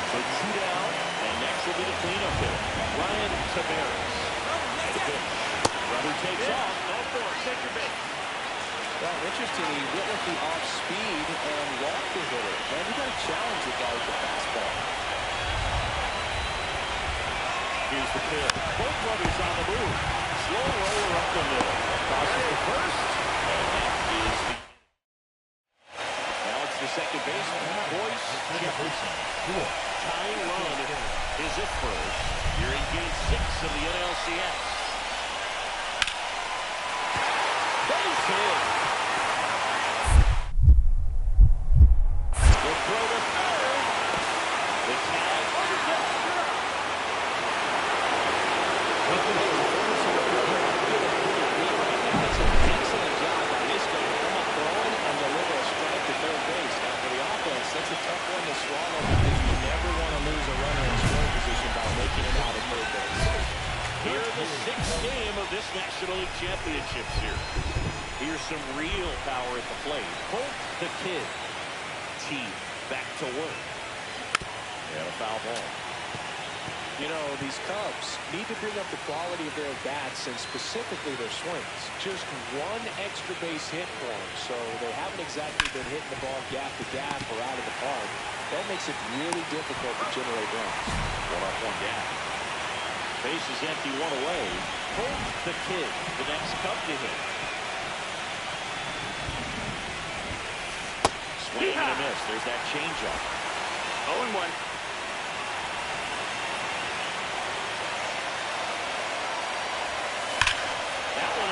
So 2 down, and next will be the cleanup hitter, Ryan Tavares. The pitch. Rubber takes off. Ball 4, take your base. Well, interesting, he went with the off speed and walked the hitter. Man, you got to challenge the guy with the fastball. Here's the pitch. Both runners on the move. Slow roller up the middle. Crosses the first, and that is the... Now it's the second baseman, Boyce Jefferson. Tying run is at first. Here in Game 6 of the NLCS. Base hit. The throw to third. The tag undercut. That's an excellent job by this guy to come up throwing and deliver a strike to third base. Now for the offense, that's a tough one to swallow because you never want to lose a runner in scoring position by making it out of third base. Here in the 6th game of this National League Championship Series. Here's some real power at the plate. Colt the Kid. Team back to work. And a foul ball. You know, these Cubs need to bring up the quality of their bats and specifically their swings. Just one extra base hit for them, so they haven't exactly been hitting the ball gap to gap or out of the park. That makes it really difficult to generate runs. 1-off 1 gap. Base is empty, 1 away. Colt the Kid, the next Cub to hit. Swing and a miss. There's that changeup. 0-1.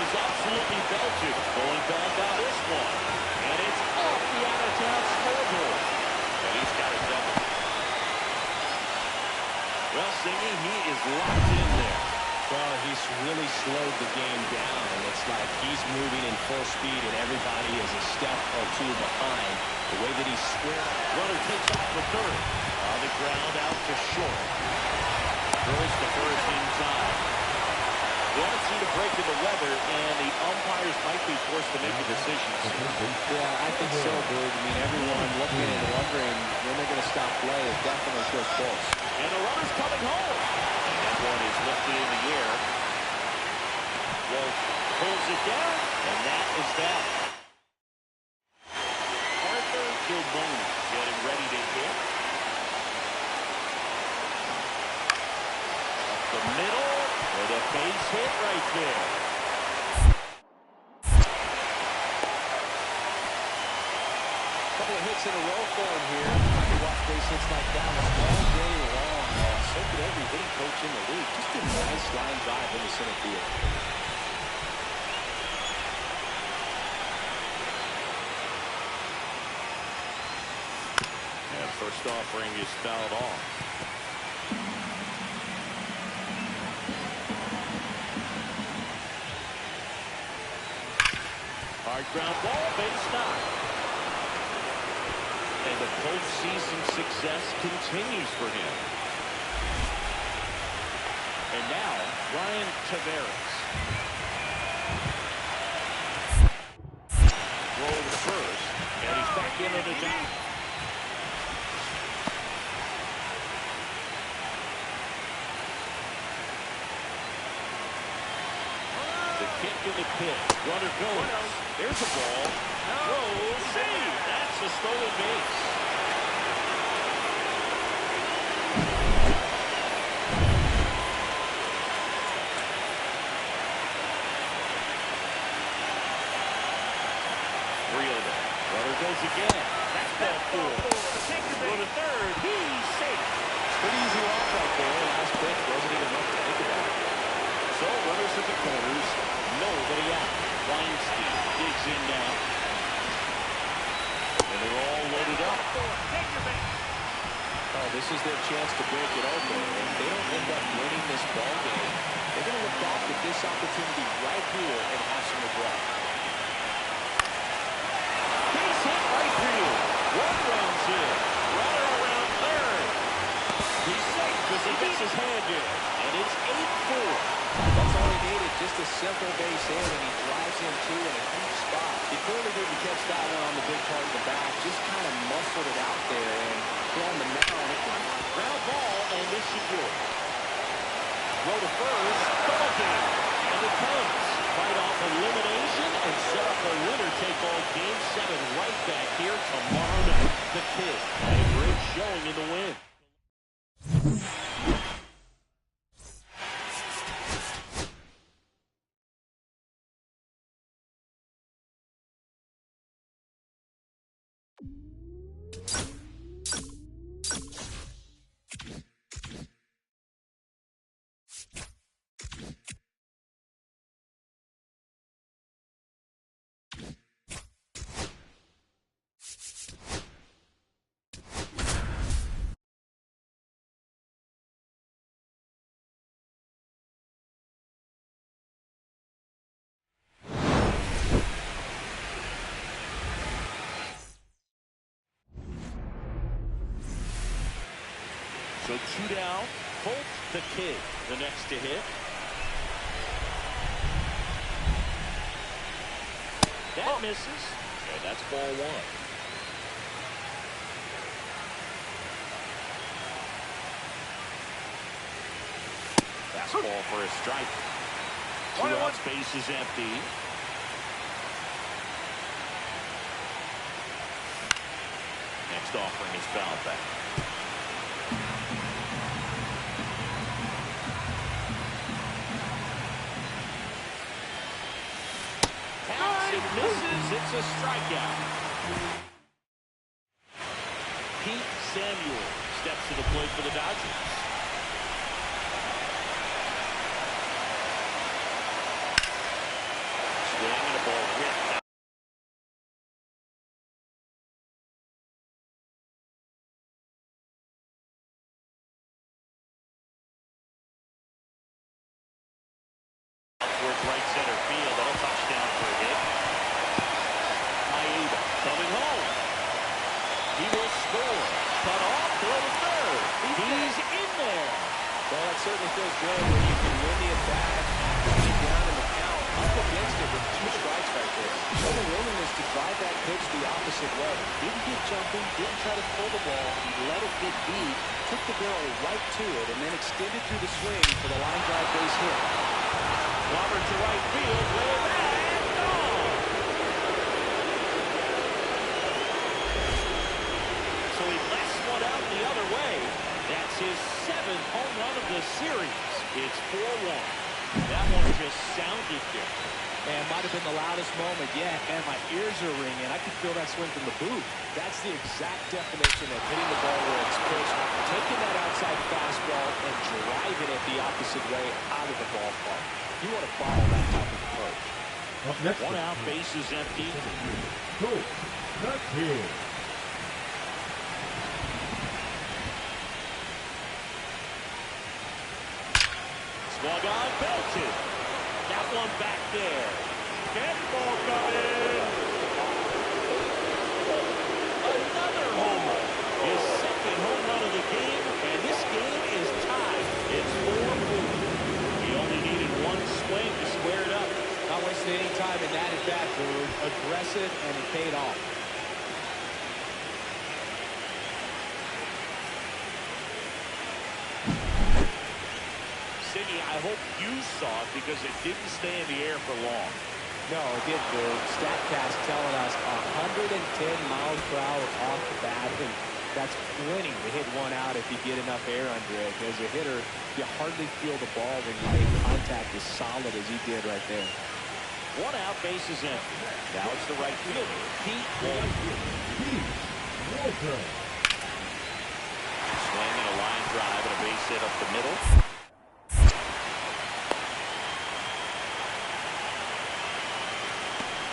Absolutely belted. Going back on this one. And it's off the out-of-town scoreboard. And he's got it double. Well, Singy, he is locked in there. Well, he's really slowed the game down. It's like he's moving in full speed and everybody is a step or two behind. The way that he's square. Runner takes off the third. On the ground out to short. Throws to first in time. We haven't seen a break in the weather, and the umpires might be forced to make a decision soon. Yeah, I think so, Bird. I mean, everyone looking and wondering when they're going to stop play. It definitely feels close. And the runner's coming home. And that one is lifted in the air. Wolf pulls it down, and that is that. Arthur Gilboni getting ready to hit. Up the middle, with a base hit right there. Couple of hits in a row for him here. I can watch base hits like that all day long. So could every hitting coach in the league. Just a nice line drive in the center field. And first offering is fouled off. Hard ground ball, base knock. And the postseason success continues for him. And now, Ryan Taveras. Throw to first, and he's back into the dive. The kick to the pitch. Runner goes. There's a ball. Throws. Save. That's a stolen base. Runner goes again. That's ball four. Go to third. He's safe. Pretty easy walk right there. Last pitch wasn't even much to think about. So runners at the corners. Nobody out. Weinstein digs in now. And they're all loaded up. Oh, this is their chance to break it open. If they don't end up winning this ball game, they're going to look back at this opportunity right here and have some regret. Base hit right field. One runs in. Runner around third. He's safe because he gets his hand in. And it's 8-4. That's all he needed, just a simple base hit, and he drives in two in a huge spot. He clearly didn't catch that one on the big part of the bat, just kind of muscled it out there, and on the mound, Ground ball, and this should do it. Throw to first. Ball game. And it comes. Fight off elimination and set up a winner-take-all game 7 right back here tomorrow night. The Kid had a great showing in the win. So 2 down. Colt the Kid, the next to hit. That misses. And that's ball 1. Fastball for a strike. 2 outs, base is empty. Next offering is fouled back. It misses. It's a strikeout. Pete Samuel steps to the plate for the Dodgers. Swing and a ball hit. Towards right center field. All touchdown for a hit. Coming home. He will score. Cut off. Throw to third. He's in there. Well, that certainly feels good when you can win the at-bat after against it with 2 strikes right there. Showed a willingness to drive that pitch the opposite way. Didn't get jumping, didn't try to pull the ball, let it get deep, took the barrel right to it, and then extended through the swing for the line drive base hit. Robert to right field, way back, and gone. So he lets one out the other way. That's his 7th home run of the series. It's 4-1. That one just sounded different. Man, might have been the loudest moment yet. Man, my ears are ringing. I could feel that swing from the booth. That's the exact definition of hitting the ball where it's pitched, taking that outside fastball and driving it the opposite way out of the ballpark. You want to follow that type of approach. Up next, One out, base is empty. Colt the Kid. Swung on, belted. That one back there. Dead ball coming. Another homer. His 2nd home run of the game, and this game is tied. It's 4-4. He only needed one swing to square it up. Not wasting any time in that at-bat, Boone. Aggressive, and it paid off. Sidney, I hope you saw it because it didn't stay in the air for long. No, it did, Boone. StatCast telling us 110 miles per hour off the bat, and that's plenty to hit one out if you get enough air under it. As a hitter, you hardly feel the ball when you make contact as solid as he did right there. One out, base is empty. Now it's the right fielder, Pete Walter. Swing and a line drive and a base hit up the middle.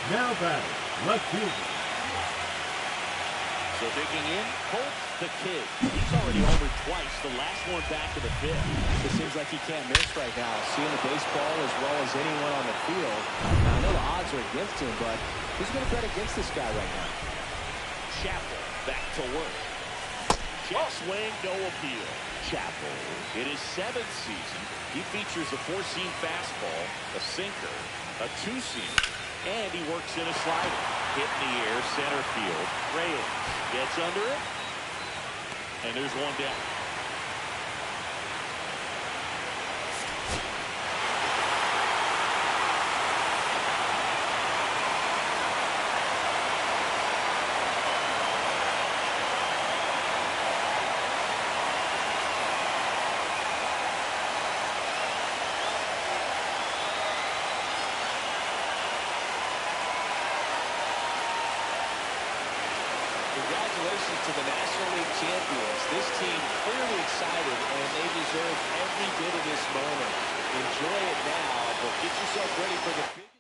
Now batting, left fielder. So digging in, Colt the Kid. He's already homered twice, the last one back in the 5th. It seems like he can't miss right now. Seeing the baseball as well as anyone on the field. Now, I know the odds are against him, but who's going to bet against this guy right now? Chappell back to work. Jet swing, no appeal. Chappell, in his 7th season, he features a 4-seam fastball, a sinker, a 2-seamer, and he works in a slider. Hit in the air, center field. Reyes gets under it, and there's one down. Congratulations to the National League champions. This team clearly excited, and they deserve every bit of this moment. Enjoy it now, but get yourself ready for the big